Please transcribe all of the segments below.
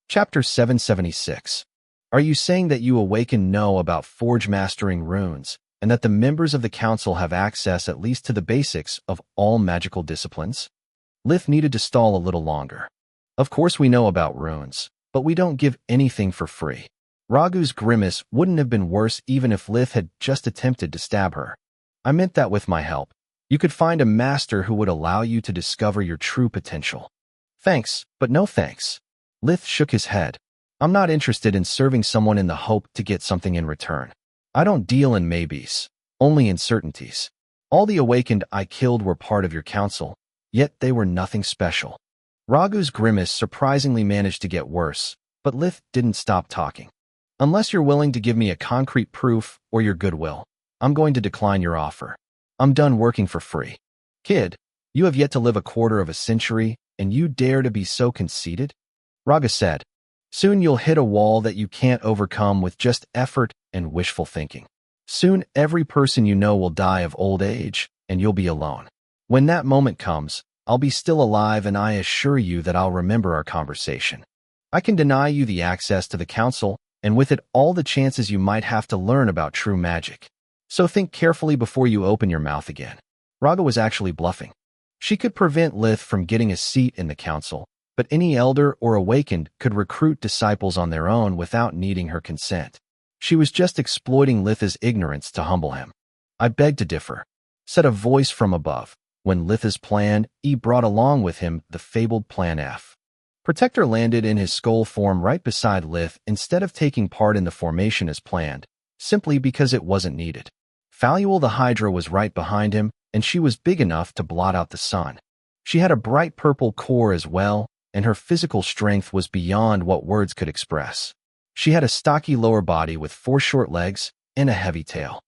Chapter 776. Are you saying that you awakened know about forge mastering runes, and that the members of the council have access at least to the basics of all magical disciplines? Lith needed to stall a little longer. Of course we know about runes, but we don't give anything for free. Ragu's grimace wouldn't have been worse even if Lith had just attempted to stab her. I meant that with my help. You could find a master who would allow you to discover your true potential. Thanks, but no thanks. Lith shook his head. I'm not interested in serving someone in the hope to get something in return. I don't deal in maybes, only in certainties. All the awakened I killed were part of your council, yet they were nothing special. Ragu's grimace surprisingly managed to get worse, but Lith didn't stop talking. Unless you're willing to give me a concrete proof or your goodwill, I'm going to decline your offer. I'm done working for free. Kid, you have yet to live a quarter of a century, and you dare to be so conceited? Raga said, soon you'll hit a wall that you can't overcome with just effort and wishful thinking. Soon every person you know will die of old age, and you'll be alone. When that moment comes, I'll be still alive, and I assure you that I'll remember our conversation. I can deny you the access to the council, and with it all the chances you might have to learn about true magic. So think carefully before you open your mouth again. Raga was actually bluffing. She could prevent Lith from getting a seat in the council, but any elder or awakened could recruit disciples on their own without needing her consent. She was just exploiting Litha's ignorance to humble him. I beg to differ, said a voice from above, when Litha's plan E brought along with him the fabled Plan F. Protector landed in his skull form right beside Lith instead of taking part in the formation as planned, simply because it wasn't needed. Faluel the Hydra was right behind him, and she was big enough to blot out the sun. She had a bright purple core as well, and her physical strength was beyond what words could express. She had a stocky lower body with 4 short legs and a heavy tail.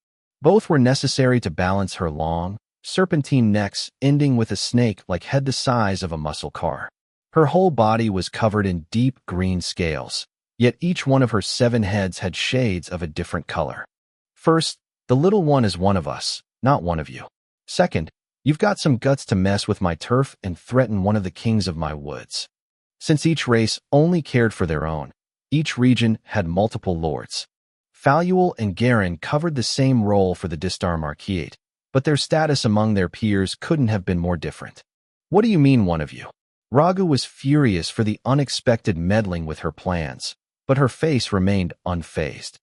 Both were necessary to balance her long, serpentine necks ending with a snake-like head the size of a muscle car. Her whole body was covered in deep green scales, yet each one of her 7 heads had shades of a different color. First, the little one is one of us, not one of you. Second, you've got some guts to mess with my turf and threaten one of the kings of my woods. Since each race only cared for their own, each region had multiple lords. Faluel and Garen covered the same role for the Distar Marquiate, but their status among their peers couldn't have been more different. What do you mean, one of you? Ragu was furious for the unexpected meddling with her plans, but her face remained unfazed.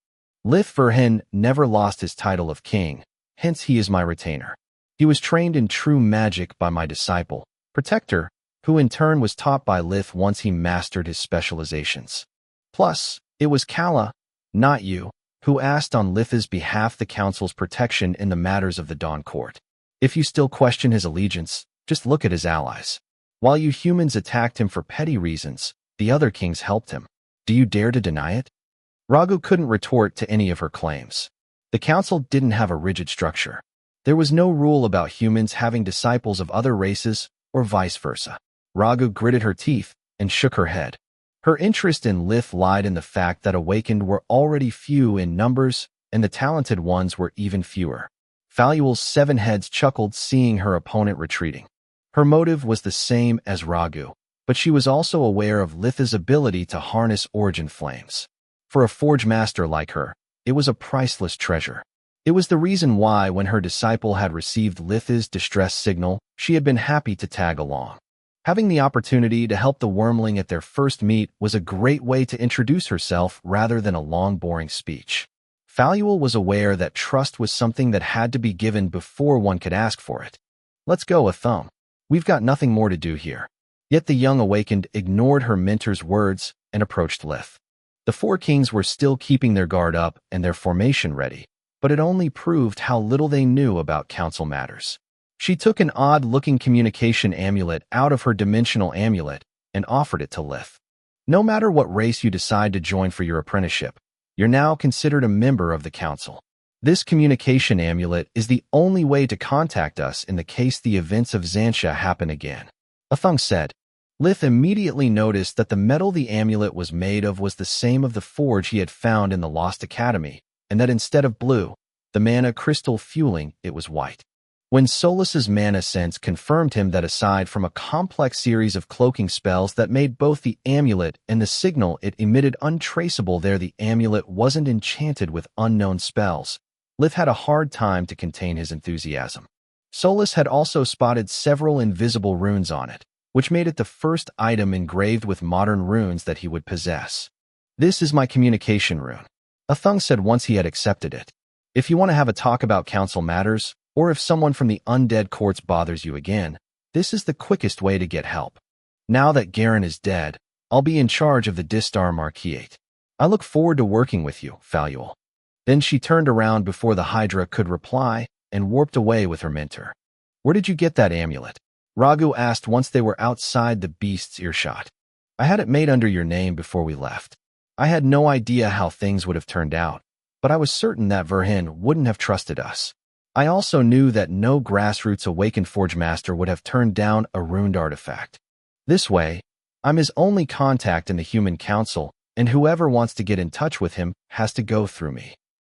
Lith Verhen never lost his title of king, hence he is my retainer. He was trained in true magic by my disciple, Protector, who in turn was taught by Lith once he mastered his specializations. Plus, it was Kala, not you, who asked on Litha's behalf the council's protection in the matters of the Dawn Court. If you still question his allegiance, just look at his allies. While you humans attacked him for petty reasons, the other kings helped him. Do you dare to deny it? Ragu couldn't retort to any of her claims. The council didn't have a rigid structure. There was no rule about humans having disciples of other races or vice versa. Ragu gritted her teeth and shook her head. Her interest in Lith lied in the fact that awakened were already few in numbers, and the talented ones were even fewer. Faluel's 7 heads chuckled seeing her opponent retreating. Her motive was the same as Ragu, but she was also aware of Litha's ability to harness origin flames. For a forge master like her, it was a priceless treasure. It was the reason why, when her disciple had received Litha's distress signal, she had been happy to tag along. Having the opportunity to help the wormling at their first meet was a great way to introduce herself rather than a long, boring speech. Faluel was aware that trust was something that had to be given before one could ask for it. Let's go, a thumb. We've got nothing more to do here. Yet the young awakened ignored her mentor's words and approached Lith. The 4 kings were still keeping their guard up and their formation ready, but it only proved how little they knew about council matters. She took an odd-looking communication amulet out of her dimensional amulet and offered it to Lith. No matter what race you decide to join for your apprenticeship, you're now considered a member of the council. This communication amulet is the only way to contact us in the case the events of Xantia happen again. Athung said. Lith immediately noticed that the metal the amulet was made of was the same of the forge he had found in the Lost Academy, and that instead of blue, the mana crystal fueling it was white. When Solus's mana sense confirmed him that aside from a complex series of cloaking spells that made both the amulet and the signal it emitted untraceable there, the amulet wasn't enchanted with unknown spells, Lith had a hard time to contain his enthusiasm. Solus had also spotted several invisible runes on it, which made it the first item engraved with modern runes that he would possess. "This is my communication rune," Athung said once he had accepted it. "If you want to have a talk about council matters, or if someone from the undead courts bothers you again, this is the quickest way to get help. Now that Garen is dead, I'll be in charge of the Distar Marquiate. I look forward to working with you, Faluel." Then she turned around before the Hydra could reply and warped away with her mentor. "Where did you get that amulet?" Ragu asked once they were outside the beast's earshot. "I had it made under your name before we left. I had no idea how things would have turned out, but I was certain that Verhin wouldn't have trusted us. I also knew that no grassroots awakened Forge Master would have turned down a runed artifact. This way, I'm his only contact in the Human Council, and whoever wants to get in touch with him has to go through me."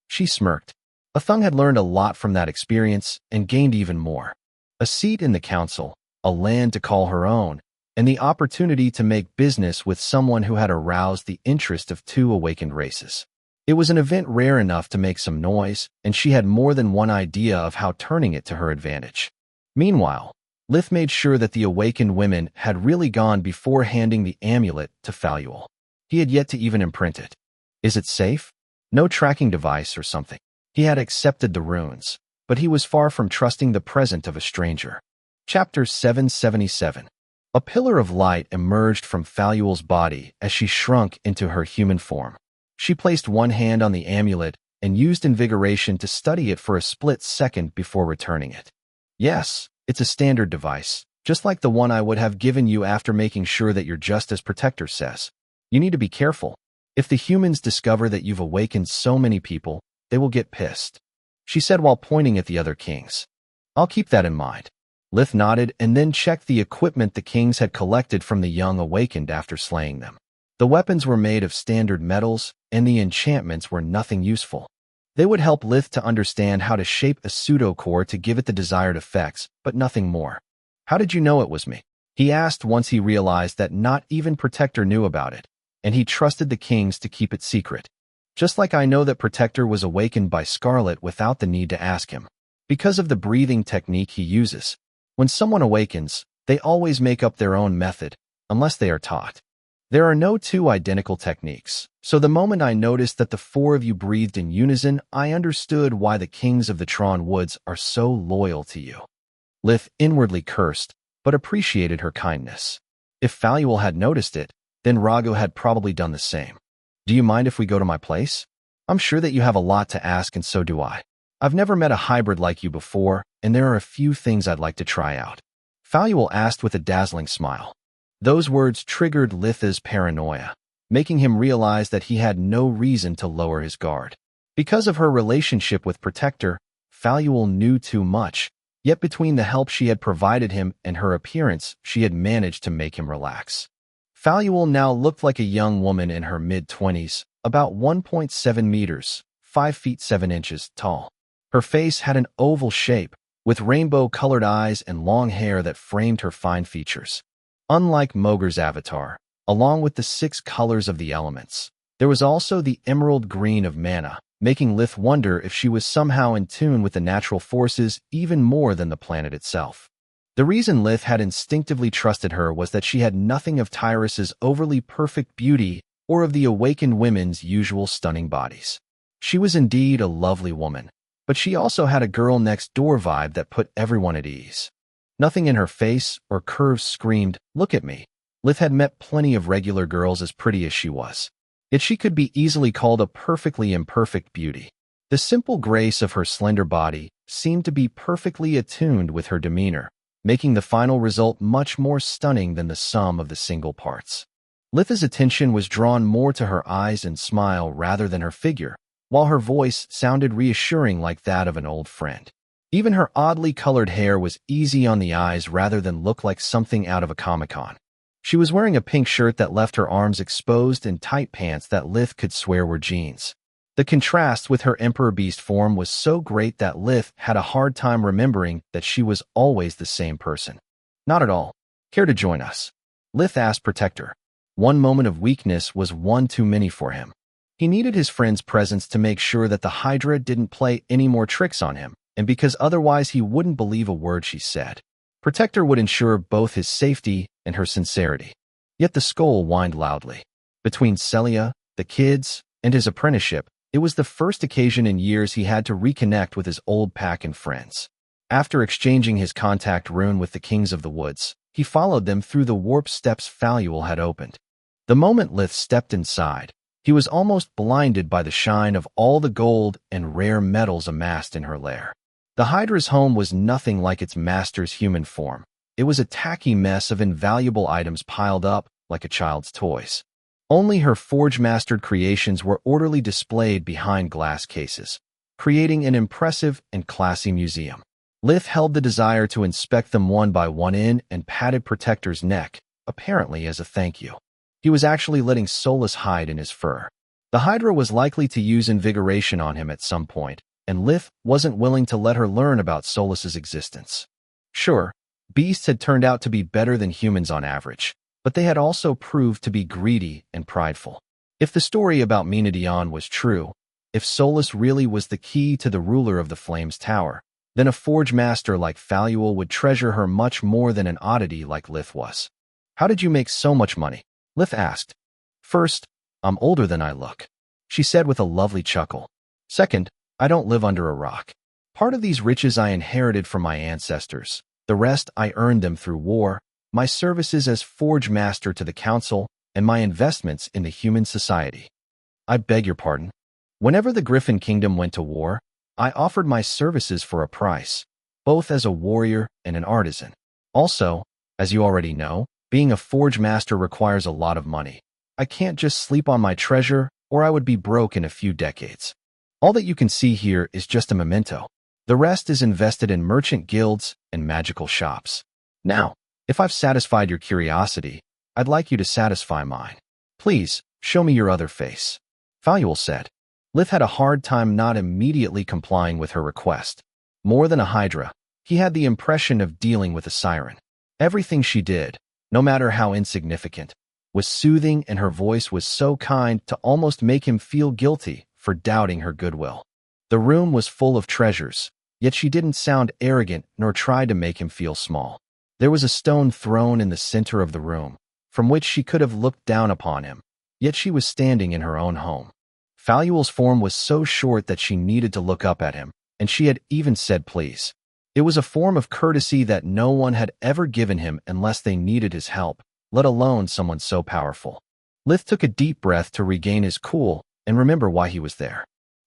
She smirked. Athung had learned a lot from that experience and gained even more. A seat in the council, a land to call her own, and the opportunity to make business with someone who had aroused the interest of two awakened races. It was an event rare enough to make some noise, and she had more than one idea of how turning it to her advantage. Meanwhile, Lith made sure that the awakened women had really gone before handing the amulet to Faluel. He had yet to even imprint it. Is it safe? No tracking device or something. He had accepted the runes, but he was far from trusting the present of a stranger. Chapter 777. A pillar of light emerged from Faluel's body as she shrunk into her human form. She placed one hand on the amulet and used invigoration to study it for a split second before returning it. "Yes, it's a standard device, just like the one I would have given you after making sure that you're just as Protector says. You need to be careful. If the humans discover that you've awakened so many people, they will get pissed," she said while pointing at the other kings. "I'll keep that in mind." Lith nodded and then checked the equipment the kings had collected from the young awakened after slaying them. The weapons were made of standard metals, and the enchantments were nothing useful. They would help Lith to understand how to shape a pseudo-core to give it the desired effects, but nothing more. "How did you know it was me?" he asked once he realized that not even Protector knew about it, and he trusted the kings to keep it secret. "Just like I know that Protector was awakened by Scarlet without the need to ask him. Because of the breathing technique he uses. When someone awakens, they always make up their own method, unless they are taught. There are no two identical techniques, so the moment I noticed that the four of you breathed in unison, I understood why the kings of the Tron Woods are so loyal to you." Lith inwardly cursed, but appreciated her kindness. If Faluel had noticed it, then Ragu had probably done the same. "Do you mind if we go to my place? I'm sure that you have a lot to ask, and so do I. I've never met a hybrid like you before, and there are a few things I'd like to try out," Faluel asked with a dazzling smile. Those words triggered Litha's paranoia, making him realize that he had no reason to lower his guard. Because of her relationship with Protector, Faluel knew too much, yet between the help she had provided him and her appearance, she had managed to make him relax. Faluel now looked like a young woman in her mid-20s, about 1.7 meters, 5 feet 7 inches tall. Her face had an oval shape, with rainbow-colored eyes and long hair that framed her fine features. Unlike Mogur's avatar, along with the 6 colors of the elements, there was also the emerald green of mana, making Lith wonder if she was somehow in tune with the natural forces even more than the planet itself. The reason Lith had instinctively trusted her was that she had nothing of Tyrus's overly perfect beauty or of the awakened women's usual stunning bodies. She was indeed a lovely woman, but she also had a girl-next-door vibe that put everyone at ease. Nothing in her face or curves screamed, "Look at me." Lith had met plenty of regular girls as pretty as she was, yet she could be easily called a perfectly imperfect beauty. The simple grace of her slender body seemed to be perfectly attuned with her demeanor, making the final result much more stunning than the sum of the single parts. Litha's attention was drawn more to her eyes and smile rather than her figure, while her voice sounded reassuring like that of an old friend. Even her oddly colored hair was easy on the eyes rather than look like something out of a Comic-Con. She was wearing a pink shirt that left her arms exposed and tight pants that Lith could swear were jeans. The contrast with her Emperor Beast form was so great that Lith had a hard time remembering that she was always the same person. Not at all. Care to join us? Lith asked Protector. One moment of weakness was one too many for him. He needed his friend's presence to make sure that the Hydra didn't play any more tricks on him, and because otherwise he wouldn't believe a word she said. Protector would ensure both his safety and her sincerity. Yet the skull whined loudly. Between Celia, the kids, and his apprenticeship, it was the first occasion in years he had to reconnect with his old pack and friends. After exchanging his contact rune with the Kings of the Woods, he followed them through the warp steps Faluel had opened. The moment Lith stepped inside, he was almost blinded by the shine of all the gold and rare metals amassed in her lair. The Hydra's home was nothing like its master's human form. It was a tacky mess of invaluable items piled up like a child's toys. Only her forge-mastered creations were orderly displayed behind glass cases, creating an impressive and classy museum. Lith held the desire to inspect them one by one in and patted Protector's neck, apparently as a thank you. He was actually letting Solus hide in his fur. The Hydra was likely to use invigoration on him at some point, and Lith wasn't willing to let her learn about Solus's existence. Sure, beasts had turned out to be better than humans on average, but they had also proved to be greedy and prideful. If the story about Menadion was true, if Solus really was the key to the ruler of the Flames Tower, then a forge master like Faluel would treasure her much more than an oddity like Lith was. How did you make so much money? Lith asked. First, I'm older than I look, she said with a lovely chuckle. Second, I don't live under a rock. Part of these riches I inherited from my ancestors. The rest I earned them through war, my services as forge master to the council, and my investments in the human society. I beg your pardon. Whenever the Griffin Kingdom went to war, I offered my services for a price, both as a warrior and an artisan. Also, as you already know, being a forge master requires a lot of money. I can't just sleep on my treasure, or I would be broke in a few decades. All that you can see here is just a memento. The rest is invested in merchant guilds and magical shops. Now, if I've satisfied your curiosity, I'd like you to satisfy mine. Please, show me your other face. Faluel said. Lith had a hard time not immediately complying with her request. More than a Hydra, he had the impression of dealing with a siren. Everything she did, no matter how insignificant, was soothing, and her voice was so kind to almost make him feel guilty for doubting her goodwill. The room was full of treasures, yet she didn't sound arrogant nor try to make him feel small. There was a stone throne in the center of the room, from which she could have looked down upon him, yet she was standing in her own home. Faluel's form was so short that she needed to look up at him, and she had even said please. It was a form of courtesy that no one had ever given him unless they needed his help, let alone someone so powerful. Lith took a deep breath to regain his cool and remember why he was there.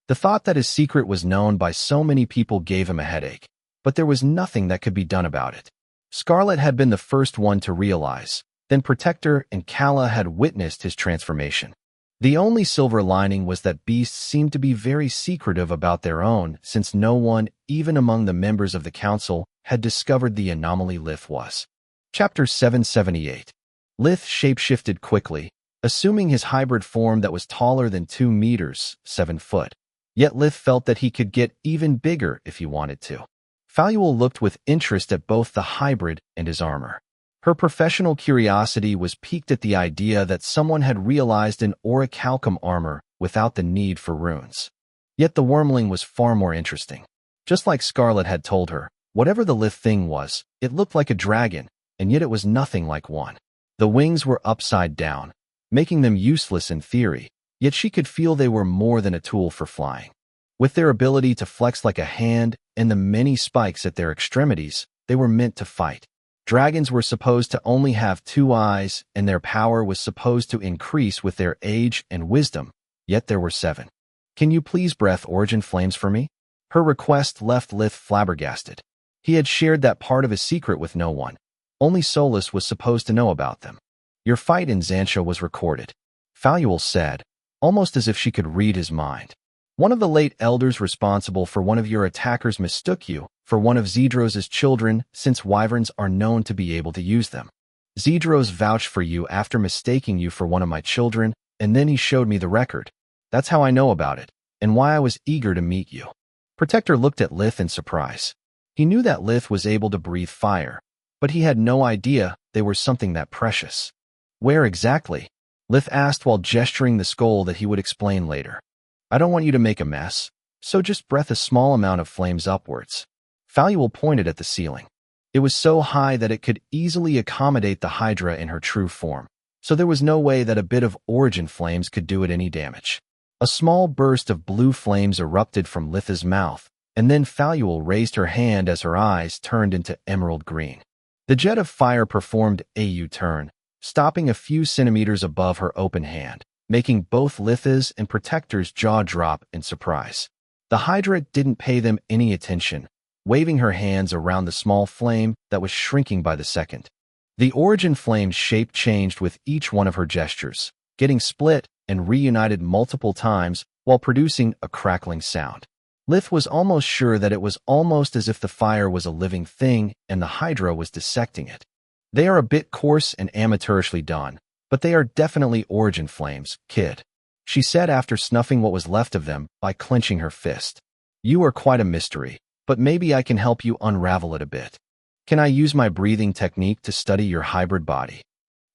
The thought that his secret was known by so many people gave him a headache, but there was nothing that could be done about it. Scarlet had been the first one to realize, then Protector and Kala had witnessed his transformation. The only silver lining was that beasts seemed to be very secretive about their own, since no one, even among the members of the council, had discovered the anomaly Lith was. Chapter 778. Lith shapeshifted quickly, assuming his hybrid form that was taller than 2 meters, 7 foot. Yet Lith felt that he could get even bigger if he wanted to. Faluel looked with interest at both the hybrid and his armor. Her professional curiosity was piqued at the idea that someone had realized an orichalcum armor without the need for runes. Yet the wormling was far more interesting. Just like Scarlet had told her, whatever the Lith thing was, it looked like a dragon, and yet it was nothing like one. The wings were upside down, making them useless in theory, yet she could feel they were more than a tool for flying. With their ability to flex like a hand and the many spikes at their extremities, they were meant to fight. Dragons were supposed to only have 2 eyes, and their power was supposed to increase with their age and wisdom, yet there were 7. Can you please breath origin flames for me? Her request left Lith flabbergasted. He had shared that part of his secret with no one. Only Solus was supposed to know about them. Your fight in Xantia was recorded, Faluel said, almost as if she could read his mind. One of the late elders responsible for one of your attackers mistook you for one of Zedros' children, since wyverns are known to be able to use them. Zedros vouched for you after mistaking you for one of my children, and then he showed me the record. That's how I know about it. and why I was eager to meet you. Protector looked at Lith in surprise. He knew that Lith was able to breathe fire, but he had no idea they were something that precious. Where exactly? Lith asked while gesturing the skull that he would explain later. I don't want you to make a mess, so just breath a small amount of flames upwards. Faluel pointed at the ceiling. It was so high that it could easily accommodate the Hydra in her true form, so there was no way that a bit of origin flames could do it any damage. A small burst of blue flames erupted from Litha's mouth, and then Faluel raised her hand as her eyes turned into emerald green. The jet of fire performed a U-turn, stopping a few centimeters above her open hand, making both Litha's and Protector's jaw drop in surprise. The Hydra didn't pay them any attention, waving her hands around the small flame that was shrinking by the second. The origin flame's shape changed with each one of her gestures, getting split and reunited multiple times while producing a crackling sound. Lith was almost sure that it was almost as if the fire was a living thing and the Hydra was dissecting it. They are a bit coarse and amateurishly done, but they are definitely origin flames, kid, she said after snuffing what was left of them by clenching her fist. You are quite a mystery, but maybe I can help you unravel it a bit. Can I use my breathing technique to study your hybrid body?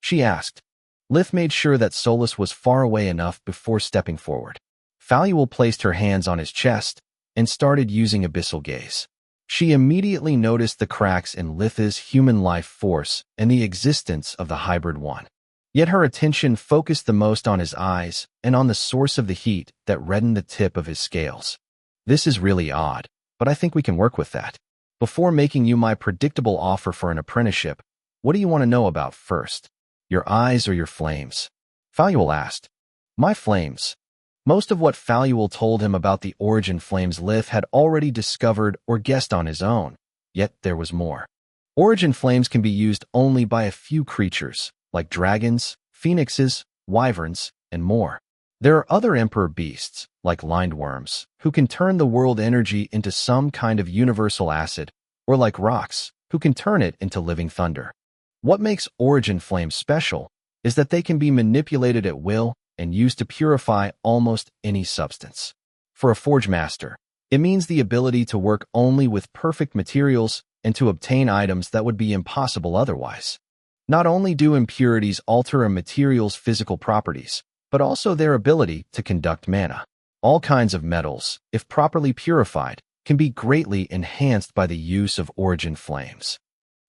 She asked. Lith made sure that Solus was far away enough before stepping forward. Faluel placed her hands on his chest and started using abyssal gaze. She immediately noticed the cracks in Litha's human life force and the existence of the hybrid one. Yet her attention focused the most on his eyes and on the source of the heat that reddened the tip of his scales. This is really odd, but I think we can work with that. Before making you my predictable offer for an apprenticeship, what do you want to know about first? Your eyes or your flames? Faluel asked. My flames. Most of what Faluel told him about the origin flames Lith had already discovered or guessed on his own, yet there was more. Origin flames can be used only by a few creatures, like dragons, phoenixes, wyverns, and more. There are other emperor beasts, like lined worms, who can turn the world energy into some kind of universal acid, or like rocks, who can turn it into living thunder. What makes origin flames special is that they can be manipulated at will and used to purify almost any substance. For a forge master, it means the ability to work only with perfect materials and to obtain items that would be impossible otherwise. Not only do impurities alter a material's physical properties, but also their ability to conduct mana. All kinds of metals, if properly purified, can be greatly enhanced by the use of origin flames.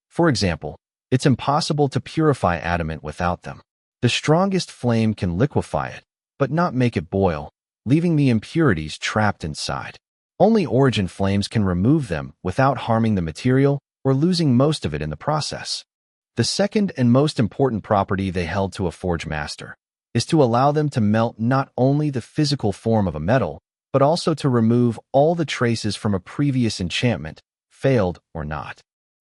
For example, it's impossible to purify adamant without them. The strongest flame can liquefy it, but not make it boil, leaving the impurities trapped inside. Only origin flames can remove them without harming the material or losing most of it in the process. The second and most important property they held to a forge master is to allow them to melt not only the physical form of a metal, but also to remove all the traces from a previous enchantment, failed or not.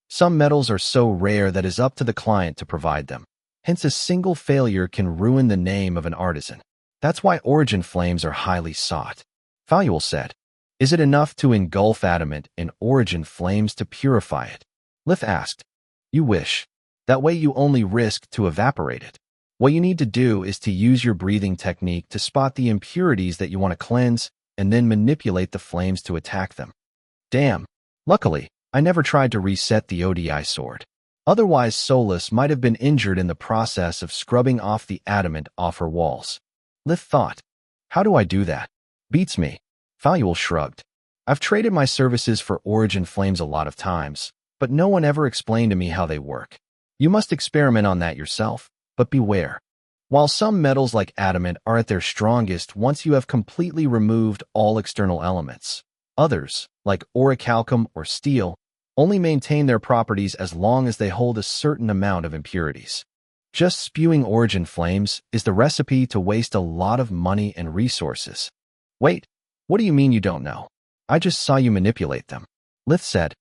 Some metals are so rare that it is up to the client to provide them. Hence, a single failure can ruin the name of an artisan. That's why origin flames are highly sought. Faluel said, Is it enough to engulf adamant in origin flames to purify it? Lith asked. You wish. That way you only risk to evaporate it. What you need to do is to use your breathing technique to spot the impurities that you want to cleanse and then manipulate the flames to attack them. Damn. Luckily, I never tried to reset the ODI sword. Otherwise, Solus might have been injured in the process of scrubbing off the adamant off her walls. Lith thought, How do I do that? Beats me. Faluel shrugged. I've traded my services for origin flames a lot of times, but no one ever explained to me how they work. You must experiment on that yourself, but beware. While some metals like adamant are at their strongest once you have completely removed all external elements, others, like orichalcum or steel, only maintain their properties as long as they hold a certain amount of impurities. Just spewing origin flames is the recipe to waste a lot of money and resources. Wait, what do you mean you don't know? I just saw you manipulate them. Lith said,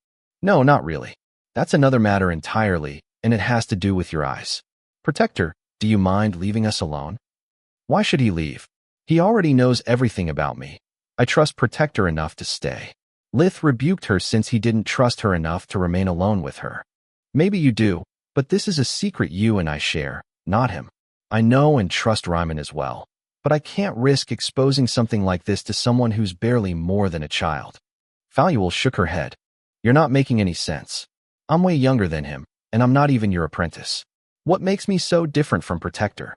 No, not really. That's another matter entirely, and it has to do with your eyes. Protector, do you mind leaving us alone? Why should he leave? He already knows everything about me. I trust Protector enough to stay. Lith rebuked her since he didn't trust her enough to remain alone with her. Maybe you do, but this is a secret you and I share, not him. I know and trust Ryman as well, but I can't risk exposing something like this to someone who's barely more than a child. Faluel shook her head. You're not making any sense. I'm way younger than him, and I'm not even your apprentice. What makes me so different from Protector?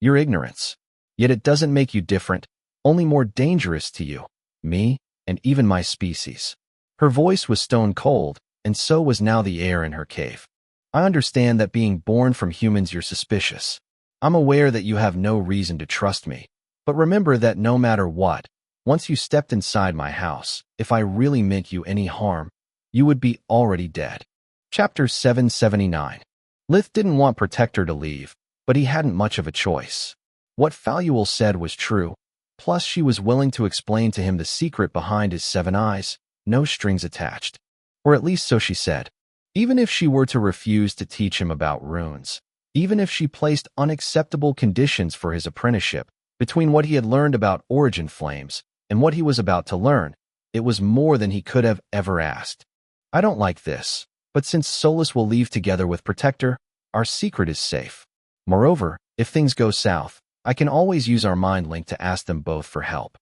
Your ignorance. Yet it doesn't make you different, only more dangerous to you, me, and even my species. Her voice was stone cold, and so was now the air in her cave. I understand that being born from humans you're suspicious. I'm aware that you have no reason to trust me, but remember that no matter what, once you stepped inside my house, if I really meant you any harm, you would be already dead. Chapter 779. Lith didn't want Protector to leave, but he hadn't much of a choice. What Faluel said was true, plus she was willing to explain to him the secret behind his 7 eyes, no strings attached. Or at least so she said. Even if she were to refuse to teach him about runes, even if she placed unacceptable conditions for his apprenticeship between what he had learned about origin flames and what he was about to learn, it was more than he could have ever asked. I don't like this, but since Solus will leave together with Protector, our secret is safe. Moreover, if things go south, I can always use our mind link to ask them both for help.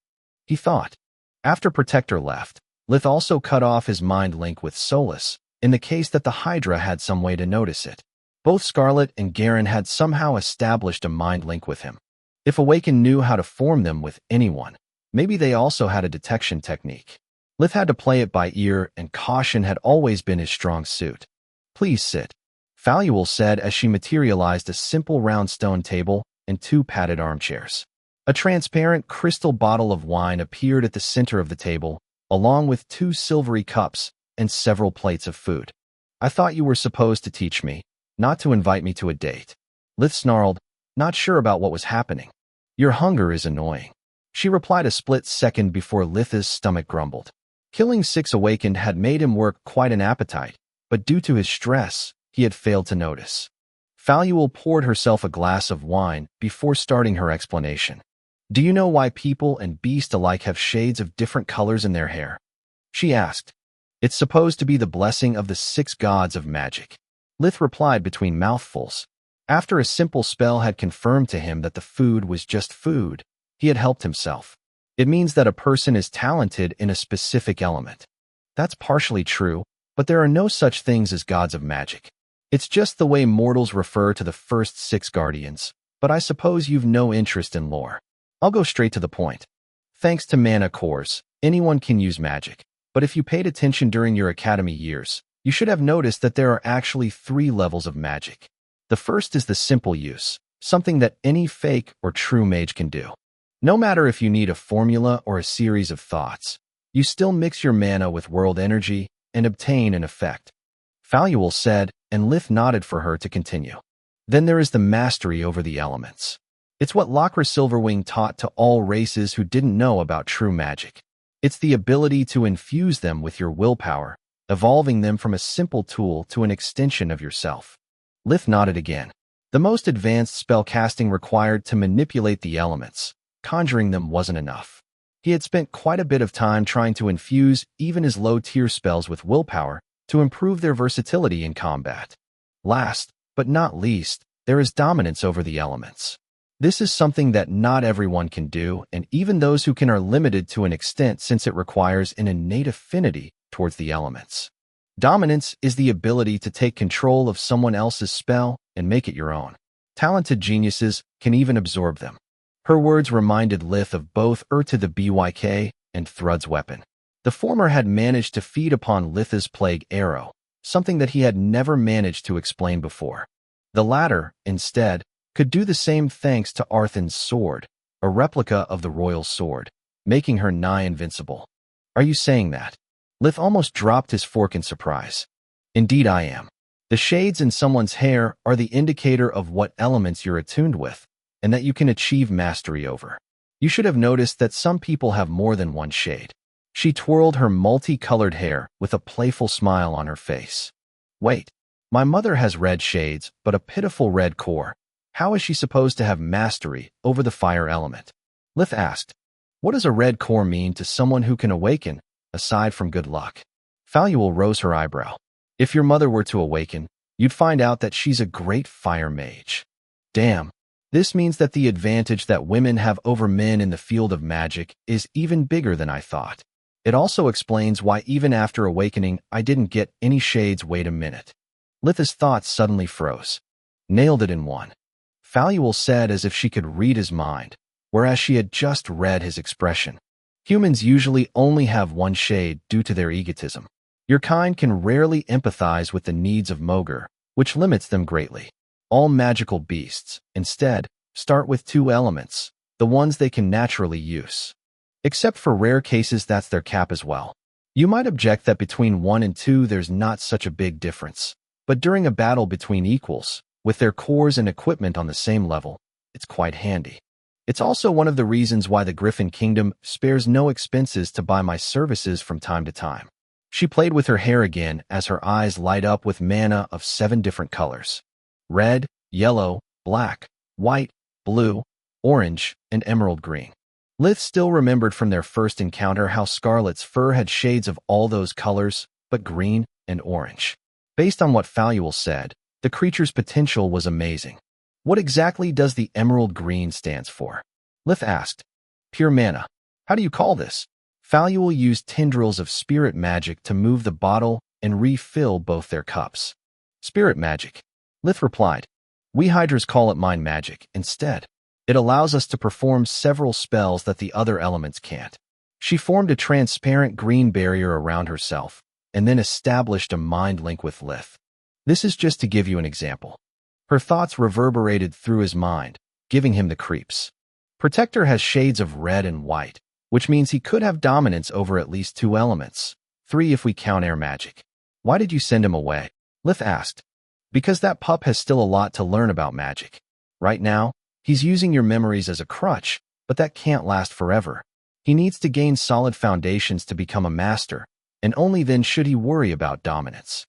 He thought. After Protector left, Lith also cut off his mind link with Solus, in the case that the Hydra had some way to notice it. Both Scarlet and Garen had somehow established a mind link with him. If Awaken knew how to form them with anyone, maybe they also had a detection technique. Lith had to play it by ear, and caution had always been his strong suit. Please sit, Faluel said as she materialized a simple round stone table and 2 padded armchairs. A transparent crystal bottle of wine appeared at the center of the table, along with 2 silvery cups and several plates of food. I thought you were supposed to teach me, not to invite me to a date. Lith snarled, not sure about what was happening. Your hunger is annoying. She replied a split second before Lith's stomach grumbled. Killing 6 awakened had made him work quite an appetite, but due to his stress, he had failed to notice. Faluel poured herself a glass of wine before starting her explanation. Do you know why people and beast alike have shades of different colors in their hair? She asked. It's supposed to be the blessing of the 6 gods of magic. Lith replied between mouthfuls. After a simple spell had confirmed to him that the food was just food, he had helped himself. It means that a person is talented in a specific element. That's partially true, but there are no such things as gods of magic. It's just the way mortals refer to the first 6 guardians, but I suppose you've no interest in lore. I'll go straight to the point. Thanks to mana cores, anyone can use magic, but if you paid attention during your academy years, you should have noticed that there are actually 3 levels of magic. The first is the simple use, something that any fake or true mage can do. No matter if you need a formula or a series of thoughts, you still mix your mana with world energy and obtain an effect. Faluel said, and Lith nodded for her to continue. Then there is the mastery over the elements. It's what Lachra Silverwing taught to all races who didn't know about true magic. It's the ability to infuse them with your willpower, evolving them from a simple tool to an extension of yourself. Lith nodded again. The most advanced spellcasting required to manipulate the elements. Conjuring them wasn't enough. He had spent quite a bit of time trying to infuse even his low-tier spells with willpower to improve their versatility in combat. Last, but not least, there is dominance over the elements. This is something that not everyone can do, and even those who can are limited to an extent since it requires an innate affinity towards the elements. Dominance is the ability to take control of someone else's spell and make it your own. Talented geniuses can even absorb them. Her words reminded Lith of both to the Byk and Thrud's weapon. The former had managed to feed upon Lith's plague arrow, something that he had never managed to explain before. The latter, instead, could do the same thanks to Arthan's sword, a replica of the royal sword, making her nigh invincible. Are you saying that? Lith almost dropped his fork in surprise. Indeed I am. The shades in someone's hair are the indicator of what elements you're attuned with, and that you can achieve mastery over. You should have noticed that some people have more than one shade. She twirled her multicolored hair with a playful smile on her face. Wait, my mother has red shades, but a pitiful red core. How is she supposed to have mastery over the fire element? Lith asked. What does a red core mean to someone who can awaken, aside from good luck? Faluel rose her eyebrow. If your mother were to awaken, you'd find out that she's a great fire mage. Damn, This means that the advantage that women have over men in the field of magic is even bigger than I thought. It also explains why even after awakening, I didn't get any shades. Wait a minute. Litha's thoughts suddenly froze. Nailed it in one. Faluel said as if she could read his mind, whereas she had just read his expression. Humans usually only have one shade due to their egotism. Your kind can rarely empathize with the needs of Mogr, which limits them greatly. All magical beasts, instead, start with two elements, the ones they can naturally use. Except for rare cases, that's their cap as well. You might object that between 1 and 2 there's not such a big difference, but during a battle between equals, with their cores and equipment on the same level, it's quite handy. It's also one of the reasons why the Griffin Kingdom spares no expenses to buy my services from time to time. She played with her hair again as her eyes light up with mana of 7 different colors. Red, yellow, black, white, blue, orange, and emerald green. Lith still remembered from their first encounter how Scarlet's fur had shades of all those colors, but green and orange. Based on what Faluel said, the creature's potential was amazing. What exactly does the emerald green stands for? Lith asked. Pure mana. How do you call this? Faluel used tendrils of spirit magic to move the bottle and refill both their cups. Spirit magic. Lith replied. We Hydras call it mind magic instead. It allows us to perform several spells that the other elements can't. She formed a transparent green barrier around herself and then established a mind link with Lith. This is just to give you an example. Her thoughts reverberated through his mind, giving him the creeps. Protector has shades of red and white, which means he could have dominance over at least 2 elements, 3 if we count air magic. Why did you send him away? Lith asked. Because that pup has still a lot to learn about magic. Right now, he's using your memories as a crutch, but that can't last forever. He needs to gain solid foundations to become a master, and only then should he worry about dominance.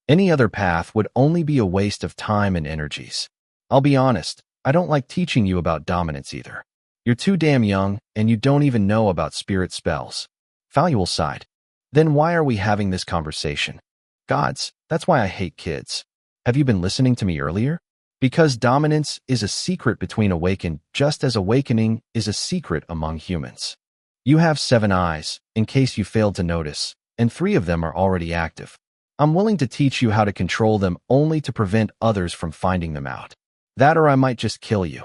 Any other path would only be a waste of time and energies. I'll be honest, I don't like teaching you about dominance either. You're too damn young, and you don't even know about spirit spells. Faluel sighed. Then why are we having this conversation? Gods, that's why I hate kids. Have you been listening to me earlier? Because dominance is a secret between awakened, just as awakening is a secret among humans. You have 7 eyes, in case you failed to notice, and 3 of them are already active. I'm willing to teach you how to control them only to prevent others from finding them out. That or I might just kill you.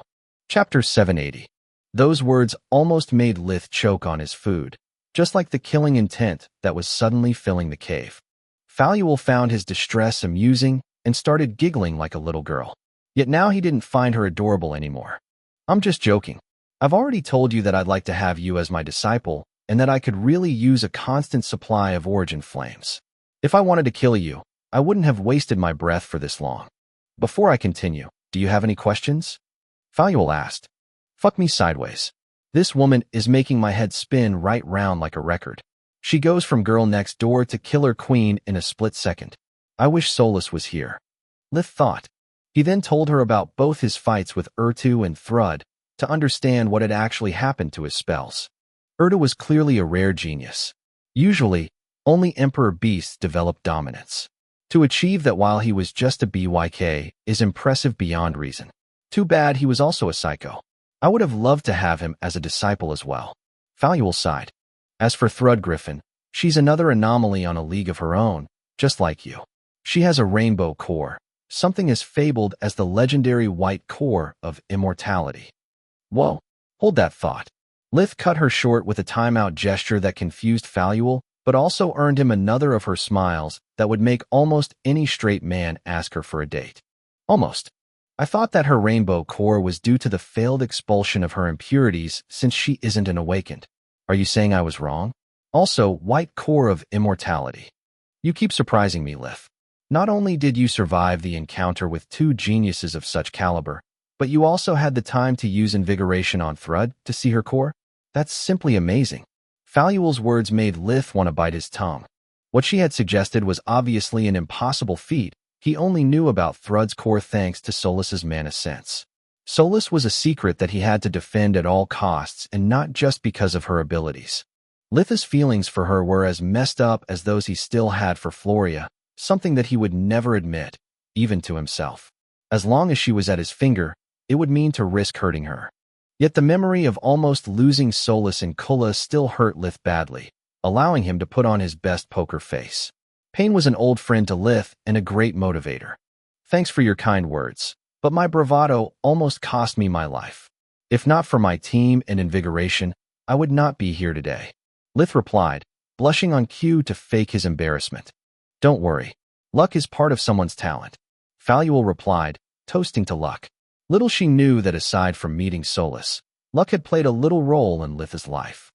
Chapter 780. Those words almost made Lith choke on his food, just like the killing intent that was suddenly filling the cave. Faluel found his distress amusing and started giggling like a little girl. Yet now he didn't find her adorable anymore. I'm just joking. I've already told you that I'd like to have you as my disciple and that I could really use a constant supply of origin flames. If I wanted to kill you, I wouldn't have wasted my breath for this long. Before I continue, do you have any questions? Faluel asked. Fuck me sideways. This woman is making my head spin right round like a record. She goes from girl next door to killer queen in a split second. I wish Solus was here. Lith thought. He then told her about both his fights with Urtu and Thrud to understand what had actually happened to his spells. Urtu was clearly a rare genius. Usually, only Emperor beasts develop dominance. To achieve that while he was just a BYK is impressive beyond reason. Too bad he was also a psycho. I would have loved to have him as a disciple as well. Faluel sighed. As for Thrud Griffin, she's another anomaly on a league of her own, just like you. She has a rainbow core, something as fabled as the legendary white core of immortality. Whoa, hold that thought. Lith cut her short with a timeout gesture that confused Faluel, but also earned him another of her smiles that would make almost any straight man ask her for a date. Almost. I thought that her rainbow core was due to the failed expulsion of her impurities since she isn't an awakened. Are you saying I was wrong? Also, white core of immortality. You keep surprising me, Lith. Not only did you survive the encounter with 2 geniuses of such caliber, but you also had the time to use invigoration on Thrud to see her core? That's simply amazing. Faluel's words made Lith want to bite his tongue. What she had suggested was obviously an impossible feat. He only knew about Thrud's core thanks to Solus's mana sense. Solus was a secret that he had to defend at all costs and not just because of her abilities. Lith's feelings for her were as messed up as those he still had for Floria, something that he would never admit, even to himself. As long as she was at his finger, it would mean to risk hurting her. Yet the memory of almost losing Solus and Kulla still hurt Lith badly, allowing him to put on his best poker face. Pain was an old friend to Lith and a great motivator. Thanks for your kind words, but my bravado almost cost me my life. If not for my team and invigoration, I would not be here today. Lith replied, blushing on cue to fake his embarrassment. Don't worry. Luck is part of someone's talent. Faluel replied, toasting to luck. Little she knew that aside from meeting Solus, luck had played a little role in Lith's life.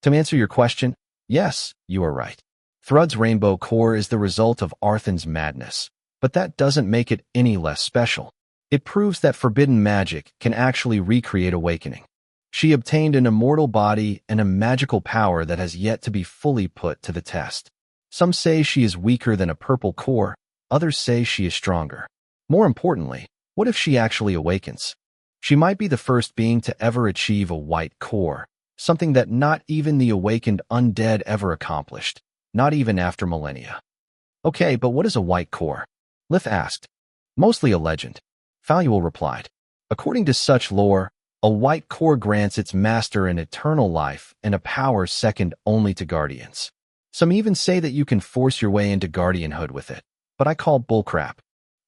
To answer your question, yes, you are right. Thrud's rainbow core is the result of Arthan's madness, but that doesn't make it any less special. It proves that forbidden magic can actually recreate awakening. She obtained an immortal body and a magical power that has yet to be fully put to the test. Some say she is weaker than a purple core, others say she is stronger. More importantly, what if she actually awakens? She might be the first being to ever achieve a white core, something that not even the awakened undead ever accomplished, not even after millennia. Okay, but what is a white core? Lith asked. Mostly a legend. Faluel replied. According to such lore, a white core grants its master an eternal life and a power second only to guardians. Some even say that you can force your way into guardianhood with it, but I call bullcrap.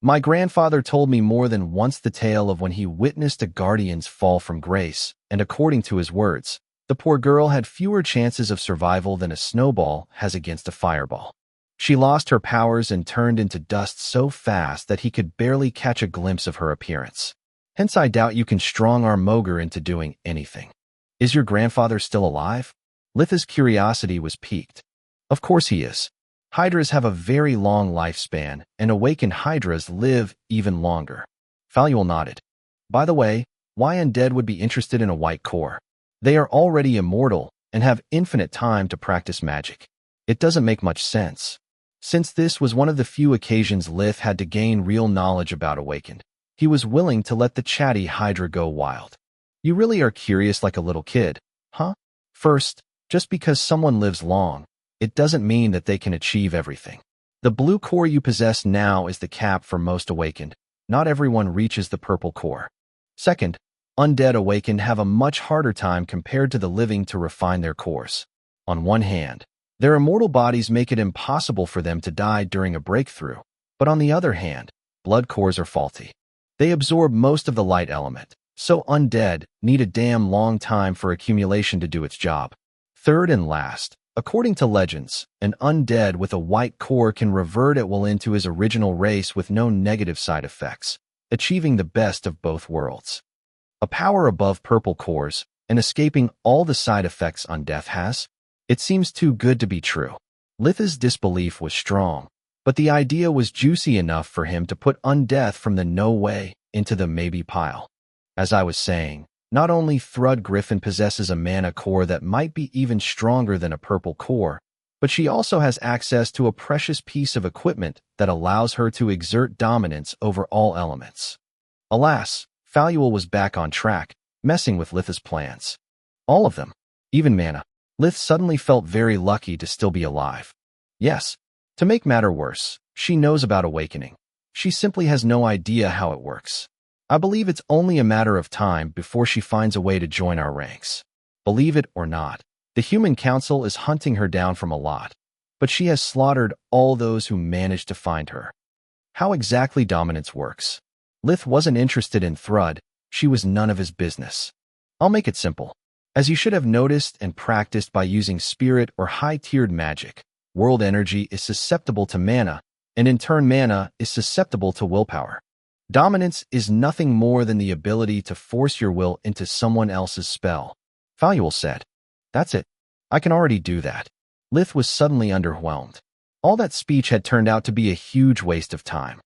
My grandfather told me more than once the tale of when he witnessed a guardian's fall from grace, and according to his words, the poor girl had fewer chances of survival than a snowball has against a fireball. She lost her powers and turned into dust so fast that he could barely catch a glimpse of her appearance. Hence I doubt you can strong-arm Mogre into doing anything. Is your grandfather still alive? Litha's curiosity was piqued. Of course he is. Hydras have a very long lifespan, and awakened Hydras live even longer. Faluel nodded. By the way, why undead would be interested in a white core? They are already immortal and have infinite time to practice magic. It doesn't make much sense. Since this was one of the few occasions Lith had to gain real knowledge about awakened, he was willing to let the chatty Hydra go wild. You really are curious like a little kid, huh? First, just because someone lives long, it doesn't mean that they can achieve everything. The blue core you possess now is the cap for most awakened. Not everyone reaches the purple core. Second, undead awakened have a much harder time compared to the living to refine their cores. On one hand, their immortal bodies make it impossible for them to die during a breakthrough, but on the other hand, blood cores are faulty. They absorb most of the light element, so undead need a damn long time for accumulation to do its job. Third and last, according to legends, an undead with a white core can revert at will into his original race with no negative side effects, achieving the best of both worlds. A power above purple cores and escaping all the side effects undeath has? It seems too good to be true. Litha's disbelief was strong, but the idea was juicy enough for him to put undeath from the no way into the maybe pile. As I was saying, not only Thrud Griffin possesses a mana core that might be even stronger than a purple core, but she also has access to a precious piece of equipment that allows her to exert dominance over all elements. Alas, Faluel was back on track, messing with Litha's plans. All of them. Even mana. Lith suddenly felt very lucky to still be alive. Yes, to make matter worse, she knows about awakening. She simply has no idea how it works. I believe it's only a matter of time before she finds a way to join our ranks. Believe it or not, the Human Council is hunting her down from a lot, but she has slaughtered all those who managed to find her. How exactly dominance works? Lith wasn't interested in Thrud, she was none of his business. I'll make it simple. As you should have noticed and practiced by using spirit or high-tiered magic, world energy is susceptible to mana, and in turn mana is susceptible to willpower. Dominance is nothing more than the ability to force your will into someone else's spell. Faluel said. That's it. I can already do that. Lith was suddenly underwhelmed. All that speech had turned out to be a huge waste of time.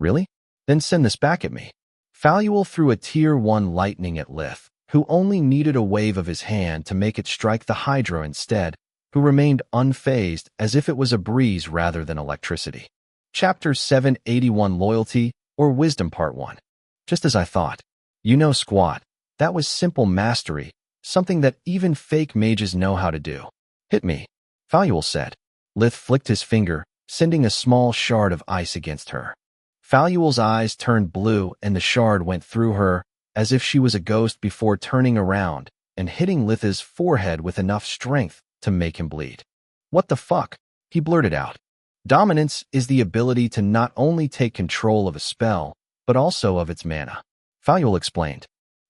Really? Then send this back at me. Faluel threw a Tier 1 lightning at Lith, who only needed a wave of his hand to make it strike the Hydra instead, who remained unfazed as if it was a breeze rather than electricity. Chapter 781 Loyalty or Wisdom Part 1. Just as I thought. You know squat. That was simple mastery, something that even fake mages know how to do. Hit me, Faluel said. Lith flicked his finger, sending a small shard of ice against her. Faluel's eyes turned blue and the shard went through her, as if she was a ghost before turning around and hitting Lith's forehead with enough strength to make him bleed. "What the fuck?" he blurted out. Dominance is the ability to not only take control of a spell, but also of its mana. Faluel explained.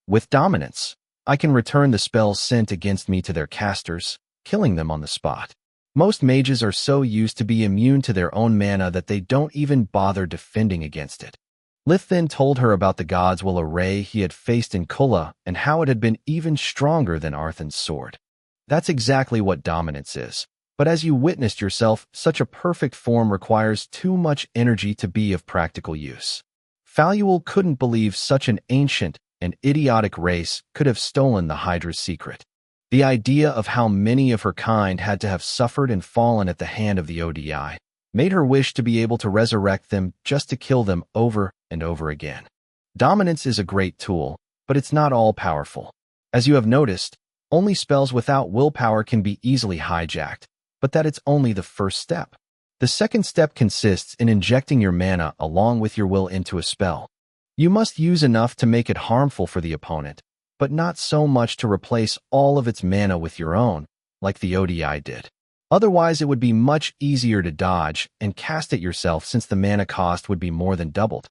"With dominance, I can return the spells sent against me to their casters, killing them on the spot. Most mages are so used to be immune to their own mana that they don't even bother defending against it." Lith then told her about the god's will array he had faced in Kulla and how it had been even stronger than Arthan's sword. That's exactly what dominance is. But as you witnessed yourself, such a perfect form requires too much energy to be of practical use. Faluel couldn't believe such an ancient and idiotic race could have stolen the Hydra's secret. The idea of how many of her kind had to have suffered and fallen at the hand of the ODI made her wish to be able to resurrect them just to kill them over and over again. Dominance is a great tool, but it's not all-powerful. As you have noticed, only spells without willpower can be easily hijacked, but that it's only the first step. The second step consists in injecting your mana along with your will into a spell. You must use enough to make it harmful for the opponent, but not so much to replace all of its mana with your own, like the ODI did. Otherwise, it would be much easier to dodge and cast it yourself since the mana cost would be more than doubled.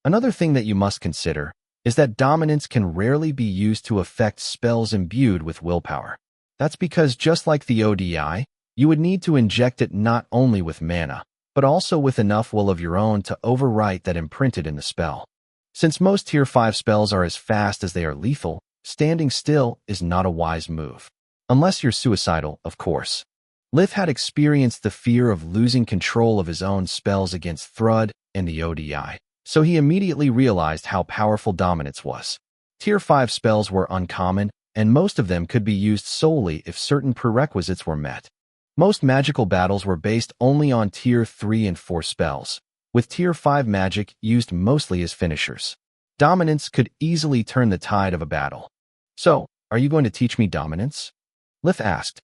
Another thing that you must consider is that dominance can rarely be used to affect spells imbued with willpower. That's because just like the ODI, you would need to inject it not only with mana, but also with enough will of your own to overwrite that imprinted in the spell. Since most Tier 5 spells are as fast as they are lethal, standing still is not a wise move. Unless you're suicidal, of course. Lith had experienced the fear of losing control of his own spells against Thrud and the ODI, so he immediately realized how powerful dominance was. Tier 5 spells were uncommon, and most of them could be used solely if certain prerequisites were met. Most magical battles were based only on Tier 3 and 4 spells, with Tier 5 magic used mostly as finishers. Dominance could easily turn the tide of a battle. "So, are you going to teach me dominance?" Lith asked.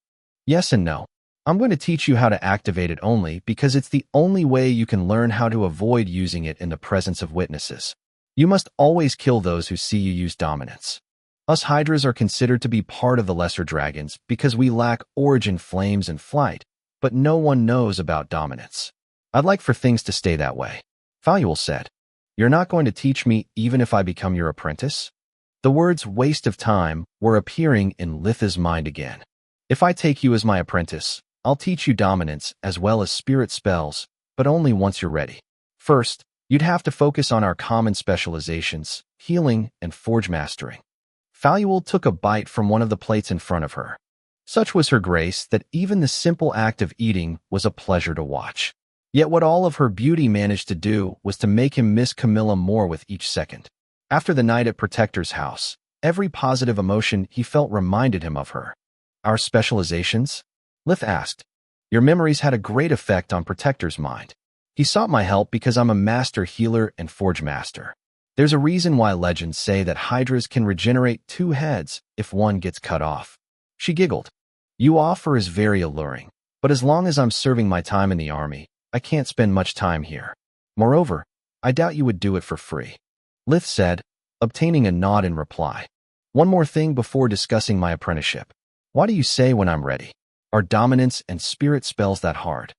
"Yes and no. I'm going to teach you how to activate it only because it's the only way you can learn how to avoid using it in the presence of witnesses. You must always kill those who see you use dominance. Us Hydras are considered to be part of the lesser dragons because we lack origin flames and flight, but no one knows about dominance. I'd like for things to stay that way." Faluel said. "You're not going to teach me even if I become your apprentice?" The words "waste of time" were appearing in Lith's mind again. "If I take you as my apprentice, I'll teach you dominance as well as spirit spells, but only once you're ready. First, you'd have to focus on our common specializations, healing and forge mastering." Faluel took a bite from one of the plates in front of her. Such was her grace that even the simple act of eating was a pleasure to watch. Yet what all of her beauty managed to do was to make him miss Camilla more with each second. After the night at Protector's house, every positive emotion he felt reminded him of her. "Our specializations?" Lith asked. "Your memories had a great effect on Protector's mind. He sought my help because I'm a master healer and forge master. There's a reason why legends say that Hydras can regenerate 2 heads if one gets cut off." She giggled. "You offer is very alluring, but as long as I'm serving my time in the army, I can't spend much time here. Moreover, I doubt you would do it for free." Lith said, obtaining a nod in reply. "One more thing before discussing my apprenticeship. Why do you say when I'm ready? Are dominance and spirit spells that hard?"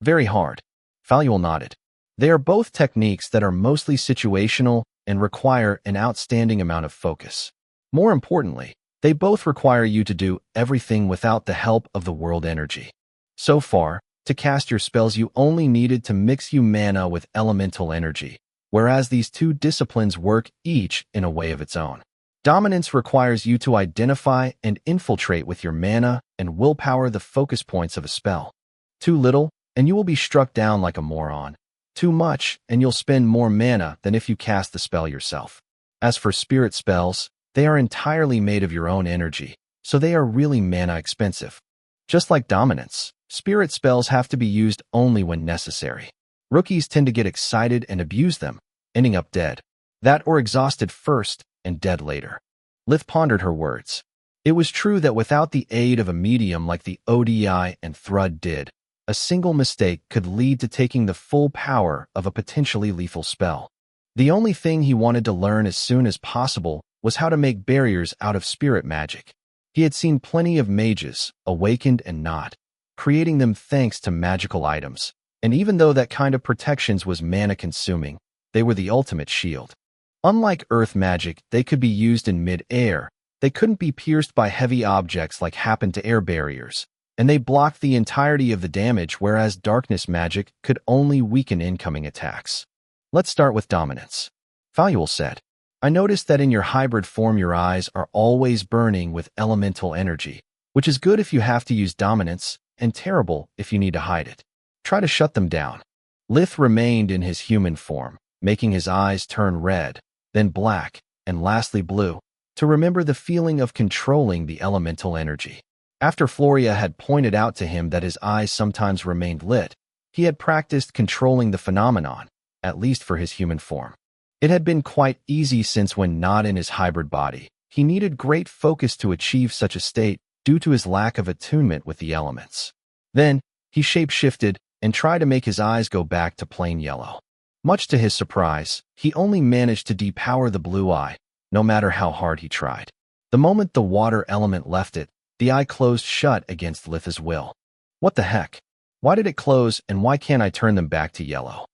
"Very hard." Faluel nodded. "They are both techniques that are mostly situational and require an outstanding amount of focus. More importantly, they both require you to do everything without the help of the world energy. So far, to cast your spells you only needed to mix you mana with elemental energy, whereas these 2 disciplines work each in a way of its own. Dominance requires you to identify and infiltrate with your mana and willpower the focus points of a spell. Too little, and you will be struck down like a moron. Too much, and you'll spend more mana than if you cast the spell yourself. As for spirit spells, they are entirely made of your own energy, so they are really mana expensive. Just like dominance, spirit spells have to be used only when necessary. Rookies tend to get excited and abuse them, ending up dead. That or exhausted first and dead later. Lith pondered her words. It was true that without the aid of a medium like the ODI and Thrud did, a single mistake could lead to taking the full power of a potentially lethal spell. The only thing he wanted to learn as soon as possible was how to make barriers out of spirit magic. He had seen plenty of mages, awakened and not, creating them thanks to magical items. And even though that kind of protections was mana-consuming, they were the ultimate shield. Unlike earth magic, they could be used in mid-air. They couldn't be pierced by heavy objects like happened to air barriers, and they blocked the entirety of the damage, whereas darkness magic could only weaken incoming attacks. Let's start with dominance. Faluel said, I noticed that in your hybrid form your eyes are always burning with elemental energy, which is good if you have to use dominance, and terrible if you need to hide it. Try to shut them down. Lith remained in his human form, making his eyes turn red, then black, and lastly blue, to remember the feeling of controlling the elemental energy. After Floria had pointed out to him that his eyes sometimes remained lit, he had practiced controlling the phenomenon, at least for his human form. It had been quite easy since when not in his hybrid body, he needed great focus to achieve such a state due to his lack of attunement with the elements. Then, he shape-shifted and tried to make his eyes go back to plain yellow. Much to his surprise, he only managed to depower the blue eye, no matter how hard he tried. The moment the water element left it, the eye closed shut against Lith's will. What the heck? Why did it close, and why can't I turn them back to yellow?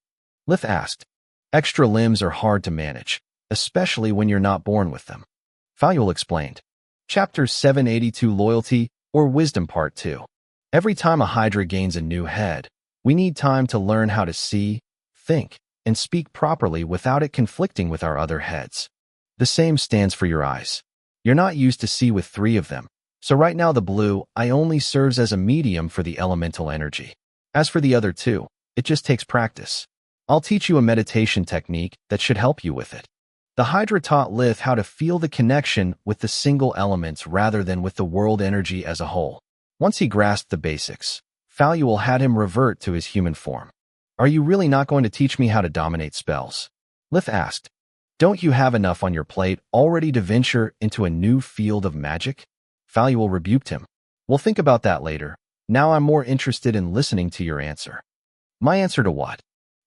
Lith asked. Extra limbs are hard to manage, especially when you're not born with them. Faluel explained. Chapter 782 Loyalty or Wisdom Part 2. Every time a Hydra gains a new head, we need time to learn how to see, think, and speak properly without it conflicting with our other heads. The same stands for your eyes. You're not used to see with 3 of them, so right now the blue eye only serves as a medium for the elemental energy. As for the other 2, it just takes practice. I'll teach you a meditation technique that should help you with it. The Hydra taught Lith how to feel the connection with the single elements rather than with the world energy as a whole. Once he grasped the basics, Faluel had him revert to his human form. Are you really not going to teach me how to dominate spells? Lith asked. Don't you have enough on your plate already to venture into a new field of magic? Faluel rebuked him. We'll think about that later. Now I'm more interested in listening to your answer. My answer to what?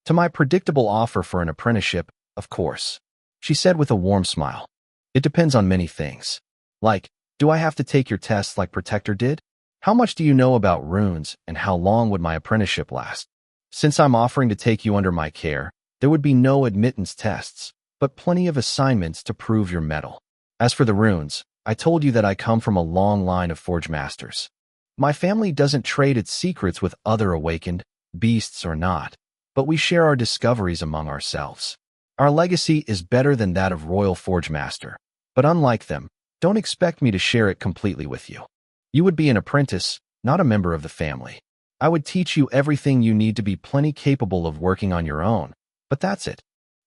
To my predictable offer for an apprenticeship, of course, she said with a warm smile. It depends on many things. Like, do I have to take your tests like Protector did? How much do you know about runes, and how long would my apprenticeship last? Since I'm offering to take you under my care, there would be no admittance tests, but plenty of assignments to prove your mettle. As for the runes, I told you that I come from a long line of forge masters. My family doesn't trade its secrets with other awakened, beasts or not, but we share our discoveries among ourselves. Our legacy is better than that of Royal Forge Master, but unlike them, don't expect me to share it completely with you. You would be an apprentice, not a member of the family. I would teach you everything you need to be plenty capable of working on your own, but that's it.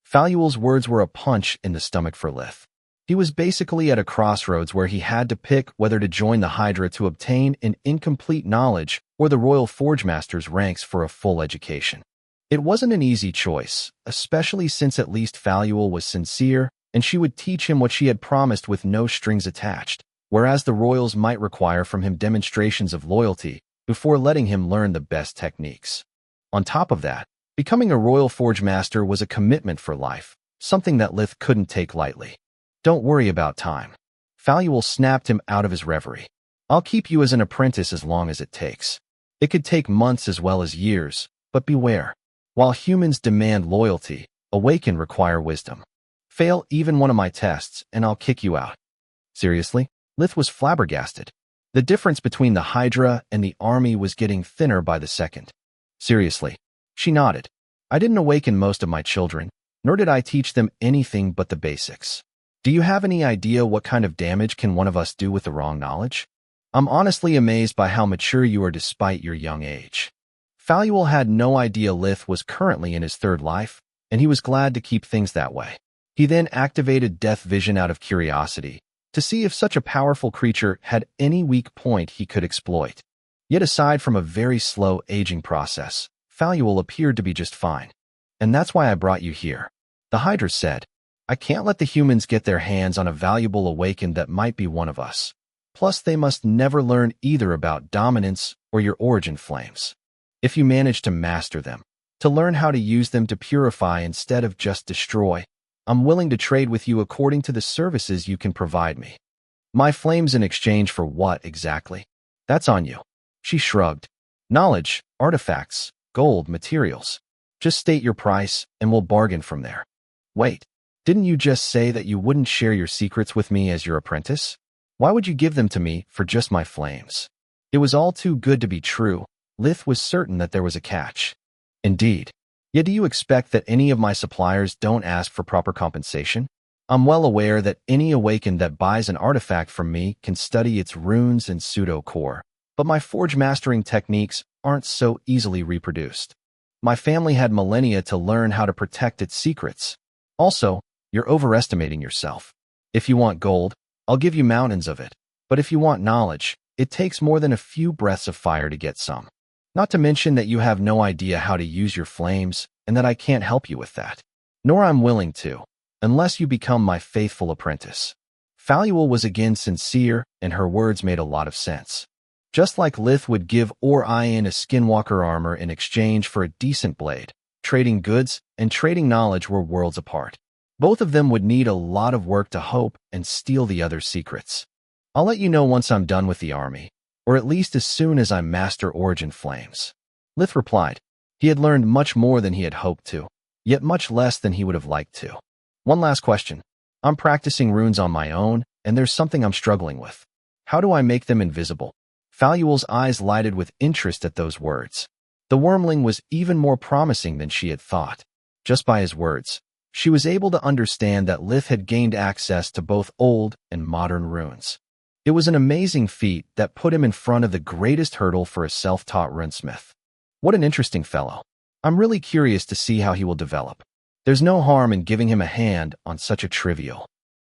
Faluel's words were a punch in the stomach for Lith. He was basically at a crossroads where he had to pick whether to join the Hydra to obtain an incomplete knowledge or the Royal Forge Master's ranks for a full education. It wasn't an easy choice, especially since at least Faluel was sincere and she would teach him what she had promised with no strings attached, whereas the Royals might require from him demonstrations of loyalty before letting him learn the best techniques. On top of that, becoming a Royal Forge Master was a commitment for life, something that Lith couldn't take lightly. Don't worry about time. Faluel snapped him out of his reverie. I'll keep you as an apprentice as long as it takes. It could take months as well as years, but beware. While humans demand loyalty, Awaken require wisdom. Fail even one of my tests, and I'll kick you out. Seriously? Lith was flabbergasted. The difference between the Hydra and the army was getting thinner by the second. Seriously. She nodded. I didn't awaken most of my children, nor did I teach them anything but the basics. Do you have any idea what kind of damage can one of us do with the wrong knowledge? I'm honestly amazed by how mature you are despite your young age. Faluel had no idea Lith was currently in his third life, and he was glad to keep things that way. He then activated Death Vision out of curiosity, to see if such a powerful creature had any weak point he could exploit. Yet aside from a very slow aging process, Faluel appeared to be just fine. And that's why I brought you here. The Hydra said, I can't let the humans get their hands on a valuable awakened that might be one of us. Plus, they must never learn either about dominance or your origin flames. If you manage to master them, to learn how to use them to purify instead of just destroy, I'm willing to trade with you according to the services you can provide me. My flames in exchange for what exactly? That's on you. She shrugged. Knowledge, artifacts, gold, materials. Just state your price, and we'll bargain from there. Wait, didn't you just say that you wouldn't share your secrets with me as your apprentice? Why would you give them to me for just my flames? It was all too good to be true. Lith was certain that there was a catch. Indeed. Yet do you expect that any of my suppliers don't ask for proper compensation? I'm well aware that any awakened that buys an artifact from me can study its runes and pseudo-core, but my forge mastering techniques aren't so easily reproduced. My family had millennia to learn how to protect its secrets. Also, you're overestimating yourself. If you want gold, I'll give you mountains of it, but if you want knowledge, it takes more than a few breaths of fire to get some. Not to mention that you have no idea how to use your flames, and that I can't help you with that. Nor I'm willing to, unless you become my faithful apprentice. Faluel was again sincere, and her words made a lot of sense. Just like Lith would give Orion a skinwalker armor in exchange for a decent blade, trading goods and trading knowledge were worlds apart. Both of them would need a lot of work to hope and steal the other's secrets. I'll let you know once I'm done with the army, or at least as soon as I master Origin Flames. Lith replied. He had learned much more than he had hoped to, yet much less than he would have liked to. One last question. I'm practicing runes on my own, and there's something I'm struggling with. How do I make them invisible? Faluel's eyes lighted with interest at those words. The wormling was even more promising than she had thought. Just by his words, she was able to understand that Lith had gained access to both old and modern runes. It was an amazing feat that put him in front of the greatest hurdle for a self-taught runesmith. What an interesting fellow. I'm really curious to see how he will develop. There's no harm in giving him a hand on such a trivial.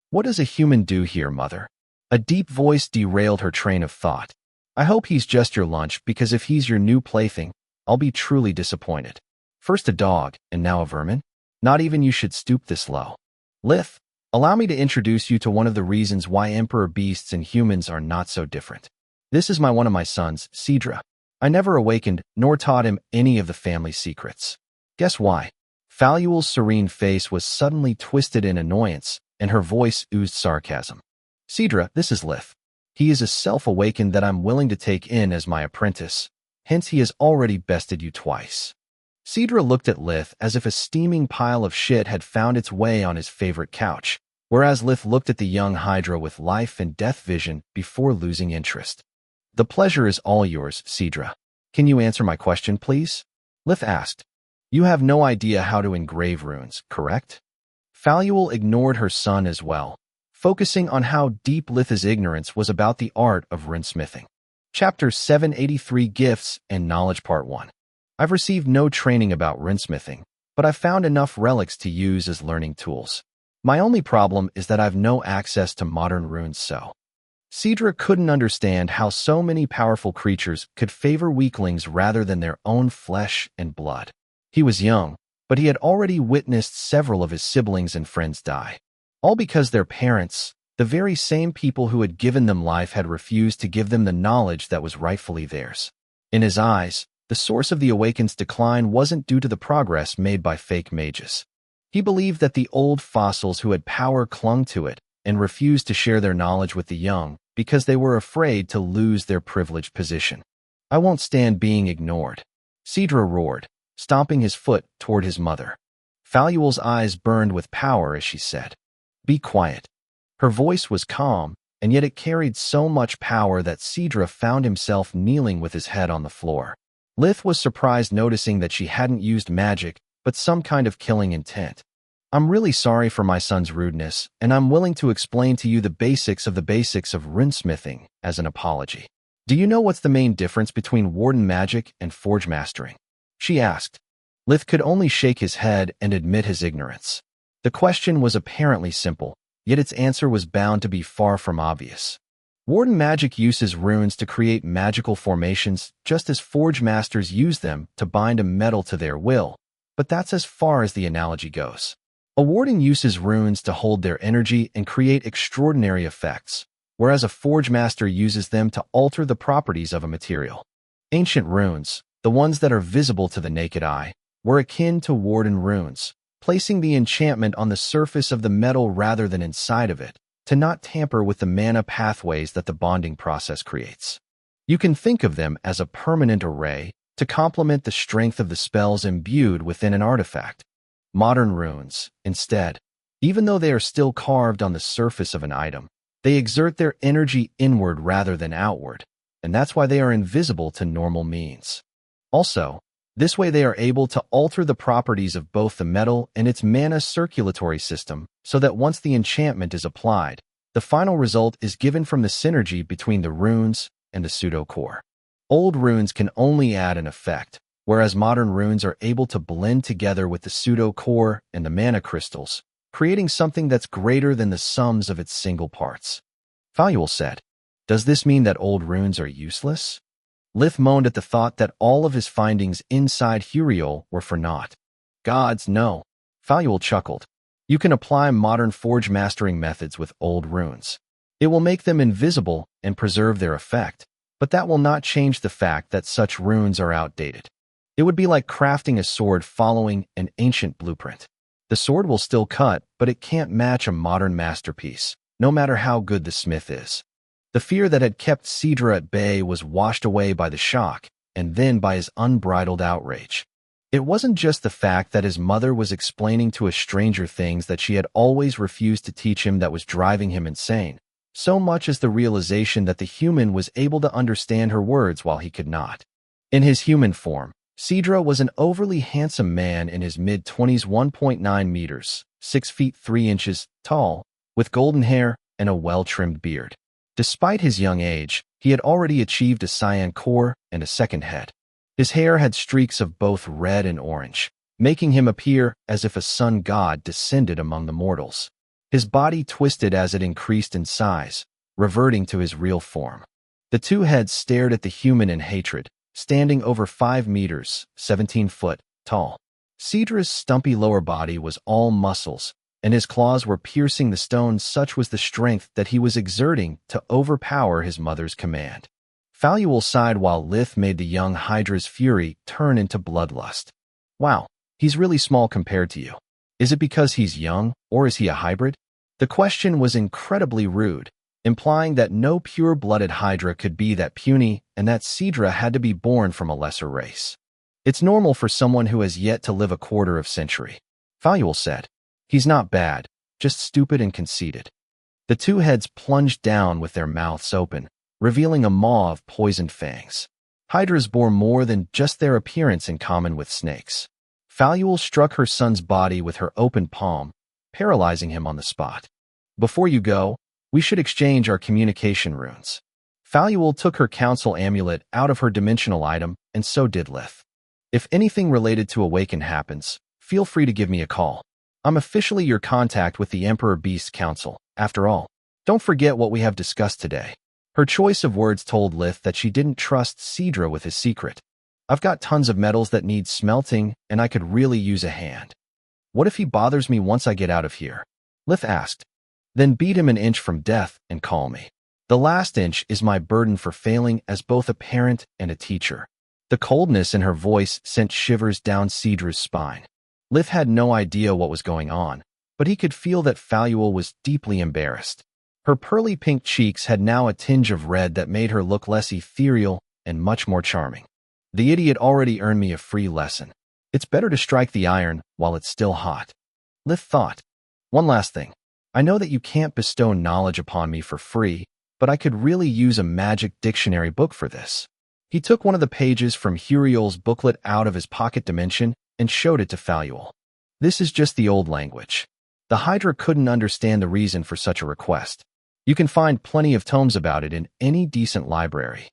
What does a human do here, mother? A deep voice derailed her train of thought. I hope he's just your lunch, because if he's your new plaything, I'll be truly disappointed. First a dog, and now a vermin? Not even you should stoop this low. Lith, allow me to introduce you to one of the reasons why Emperor beasts and humans are not so different. This is one of my sons, Cedra. I never awakened nor taught him any of the family secrets. Guess why? Faluel's serene face was suddenly twisted in annoyance, and her voice oozed sarcasm. Cedra, this is Lith. He is a self-awakened that I'm willing to take in as my apprentice, hence he has already bested you twice. Cedra looked at Lith as if a steaming pile of shit had found its way on his favorite couch, whereas Lith looked at the young Hydra with life and death vision before losing interest. The pleasure is all yours, Cedra. Can you answer my question, please? Lith asked. You have no idea how to engrave runes, correct? Faluel ignored her son as well, focusing on how deep Lith's ignorance was about the art of runesmithing. Chapter 783 Gifts and Knowledge Part 1. I've received no training about runesmithing, but I've found enough relics to use as learning tools. My only problem is that I've no access to modern runes, so. Cedra couldn't understand how so many powerful creatures could favor weaklings rather than their own flesh and blood. He was young, but he had already witnessed several of his siblings and friends die. All because their parents, the very same people who had given them life, had refused to give them the knowledge that was rightfully theirs. In his eyes, the source of the Awakened's decline wasn't due to the progress made by fake mages. He believed that the old fossils who had power clung to it and refused to share their knowledge with the young because they were afraid to lose their privileged position. I won't stand being ignored. Cedra roared, stomping his foot toward his mother. Faluel's eyes burned with power as she said, Be quiet. Her voice was calm, and yet it carried so much power that Cedra found himself kneeling with his head on the floor. Lith was surprised noticing that she hadn't used magic, but some kind of killing intent. I'm really sorry for my son's rudeness, and I'm willing to explain to you the basics of runesmithing as an apology. Do you know what's the main difference between warden magic and forge mastering? She asked. Lith could only shake his head and admit his ignorance. The question was apparently simple, yet its answer was bound to be far from obvious. Warden magic uses runes to create magical formations, just as forge masters use them to bind a metal to their will, but that's as far as the analogy goes. A warden uses runes to hold their energy and create extraordinary effects, whereas a forge master uses them to alter the properties of a material. Ancient runes, the ones that are visible to the naked eye, were akin to warden runes, placing the enchantment on the surface of the metal rather than inside of it, to not tamper with the mana pathways that the bonding process creates. You can think of them as a permanent array to complement the strength of the spells imbued within an artifact. Modern runes, instead, even though they are still carved on the surface of an item, they exert their energy inward rather than outward, and that's why they are invisible to normal means. Also, this way they are able to alter the properties of both the metal and its mana circulatory system so that once the enchantment is applied, the final result is given from the synergy between the runes and the pseudo-core. Old runes can only add an effect, whereas modern runes are able to blend together with the pseudo-core and the mana crystals, creating something that's greater than the sums of its single parts. Faluel said, "Does this mean that old runes are useless?" Lith moaned at the thought that all of his findings inside Huriel were for naught. "Gods, no." Faluel chuckled. "You can apply modern forge mastering methods with old runes. It will make them invisible and preserve their effect, but that will not change the fact that such runes are outdated. It would be like crafting a sword following an ancient blueprint. The sword will still cut, but it can't match a modern masterpiece, no matter how good the smith is." The fear that had kept Cedra at bay was washed away by the shock, and then by his unbridled outrage. It wasn't just the fact that his mother was explaining to a stranger things that she had always refused to teach him that was driving him insane, so much as the realization that the human was able to understand her words while he could not. In his human form, Cedra was an overly handsome man in his mid-20s, 1.9 meters, 6 feet 3 inches, tall, with golden hair and a well-trimmed beard. Despite his young age, he had already achieved a cyan core and a second head. His hair had streaks of both red and orange, making him appear as if a sun god descended among the mortals. His body twisted as it increased in size, reverting to his real form. The two heads stared at the human in hatred, standing over 5 meters, 17 foot, tall. Cedra's stumpy lower body was all muscles, and his claws were piercing the stone. Such was the strength that he was exerting to overpower his mother's command. Faluel sighed while Lith made the young Hydra's fury turn into bloodlust. "Wow, he's really small compared to you. Is it because he's young, or is he a hybrid?" The question was incredibly rude, implying that no pure-blooded Hydra could be that puny and that Cedra had to be born from a lesser race. "It's normal for someone who has yet to live a quarter of century," Faluel said. "He's not bad, just stupid and conceited." The two heads plunged down with their mouths open, revealing a maw of poisoned fangs. Hydras bore more than just their appearance in common with snakes. Faluel struck her son's body with her open palm, paralyzing him on the spot. "Before you go, we should exchange our communication runes." Faluel took her council amulet out of her dimensional item, and so did Lith. "If anything related to Awaken happens, feel free to give me a call. I'm officially your contact with the Emperor Beast Council, after all. Don't forget what we have discussed today." Her choice of words told Lith that she didn't trust Cedra with his secret. "I've got tons of metals that need smelting, and I could really use a hand." "What if he bothers me once I get out of here?" Lith asked. "Then beat him an inch from death and call me. The last inch is my burden for failing as both a parent and a teacher." The coldness in her voice sent shivers down Cedra's spine. Lith had no idea what was going on, but he could feel that Faluel was deeply embarrassed. Her pearly pink cheeks had now a tinge of red that made her look less ethereal and much more charming. "The idiot already earned me a free lesson. It's better to strike the iron while it's still hot." Lith thought. "One last thing. I know that you can't bestow knowledge upon me for free, but I could really use a magic dictionary book for this." He took one of the pages from Huriel's booklet out of his pocket dimension and showed it to Faluel. "This is just the old language. The Hydra couldn't understand the reason for such a request. You can find plenty of tomes about it in any decent library."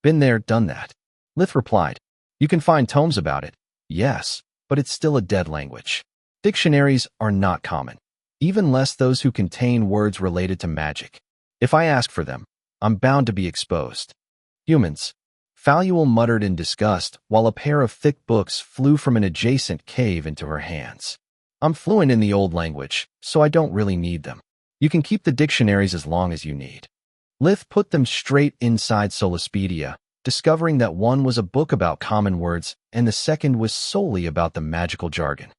"Been there, done that," Lith replied. "You can find tomes about it, yes, but it's still a dead language. Dictionaries are not common, even less those who contain words related to magic. If I ask for them, I'm bound to be exposed." "Humans," Faluel muttered in disgust while a pair of thick books flew from an adjacent cave into her hands. "I'm fluent in the old language, so I don't really need them. You can keep the dictionaries as long as you need." Lith put them straight inside Solaspedia, discovering that one was a book about common words and the second was solely about the magical jargon.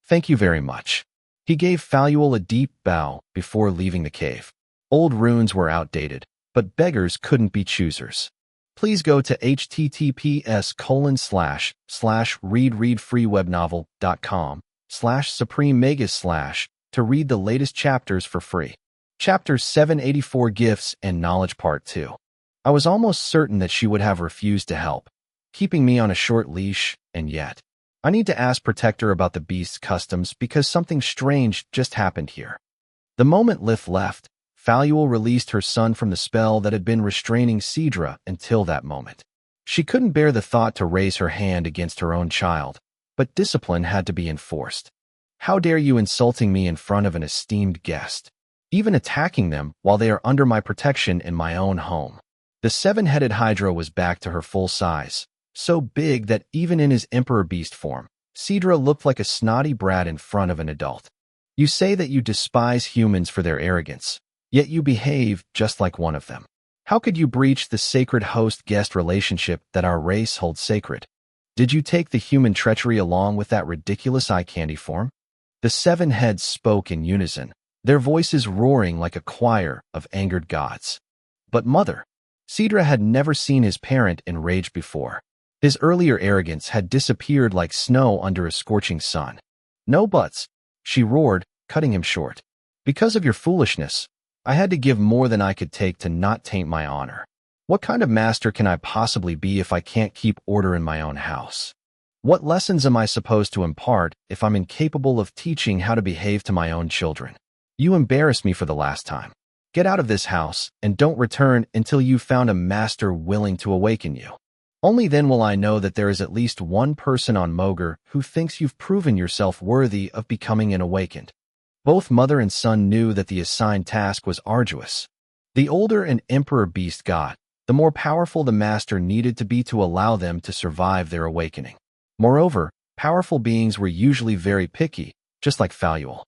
Thank you very much. He gave Faluel a deep bow before leaving the cave. Old runes were outdated, but beggars couldn't be choosers. Please go to https://readreadfreewebnovel.com/Supreme Magus/ to read the latest chapters for free. Chapter 784 Gifts and Knowledge Part 2. I was almost certain that she would have refused to help, keeping me on a short leash, and yet, I need to ask Protector about the beast's customs because something strange just happened here. The moment Lith left, Faluel released her son from the spell that had been restraining Cedra until that moment. She couldn't bear the thought to raise her hand against her own child, but discipline had to be enforced. How dare you insulting me in front of an esteemed guest, even attacking them while they are under my protection in my own home? The seven-headed Hydra was back to her full size, so big that even in his Emperor Beast form, Cedra looked like a snotty brat in front of an adult. You say that you despise humans for their arrogance, yet you behave just like one of them. How could you breach the sacred host-guest relationship that our race holds sacred? Did you take the human treachery along with that ridiculous eye candy form? The seven heads spoke in unison, their voices roaring like a choir of angered gods. But Mother, Cedra had never seen his parent enraged before. His earlier arrogance had disappeared like snow under a scorching sun. No buts, she roared, cutting him short. Because of your foolishness, I had to give more than I could take to not taint my honor. What kind of master can I possibly be if I can't keep order in my own house? What lessons am I supposed to impart if I'm incapable of teaching how to behave to my own children? You embarrassed me for the last time. Get out of this house and don't return until you've found a master willing to awaken you. Only then will I know that there is at least one person on Mogar who thinks you've proven yourself worthy of becoming an awakened. Both mother and son knew that the assigned task was arduous. The older an Emperor Beast got, the more powerful the master needed to be to allow them to survive their awakening. Moreover, powerful beings were usually very picky, just like Faluel.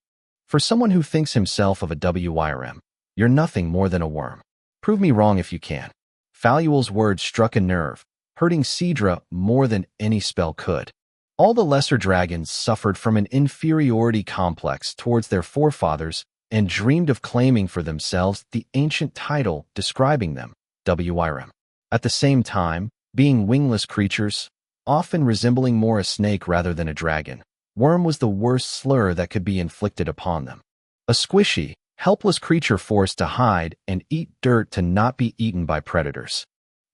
For someone who thinks himself of a WYRM, you're nothing more than a worm. Prove me wrong if you can. Faluel's words struck a nerve, hurting Cedra more than any spell could. All the lesser dragons suffered from an inferiority complex towards their forefathers and dreamed of claiming for themselves the ancient title describing them, WYRM. At the same time, being wingless creatures, often resembling more a snake rather than a dragon, worm was the worst slur that could be inflicted upon them. A squishy, helpless creature forced to hide and eat dirt to not be eaten by predators.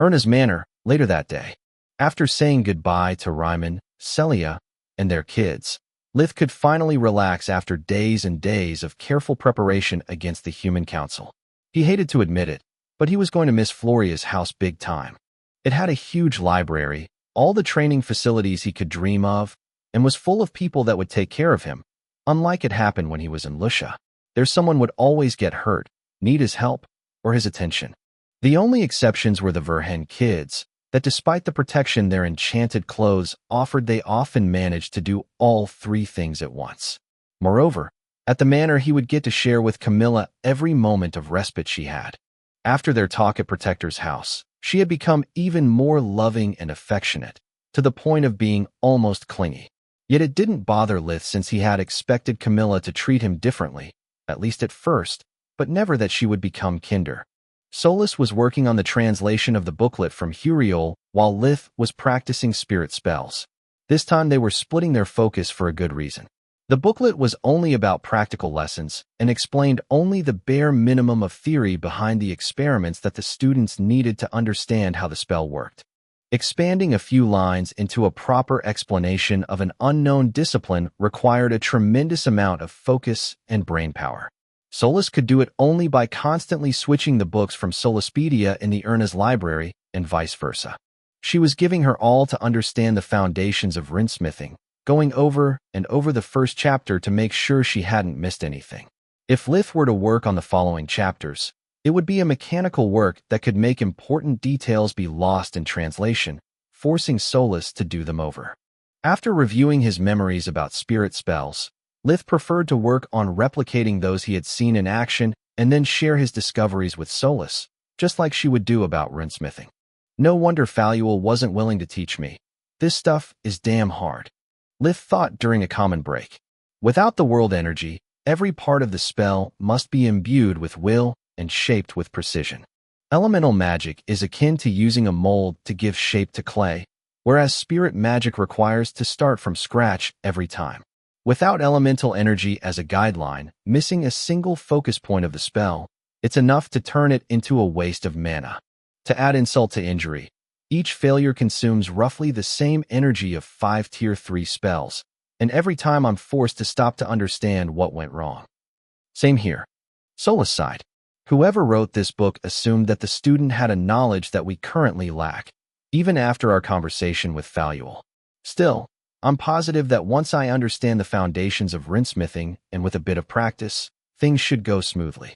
Erna's manor, later that day. After saying goodbye to Ryman, Celia, and their kids, Lith could finally relax after days and days of careful preparation against the Human Council. He hated to admit it, but he was going to miss Floria's house big time. It had a huge library, all the training facilities he could dream of, and was full of people that would take care of him. Unlike it happened when he was in Lucia, there someone would always get hurt, need his help, or his attention. The only exceptions were the Verhen kids, that despite the protection their enchanted clothes offered, they often managed to do all three things at once. Moreover, at the manor he would get to share with Camilla every moment of respite she had. After their talk at Protector's house, she had become even more loving and affectionate, to the point of being almost clingy. Yet it didn't bother Lith since he had expected Camilla to treat him differently, at least at first, but never that she would become kinder. Solus was working on the translation of the booklet from Huriol while Lith was practicing spirit spells. This time they were splitting their focus for a good reason. The booklet was only about practical lessons and explained only the bare minimum of theory behind the experiments that the students needed to understand how the spell worked. Expanding a few lines into a proper explanation of an unknown discipline required a tremendous amount of focus and brainpower. Solus could do it only by constantly switching the books from Soluspedia in the Erna's library and vice versa. She was giving her all to understand the foundations of rinsmithing, going over and over the first chapter to make sure she hadn't missed anything. If Lith were to work on the following chapters, it would be a mechanical work that could make important details be lost in translation, forcing Solus to do them over. After reviewing his memories about spirit spells, Lith preferred to work on replicating those he had seen in action and then share his discoveries with Solus, just like she would do about runesmithing. No wonder Faluel wasn't willing to teach me. This stuff is damn hard, Lith thought during a common break. Without the world energy, every part of the spell must be imbued with will and shaped with precision. Elemental magic is akin to using a mold to give shape to clay, whereas spirit magic requires to start from scratch every time. Without elemental energy as a guideline, missing a single focus point of the spell, it's enough to turn it into a waste of mana. To add insult to injury, each failure consumes roughly the same energy of 5 Tier 3 spells, and every time I'm forced to stop to understand what went wrong. Same here. Solus sighed. Whoever wrote this book assumed that the student had a knowledge that we currently lack, even after our conversation with Faluel. Still, I'm positive that once I understand the foundations of runesmithing and with a bit of practice, things should go smoothly.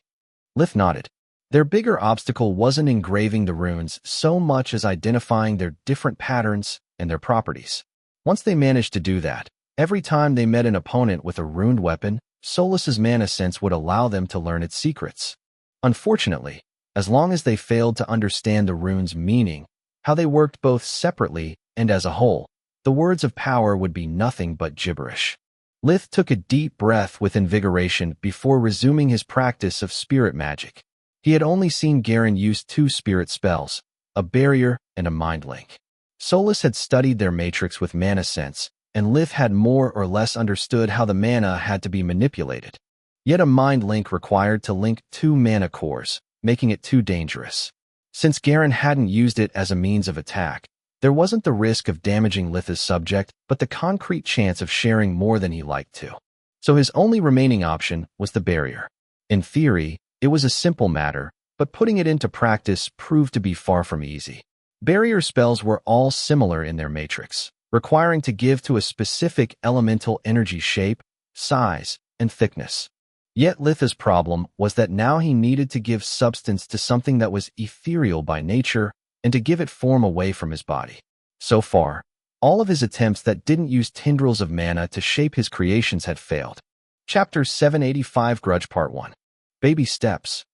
Lith nodded. Their bigger obstacle wasn't engraving the runes so much as identifying their different patterns and their properties. Once they managed to do that, every time they met an opponent with a runed weapon, Solus's mana sense would allow them to learn its secrets. Unfortunately, as long as they failed to understand the runes' meaning, how they worked both separately and as a whole, the words of power would be nothing but gibberish. Lith took a deep breath with invigoration before resuming his practice of spirit magic. He had only seen Garen use 2 spirit spells, a barrier and a mind link. Solus had studied their matrix with mana sense, and Lith had more or less understood how the mana had to be manipulated. Yet a mind link required to link 2 mana cores, making it too dangerous. Since Garen hadn't used it as a means of attack, there wasn't the risk of damaging Lith's subject, but the concrete chance of sharing more than he liked to. So his only remaining option was the barrier. In theory, it was a simple matter, but putting it into practice proved to be far from easy. Barrier spells were all similar in their matrix, requiring to give to a specific elemental energy shape, size, and thickness. Yet Lith's problem was that now he needed to give substance to something that was ethereal by nature and to give it form away from his body. So far, all of his attempts that didn't use tendrils of mana to shape his creations had failed. Chapter 785 Grudge Part 1. Baby steps.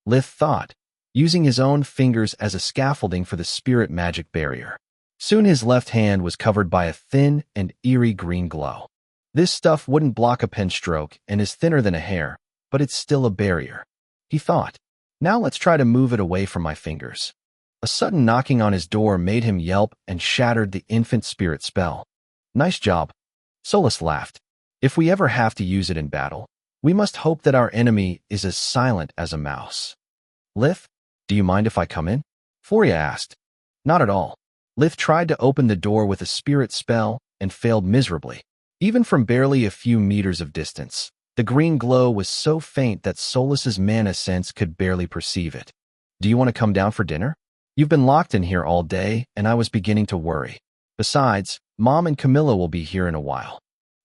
Lith thought, using his own fingers as a scaffolding for the spirit magic barrier. Soon his left hand was covered by a thin and eerie green glow. This stuff wouldn't block a pen stroke and is thinner than a hair, but it's still a barrier. He thought, now let's try to move it away from my fingers. A sudden knocking on his door made him yelp and shattered the infant spirit spell. Nice job. Solus laughed. If we ever have to use it in battle, we must hope that our enemy is as silent as a mouse. Lith, do you mind if I come in? Floria asked. Not at all. Lith tried to open the door with a spirit spell and failed miserably. Even from barely a few meters of distance, the green glow was so faint that Solus's mana sense could barely perceive it. Do you want to come down for dinner? You've been locked in here all day, and I was beginning to worry. Besides, Mom and Camilla will be here in a while.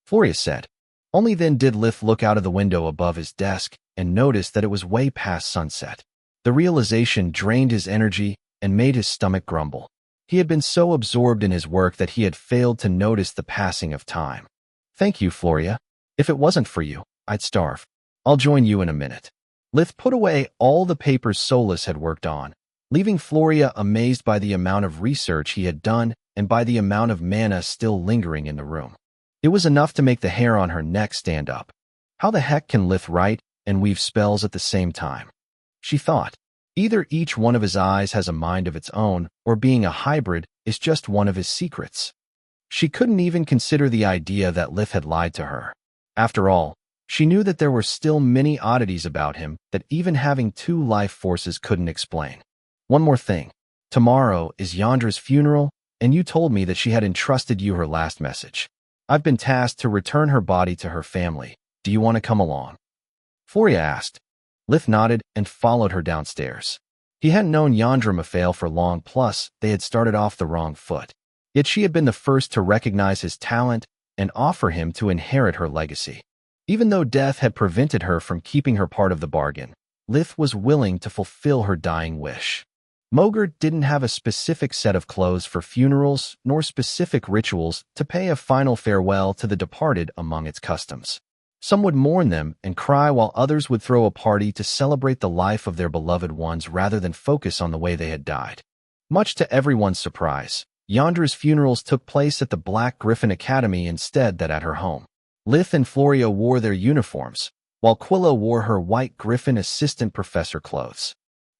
Floria said. Only then did Lith look out of the window above his desk and notice that it was way past sunset. The realization drained his energy and made his stomach grumble. He had been so absorbed in his work that he had failed to notice the passing of time. Thank you, Floria. If it wasn't for you, I'd starve. I'll join you in a minute. Lith put away all the papers Solus had worked on, leaving Floria amazed by the amount of research he had done and by the amount of mana still lingering in the room. It was enough to make the hair on her neck stand up. How the heck can Lith write and weave spells at the same time? She thought. Either each one of his eyes has a mind of its own, or being a hybrid is just one of his secrets. She couldn't even consider the idea that Lith had lied to her. After all, she knew that there were still many oddities about him that even having 2 life forces couldn't explain. One more thing. Tomorrow is Yandra's funeral, and you told me that she had entrusted you her last message. I've been tasked to return her body to her family. Do you want to come along? Floria asked. Lith nodded and followed her downstairs. He hadn't known Yandra Mephael for long, plus they had started off the wrong foot. Yet she had been the first to recognize his talent and offer him to inherit her legacy. Even though death had prevented her from keeping her part of the bargain, Lith was willing to fulfill her dying wish. Mogr didn't have a specific set of clothes for funerals nor specific rituals to pay a final farewell to the departed among its customs. Some would mourn them and cry while others would throw a party to celebrate the life of their beloved ones rather than focus on the way they had died. Much to everyone's surprise, Yandra's funerals took place at the Black Griffin Academy instead that at her home. Lith and Floria wore their uniforms, while Quilla wore her white griffin assistant professor clothes.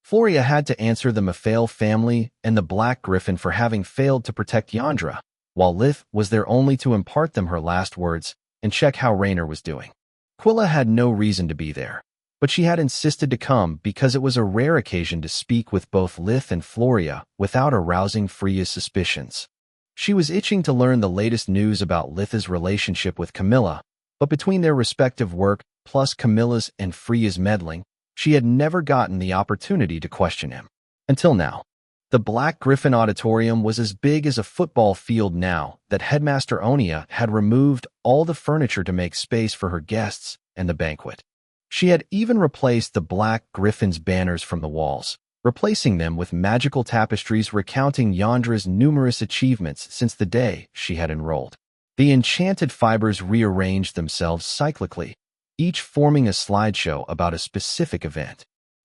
Floria had to answer the Mephael family and the Black Griffin for having failed to protect Yandra, while Lith was there only to impart them her last words and check how Raynor was doing. Quilla had no reason to be there, but she had insisted to come because it was a rare occasion to speak with both Lith and Floria without arousing Freya's suspicions. She was itching to learn the latest news about Lith's relationship with Camilla, but between their respective work plus Camilla's and Freya's meddling, she had never gotten the opportunity to question him. Until now. The Black Griffin Auditorium was as big as a football field now that Headmaster Onia had removed all the furniture to make space for her guests and the banquet. She had even replaced the Black Griffin's banners from the walls, replacing them with magical tapestries recounting Yandra's numerous achievements since the day she had enrolled. The enchanted fibers rearranged themselves cyclically, each forming a slideshow about a specific event.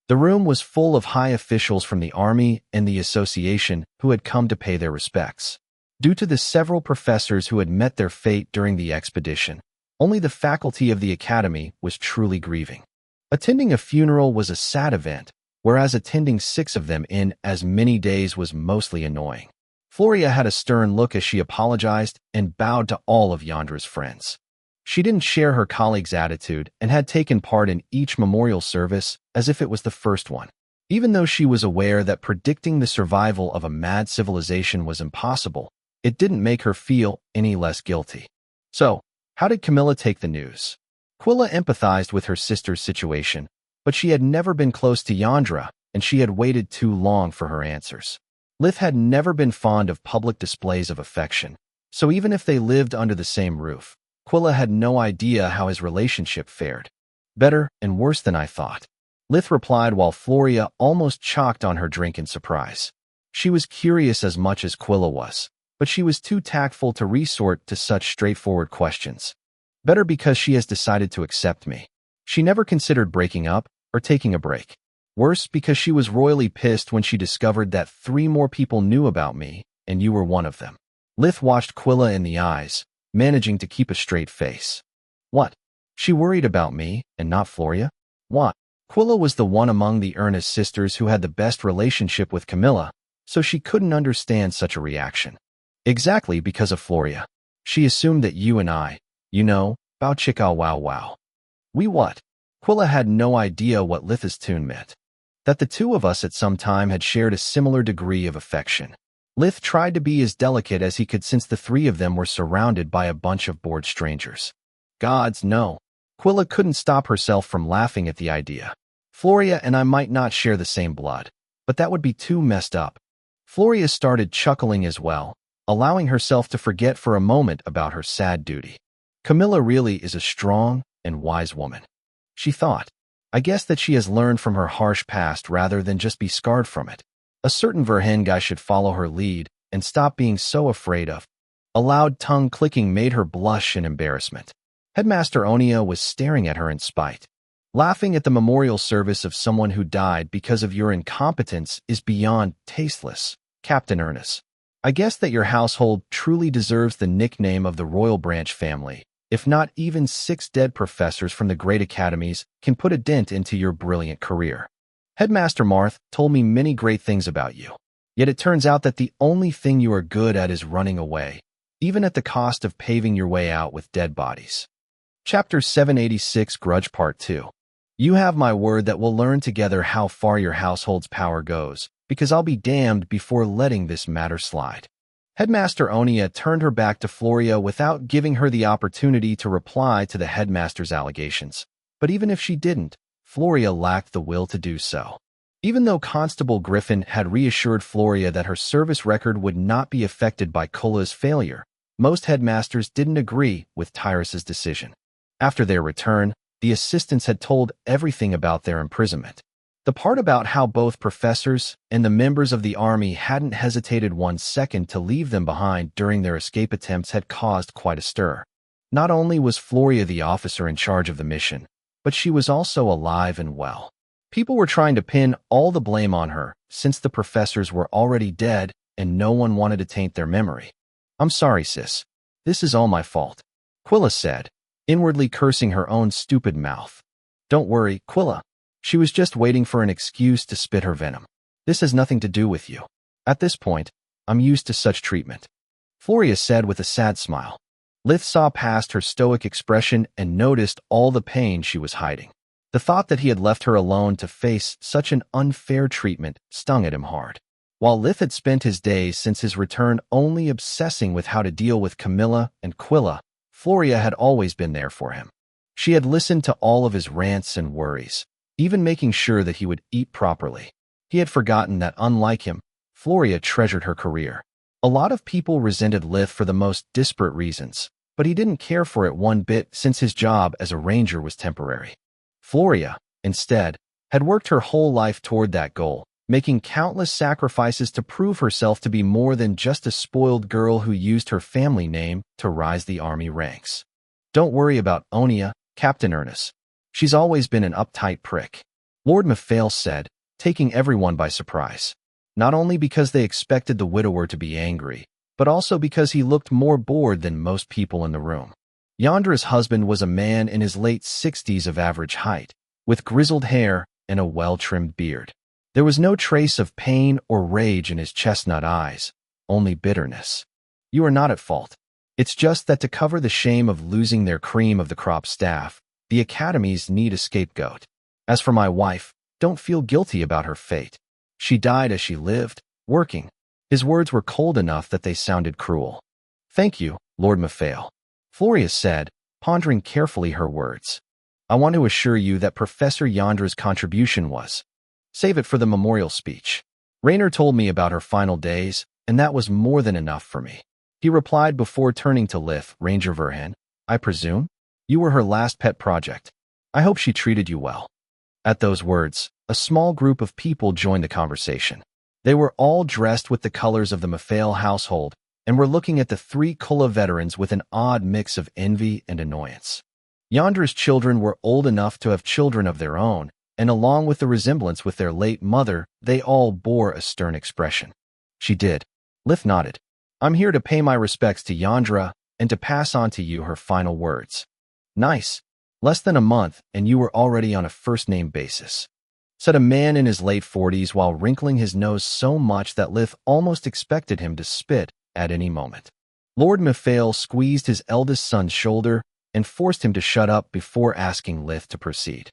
The room was full of high officials from the army and the association who had come to pay their respects. Due to the several professors who had met their fate during the expedition, only the faculty of the academy was truly grieving. Attending a funeral was a sad event, whereas attending 6 of them in as many days was mostly annoying. Floria had a stern look as she apologized and bowed to all of Yandra's friends. She didn't share her colleagues' attitude and had taken part in each memorial service as if it was the first one. Even though she was aware that predicting the survival of a mad civilization was impossible, it didn't make her feel any less guilty. So, how did Camilla take the news? Quilla empathized with her sister's situation, but she had never been close to Yandra, and she had waited too long for her answers. Lith had never been fond of public displays of affection, so even if they lived under the same roof, Quilla had no idea how his relationship fared. Better and worse than I thought. Lith replied while Floria almost choked on her drink in surprise. She was curious as much as Quilla was, but she was too tactful to resort to such straightforward questions. Better because she has decided to accept me. She never considered breaking up or taking a break. Worse because she was royally pissed when she discovered that 3 more people knew about me, and you were one of them. Lith watched Quilla in the eyes, managing to keep a straight face. What? She worried about me, and not Floria? What? Quilla was the one among the Ernest sisters who had the best relationship with Camilla, so she couldn't understand such a reaction. Exactly because of Floria. She assumed that you and I, bow chicka wow wow. We what? Quilla had no idea what Lith's tune meant. That the 2 of us at some time had shared a similar degree of affection. Lith tried to be as delicate as he could since the 3 of them were surrounded by a bunch of bored strangers. Gods, no. Quilla couldn't stop herself from laughing at the idea. Floria and I might not share the same blood, but that would be too messed up. Floria started chuckling as well, allowing herself to forget for a moment about her sad duty. Camilla really is a strong and wise woman. She thought. I guess that she has learned from her harsh past rather than just be scarred from it. A certain Verhen guy should follow her lead and stop being so afraid of. A loud tongue clicking made her blush in embarrassment. Headmaster Onia was staring at her in spite. Laughing at the memorial service of someone who died because of your incompetence is beyond tasteless, Captain Ernest. I guess that your household truly deserves the nickname of the Royal Branch family. If not even 6 dead professors from the great academies can put a dent into your brilliant career. Headmaster Marth told me many great things about you. Yet it turns out that the only thing you are good at is running away, even at the cost of paving your way out with dead bodies. Chapter 786 Grudge Part 2. You have my word that we'll learn together how far your household's power goes, because I'll be damned before letting this matter slide. Headmaster Onia turned her back to Floria without giving her the opportunity to reply to the headmaster's allegations. But even if she didn't, Floria lacked the will to do so. Even though Constable Griffin had reassured Floria that her service record would not be affected by Kulla's failure, most headmasters didn't agree with Tyrus's decision. After their return, the assistants had told everything about their imprisonment. The part about how both professors and the members of the army hadn't hesitated 1 second to leave them behind during their escape attempts had caused quite a stir. Not only was Floria the officer in charge of the mission, but she was also alive and well. People were trying to pin all the blame on her since the professors were already dead and no one wanted to taint their memory. I'm sorry, sis. This is all my fault, Quilla said, inwardly cursing her own stupid mouth. Don't worry, Quilla. She was just waiting for an excuse to spit her venom. This has nothing to do with you. At this point, I'm used to such treatment, Floria said with a sad smile. Lith saw past her stoic expression and noticed all the pain she was hiding. The thought that he had left her alone to face such an unfair treatment stung at him hard. While Lith had spent his days since his return only obsessing with how to deal with Camilla and Quilla, Floria had always been there for him. She had listened to all of his rants and worries, even making sure that he would eat properly. He had forgotten that, unlike him, Floria treasured her career. A lot of people resented Lith for the most disparate reasons, but he didn't care for it one bit since his job as a ranger was temporary. Floria, instead, had worked her whole life toward that goal, making countless sacrifices to prove herself to be more than just a spoiled girl who used her family name to rise the army ranks. Don't worry about Onia, Captain Ernest. She's always been an uptight prick, Lord Mephael said, taking everyone by surprise. Not only because they expected the widower to be angry, but also because he looked more bored than most people in the room. Yandra's husband was a man in his late 60s of average height, with grizzled hair and a well-trimmed beard. There was no trace of pain or rage in his chestnut eyes, only bitterness. You are not at fault. It's just that to cover the shame of losing their cream of the crop staff, the academies need a scapegoat. As for my wife, don't feel guilty about her fate. She died as she lived, working. His words were cold enough that they sounded cruel. Thank you, Lord Mephael, Floria said, pondering carefully her words. I want to assure you that Professor Yandra's contribution was. Save it for the memorial speech. Raynor told me about her final days, and that was more than enough for me. He replied before turning to Lith, Ranger Verhan. I presume? You were her last pet project. I hope she treated you well. At those words, a small group of people joined the conversation. They were all dressed with the colors of the Mephael household and were looking at the three Kula veterans with an odd mix of envy and annoyance. Yandra's children were old enough to have children of their own, and along with the resemblance with their late mother, they all bore a stern expression. She did. Lith nodded. I'm here to pay my respects to Yandra and to pass on to you her final words. Nice. Less than a month, and you were already on a first-name basis, said a man in his late 40s while wrinkling his nose so much that Lith almost expected him to spit at any moment. Lord Mephael squeezed his eldest son's shoulder and forced him to shut up before asking Lith to proceed.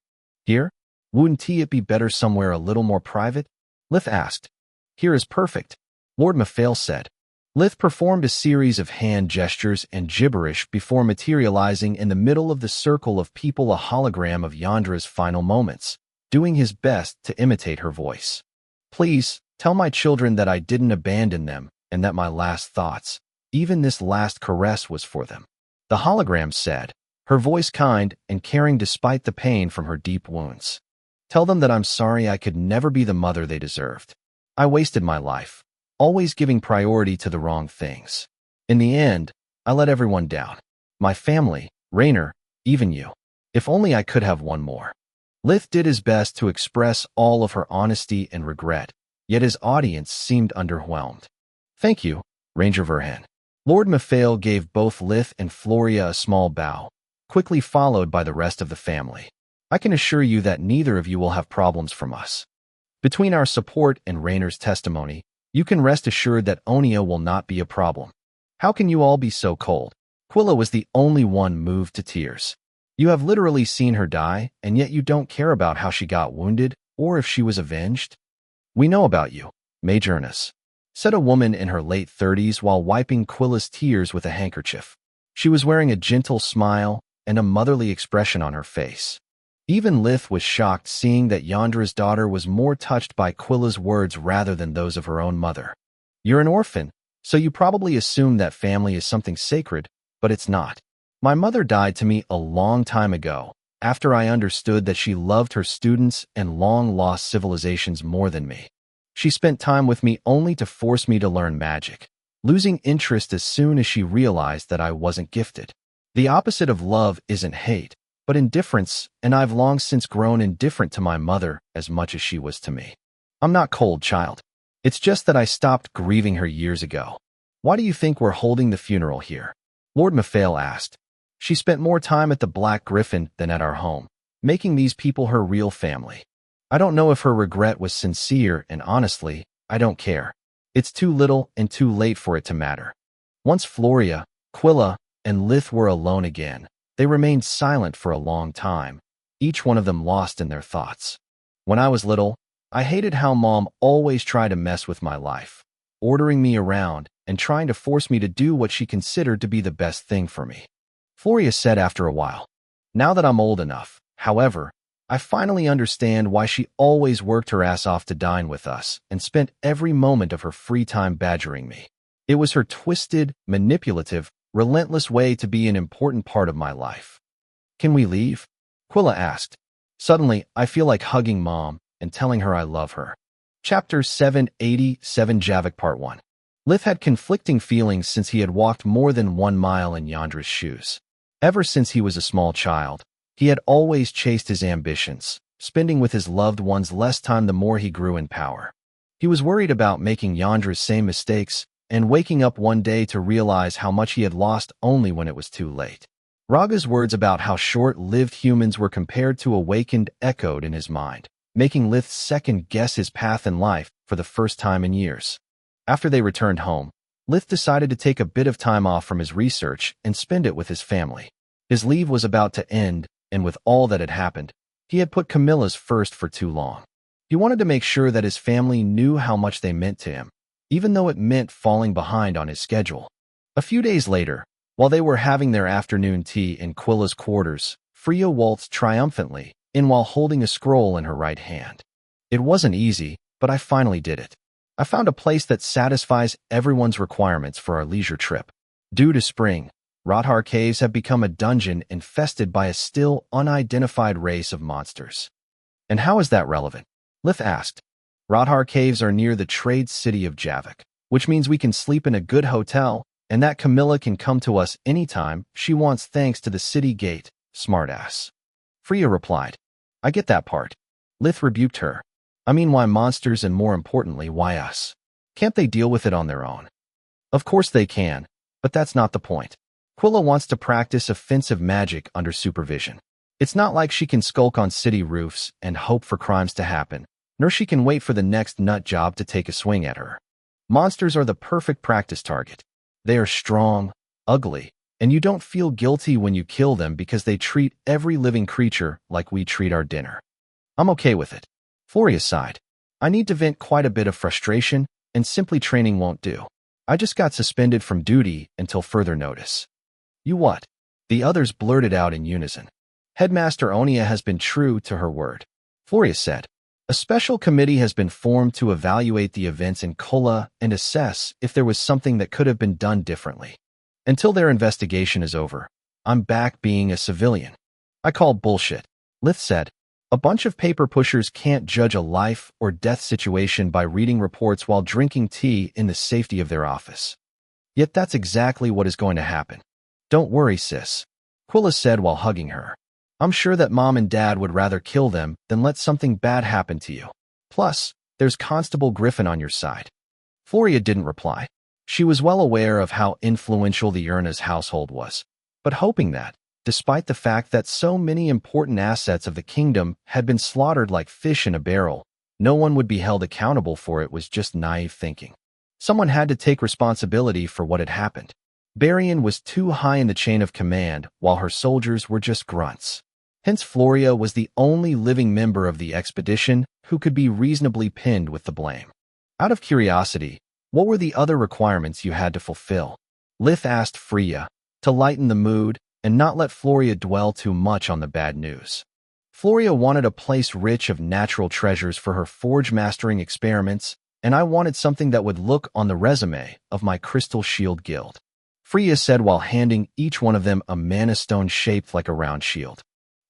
Here? Wouldn't it be better somewhere a little more private? Lith asked. Here is perfect, Lord Mephael said. Lith performed a series of hand gestures and gibberish before materializing in the middle of the circle of people, a hologram of Yandra's final moments, doing his best to imitate her voice. Please, tell my children that I didn't abandon them and that my last thoughts, even this last caress, was for them. The hologram said, her voice kind and caring despite the pain from her deep wounds. Tell them that I'm sorry I could never be the mother they deserved. I wasted my life, always giving priority to the wrong things. In the end, I let everyone down. My family, Raynor, even you. If only I could have one more. Lith did his best to express all of her honesty and regret, yet his audience seemed underwhelmed. Thank you, Ranger Verhan. Lord Mephael gave both Lith and Floria a small bow, quickly followed by the rest of the family. I can assure you that neither of you will have problems from us. Between our support and Raynor's testimony, you can rest assured that Onia will not be a problem. How can you all be so cold? Quilla was the only one moved to tears. You have literally seen her die, and yet you don't care about how she got wounded or if she was avenged? We know about you, Mage Ernest, said a woman in her late 30s while wiping Quilla's tears with a handkerchief. She was wearing a gentle smile and a motherly expression on her face. Even Lith was shocked seeing that Yandra's daughter was more touched by Quilla's words rather than those of her own mother. You're an orphan, so you probably assume that family is something sacred, but it's not. My mother died to me a long time ago, after I understood that she loved her students and long-lost civilizations more than me. She spent time with me only to force me to learn magic, losing interest as soon as she realized that I wasn't gifted. The opposite of love isn't hate, but indifference, and I've long since grown indifferent to my mother as much as she was to me. I'm not cold, child. It's just that I stopped grieving her years ago. Why do you think we're holding the funeral here? Lord Mephael asked. She spent more time at the Black Griffin than at our home, making these people her real family. I don't know if her regret was sincere, and honestly, I don't care. It's too little and too late for it to matter. Once Floria, Quilla, and Lith were alone again, they remained silent for a long time, each one of them lost in their thoughts. When I was little, I hated how Mom always tried to mess with my life, ordering me around and trying to force me to do what she considered to be the best thing for me. Floria said after a while, "Now that I'm old enough, however, I finally understand why she always worked her ass off to dine with us and spent every moment of her free time badgering me. It was her twisted, manipulative, relentless way to be an important part of my life." "Can we leave?" Quilla asked. Suddenly, I feel like hugging Mom and telling her I love her. Chapter 787 Javik Part 1. Lith had conflicting feelings since he had walked more than 1 mile in Yandra's shoes. Ever since he was a small child, he had always chased his ambitions, spending with his loved ones less time the more he grew in power. He was worried about making Yandra's same mistakes and waking up one day to realize how much he had lost only when it was too late. Raga's words about how short-lived humans were compared to awakened echoed in his mind, making Lith second-guess his path in life for the first time in years. After they returned home, Lith decided to take a bit of time off from his research and spend it with his family. His leave was about to end, and with all that had happened, he had put Camilla's first for too long. He wanted to make sure that his family knew how much they meant to him, even though it meant falling behind on his schedule. A few days later, while they were having their afternoon tea in Quilla's quarters, Freya waltzed triumphantly in while holding a scroll in her right hand. "It wasn't easy, but I finally did it. I found a place that satisfies everyone's requirements for our leisure trip. Due to spring, Radhar Caves have become a dungeon infested by a still unidentified race of monsters." "And how is that relevant?" Lith asked. "Radhar Caves are near the trade city of Javik, which means we can sleep in a good hotel, and that Camilla can come to us anytime she wants thanks to the city gate, smartass." Freya replied. "I get that part." Lith rebuked her. "I mean, why monsters, and more importantly, why us? Can't they deal with it on their own?" "Of course they can, but that's not the point. Quilla wants to practice offensive magic under supervision. It's not like she can skulk on city roofs and hope for crimes to happen, nor she can wait for the next nut job to take a swing at her. Monsters are the perfect practice target. They are strong, ugly, and you don't feel guilty when you kill them because they treat every living creature like we treat our dinner. I'm okay with it." Floria sighed. "I need to vent quite a bit of frustration, and simply training won't do. I just got suspended from duty until further notice." "You what?" The others blurted out in unison. "Headmaster Onia has been true to her word," Floria said. "A special committee has been formed to evaluate the events in Kola and assess if there was something that could have been done differently. Until their investigation is over, I'm back being a civilian." "I call bullshit," Lith said. "A bunch of paper pushers can't judge a life or death situation by reading reports while drinking tea in the safety of their office. Yet that's exactly what is going to happen. Don't worry, sis," Quilla said while hugging her. "I'm sure that Mom and Dad would rather kill them than let something bad happen to you. Plus, there's Constable Griffin on your side." Floria didn't reply. She was well aware of how influential the Urna's household was, but hoping that, despite the fact that so many important assets of the kingdom had been slaughtered like fish in a barrel, no one would be held accountable for it was just naive thinking. Someone had to take responsibility for what had happened. Barian was too high in the chain of command, while her soldiers were just grunts. Hence Floria was the only living member of the expedition who could be reasonably pinned with the blame. "Out of curiosity, what were the other requirements you had to fulfill?" Lith asked Freya, to lighten the mood and not let Floria dwell too much on the bad news. Floria wanted a place rich of natural treasures for her forge mastering experiments, and I wanted something that would look on the resume of my Crystal Shield Guild, Freya said while handing each one of them a mana stone shaped like a round shield.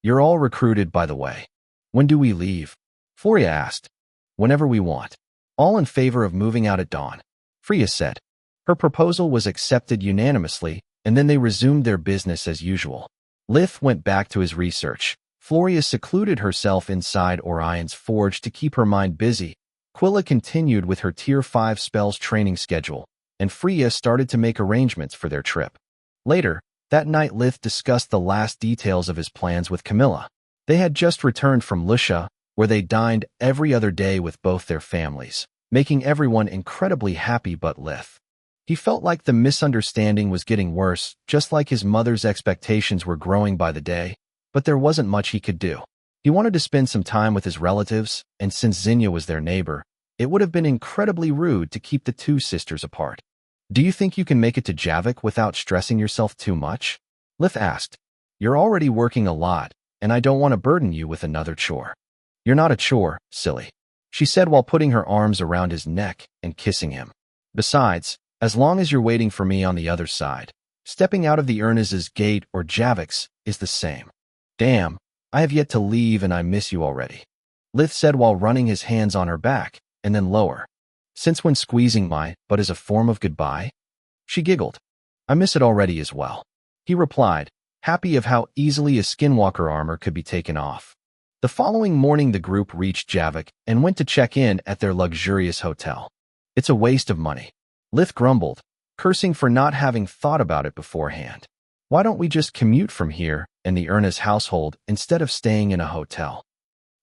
"You're all recruited, by the way. When do we leave?" Floria asked. "Whenever we want. All in favor of moving out at dawn," Freya said. Her proposal was accepted unanimously, and then they resumed their business as usual. Lith went back to his research. Floria secluded herself inside Orion's forge to keep her mind busy. Quilla continued with her Tier 5 spells training schedule, and Freya started to make arrangements for their trip. Later, That night Lith discussed the last details of his plans with Camilla. They had just returned from Lucia, where they dined every other day with both their families, making everyone incredibly happy but Lith. He felt like the misunderstanding was getting worse, just like his mother's expectations were growing by the day, but there wasn't much he could do. He wanted to spend some time with his relatives, and since Xenia was their neighbor, it would have been incredibly rude to keep the two sisters apart. Do you think you can make it to Javik without stressing yourself too much? Lith asked. You're already working a lot, and I don't want to burden you with another chore. You're not a chore, silly, she said while putting her arms around his neck and kissing him. Besides, as long as you're waiting for me on the other side, stepping out of the Ernest's gate or Javik's is the same. Damn, I have yet to leave and I miss you already, Lith said while running his hands on her back, and then lower. Since when squeezing my butt is a form of goodbye? She giggled. I miss it already as well, he replied, happy of how easily a skinwalker armor could be taken off. The following morning the group reached Javik and went to check in at their luxurious hotel. It's a waste of money, Lith grumbled, cursing for not having thought about it beforehand. Why don't we just commute from here and the Ernest household instead of staying in a hotel?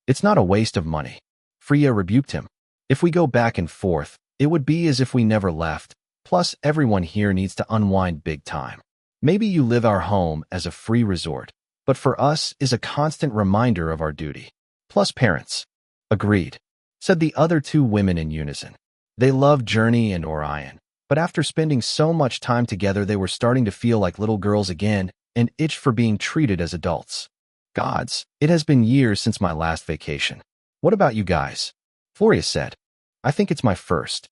It's not a waste of money, Freya rebuked him. If we go back and forth, it would be as if we never left, plus everyone here needs to unwind big time. Maybe you live our home as a free resort, but for us is a constant reminder of our duty. Plus parents. Agreed, said the other two women in unison. They loved Journey and Orion, but after spending so much time together they were starting to feel like little girls again and itched for being treated as adults. Gods, it has been years since my last vacation. What about you guys? Floria said. I think it's my first.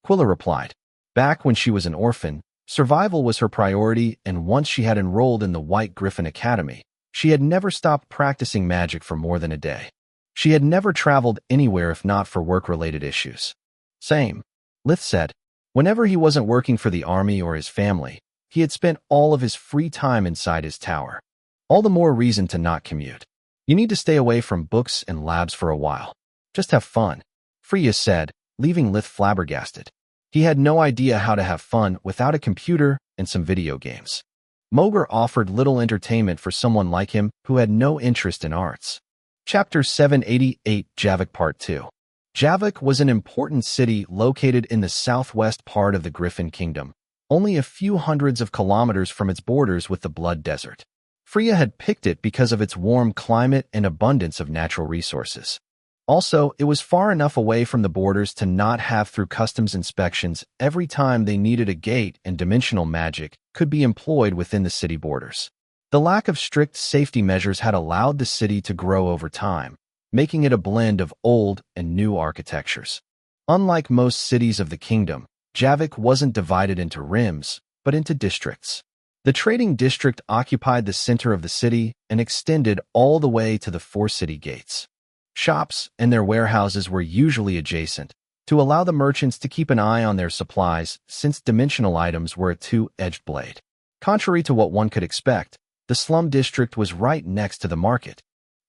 Quilla replied. Back when she was an orphan, survival was her priority, and once she had enrolled in the White Griffin Academy, she had never stopped practicing magic for more than a day. She had never traveled anywhere if not for work-related issues. Same, Lith said. Whenever he wasn't working for the army or his family, he had spent all of his free time inside his tower. All the more reason to not commute. You need to stay away from books and labs for a while. Just have fun, Freya said, leaving Lith flabbergasted. He had no idea how to have fun without a computer and some video games. Moger offered little entertainment for someone like him who had no interest in arts. Chapter 788, Javik Part 2. Javik was an important city located in the southwest part of the Griffin Kingdom, only a few hundreds of kilometers from its borders with the Blood Desert. Freya had picked it because of its warm climate and abundance of natural resources. Also, it was far enough away from the borders to not have through customs inspections every time they needed a gate, and dimensional magic could be employed within the city borders. The lack of strict safety measures had allowed the city to grow over time, making it a blend of old and new architectures. Unlike most cities of the kingdom, Javik wasn't divided into rims, but into districts. The trading district occupied the center of the city and extended all the way to the 4 city gates. Shops and their warehouses were usually adjacent, to allow the merchants to keep an eye on their supplies since dimensional items were a two-edged blade. Contrary to what one could expect, the slum district was right next to the market.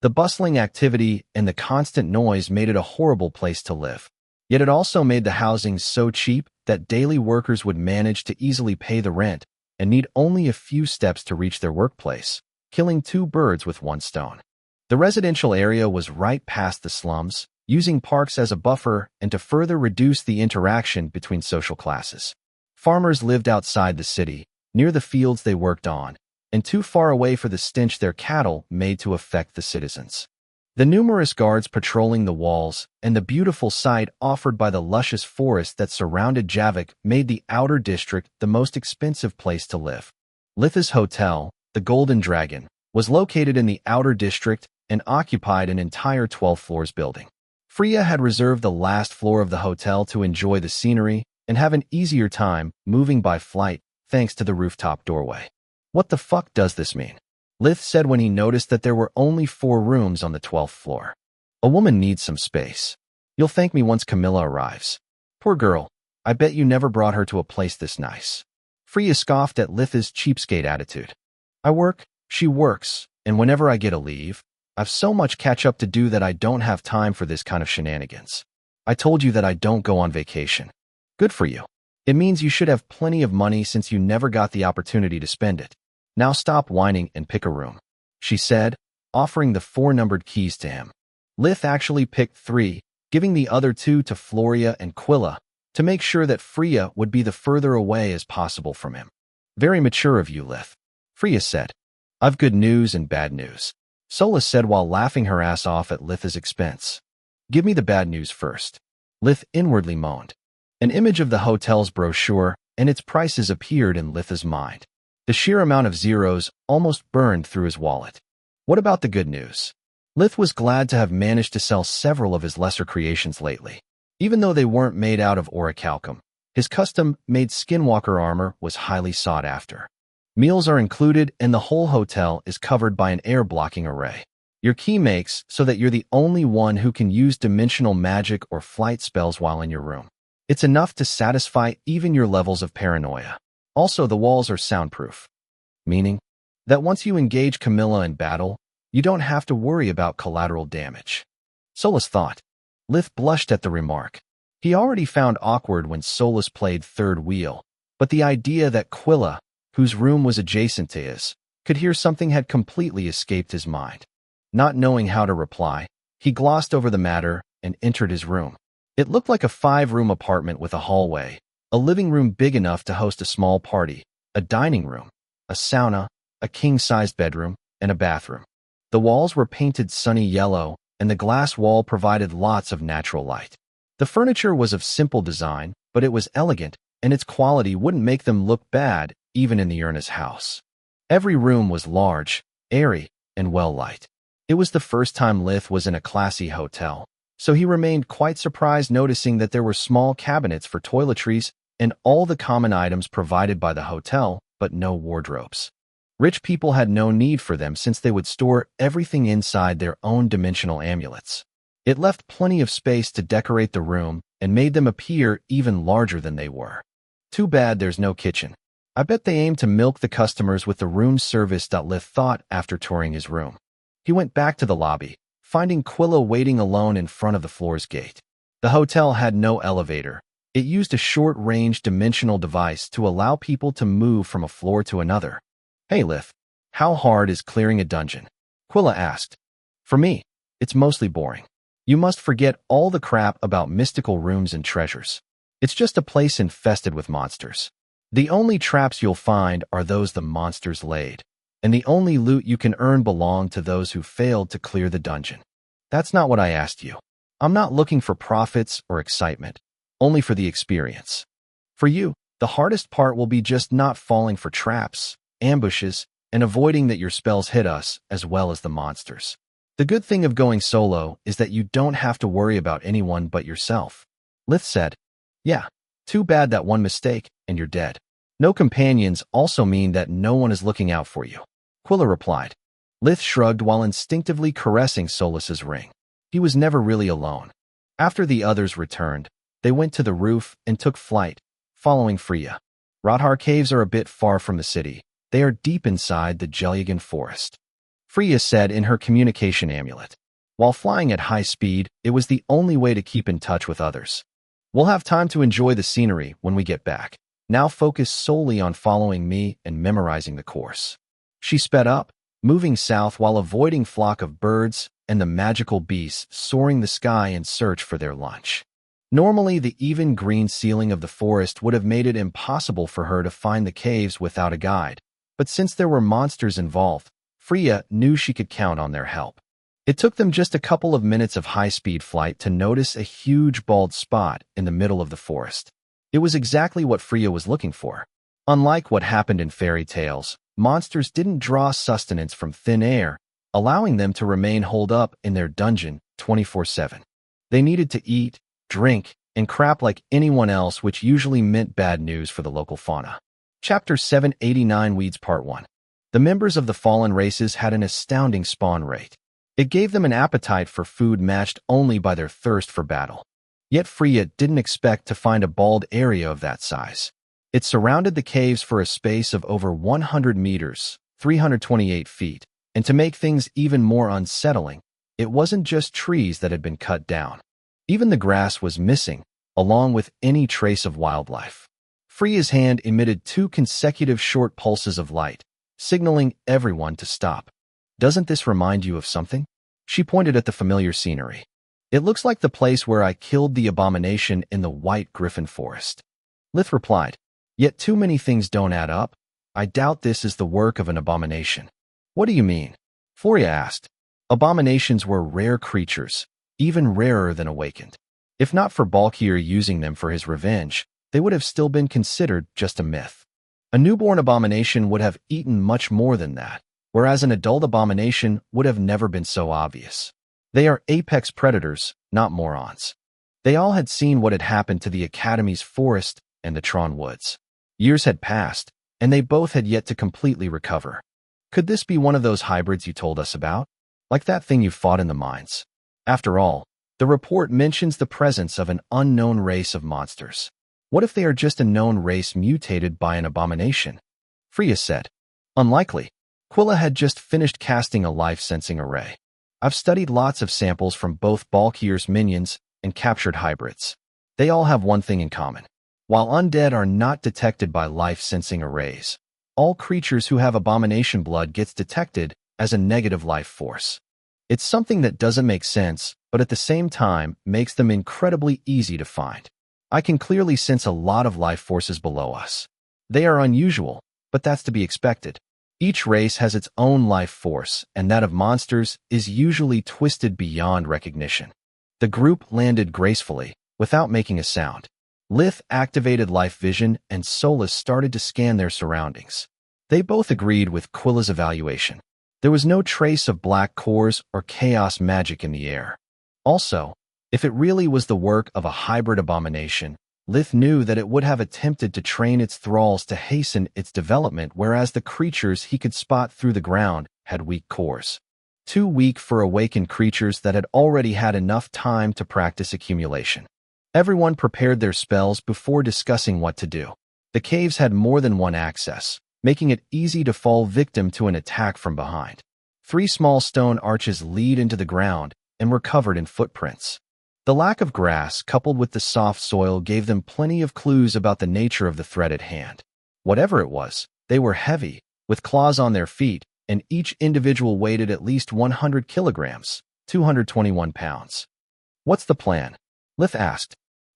The bustling activity and the constant noise made it a horrible place to live. Yet it also made the housing so cheap that daily workers would manage to easily pay the rent and need only a few steps to reach their workplace, killing 2 birds with 1 stone. The residential area was right past the slums, using parks as a buffer and to further reduce the interaction between social classes. Farmers lived outside the city, near the fields they worked on, and too far away for the stench their cattle made to affect the citizens. The numerous guards patrolling the walls and the beautiful sight offered by the luscious forest that surrounded Javik made the outer district the most expensive place to live. Litha's hotel, the Golden Dragon, was located in the outer district and occupied an entire 12 floors building. Freya had reserved the last floor of the hotel to enjoy the scenery and have an easier time moving by flight thanks to the rooftop doorway. What the fuck does this mean? Lith said when he noticed that there were only 4 rooms on the 12th floor. A woman needs some space. You'll thank me once Camilla arrives. Poor girl, I bet you never brought her to a place this nice. Freya scoffed at Litha's cheapskate attitude. I work, she works, and whenever I get a leave, I've so much catch up to do that I don't have time for this kind of shenanigans. I told you that I don't go on vacation. Good for you. It means you should have plenty of money since you never got the opportunity to spend it. Now stop whining and pick a room, she said, offering the 4 numbered keys to him. Lith actually picked 3, giving the other 2 to Floria and Quilla, to make sure that Freya would be the further away as possible from him. Very mature of you, Lith, Freya said. I've good news and bad news, Sola said while laughing her ass off at Lith's expense. Give me the bad news first, Lith inwardly moaned. An image of the hotel's brochure and its prices appeared in Lith's mind. The sheer amount of zeros almost burned through his wallet. What about the good news? Lith was glad to have managed to sell several of his lesser creations lately. Even though they weren't made out of orichalcum, his custom-made skinwalker armor was highly sought after. Meals are included and the whole hotel is covered by an air-blocking array. Your key makes so that you're the only one who can use dimensional magic or flight spells while in your room. It's enough to satisfy even your levels of paranoia. Also, the walls are soundproof, meaning that once you engage Camilla in battle, you don't have to worry about collateral damage. Solus thought. Lith blushed at the remark. He already found awkward when Solus played third wheel, but the idea that Quilla, whose room was adjacent to his, could hear something had completely escaped his mind. Not knowing how to reply, he glossed over the matter and entered his room. It looked like a 5-room apartment with a hallway, a living room big enough to host a small party, a dining room, a sauna, a king-sized bedroom, and a bathroom. The walls were painted sunny yellow, and the glass wall provided lots of natural light. The furniture was of simple design, but it was elegant, and its quality wouldn't make them look bad even in the Urnus house. Every room was large, airy, and well-lit. It was the first time Lith was in a classy hotel, so he remained quite surprised noticing that there were small cabinets for toiletries and all the common items provided by the hotel, but no wardrobes. Rich people had no need for them since they would store everything inside their own dimensional amulets. It left plenty of space to decorate the room and made them appear even larger than they were. Too bad there's no kitchen. I bet they aim to milk the customers with the room service. Lith thought after touring his room. He went back to the lobby, finding Quilla waiting alone in front of the floor's gate. The hotel had no elevator. It used a short-range dimensional device to allow people to move from a floor to another. Hey, Lith, how hard is clearing a dungeon? Quilla asked. For me, it's mostly boring. You must forget all the crap about mystical rooms and treasures. It's just a place infested with monsters. The only traps you'll find are those the monsters laid, and the only loot you can earn belong to those who failed to clear the dungeon. That's not what I asked you. I'm not looking for profits or excitement, only for the experience. For you, the hardest part will be just not falling for traps, ambushes, and avoiding that your spells hit us as well as the monsters. The good thing of going solo is that you don't have to worry about anyone but yourself. Lith said, Yeah, too bad that one mistake and you're dead. No companions also mean that no one is looking out for you. Quilla replied. Lith shrugged while instinctively caressing Solus's ring. He was never really alone. After the others returned, they went to the roof and took flight, following Freya. Radhar Caves are a bit far from the city. They are deep inside the Jelyagan forest, Freya said in her communication amulet. While flying at high speed, it was the only way to keep in touch with others. We'll have time to enjoy the scenery when we get back. Now focus solely on following me and memorizing the course. She sped up, moving south while avoiding flock of birds and the magical beasts soaring the sky in search for their lunch. Normally, the even green ceiling of the forest would have made it impossible for her to find the caves without a guide, but since there were monsters involved, Freya knew she could count on their help. It took them just a couple of minutes of high-speed flight to notice a huge bald spot in the middle of the forest. It was exactly what Freya was looking for. Unlike what happened in fairy tales, monsters didn't draw sustenance from thin air, allowing them to remain holed up in their dungeon 24/7. They needed to eat, drink, and crap like anyone else, which usually meant bad news for the local fauna. Chapter 789 Weeds Part 1. The members of the fallen races had an astounding spawn rate. It gave them an appetite for food matched only by their thirst for battle. Yet Freya didn't expect to find a bald area of that size. It surrounded the caves for a space of over 100 meters, 328 feet, and to make things even more unsettling, it wasn't just trees that had been cut down. Even the grass was missing, along with any trace of wildlife. Freya's hand emitted 2 consecutive short pulses of light, signaling everyone to stop. Doesn't this remind you of something? She pointed at the familiar scenery. It looks like the place where I killed the abomination in the White Griffin Forest. Lith replied, yet too many things don't add up. I doubt this is the work of an abomination. What do you mean? Floria asked. Abominations were rare creatures, even rarer than awakened. If not for Balkier using them for his revenge, they would have still been considered just a myth. A newborn abomination would have eaten much more than that, whereas an adult abomination would have never been so obvious. They are apex predators, not morons. They all had seen what had happened to the Academy's forest and the Tron Woods. Years had passed, and they both had yet to completely recover. Could this be one of those hybrids you told us about? Like that thing you fought in the mines? After all, the report mentions the presence of an unknown race of monsters. What if they are just a known race mutated by an abomination? Freya said. Unlikely. Quilla had just finished casting a life-sensing array. I've studied lots of samples from both Balkier's minions and captured hybrids. They all have one thing in common. While undead are not detected by life-sensing arrays, all creatures who have abomination blood gets detected as a negative life force. It's something that doesn't make sense, but at the same time makes them incredibly easy to find. I can clearly sense a lot of life forces below us. They are unusual, but that's to be expected. Each race has its own life force, and that of monsters is usually twisted beyond recognition. The group landed gracefully, without making a sound. Lith activated life vision, and Solus started to scan their surroundings. They both agreed with Quilla's evaluation. There was no trace of black cores or chaos magic in the air. Also, if it really was the work of a hybrid abomination, Lith knew that it would have attempted to train its thralls to hasten its development, whereas the creatures he could spot through the ground had weak cores. Too weak for awakened creatures that had already had enough time to practice accumulation. Everyone prepared their spells before discussing what to do. The caves had more than one access, making it easy to fall victim to an attack from behind. 3 small stone arches lead into the ground and were covered in footprints. The lack of grass, coupled with the soft soil, gave them plenty of clues about the nature of the threat at hand. Whatever it was, they were heavy, with claws on their feet, and each individual weighed at least 100 kilograms, 221 pounds. What's the plan? Lith asked.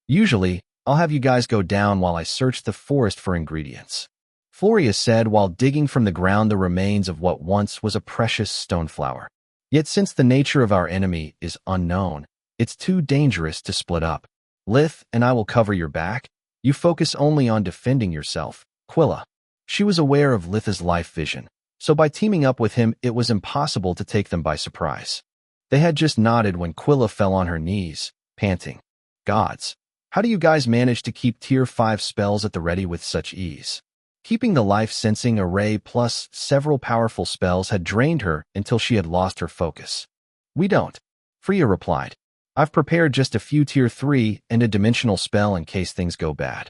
Usually, I'll have you guys go down while I search the forest for ingredients. Floria said while digging from the ground the remains of what once was a precious stoneflower. Yet since the nature of our enemy is unknown, it's too dangerous to split up. Lith and I will cover your back. You focus only on defending yourself, Quilla. She was aware of Lith's life vision, so by teaming up with him it was impossible to take them by surprise. They had just nodded when Quilla fell on her knees, panting. Gods, how do you guys manage to keep tier 5 spells at the ready with such ease? Keeping the life-sensing array plus several powerful spells had drained her until she had lost her focus. We don't, Freya replied. I've prepared just a few tier 3 and a dimensional spell in case things go bad.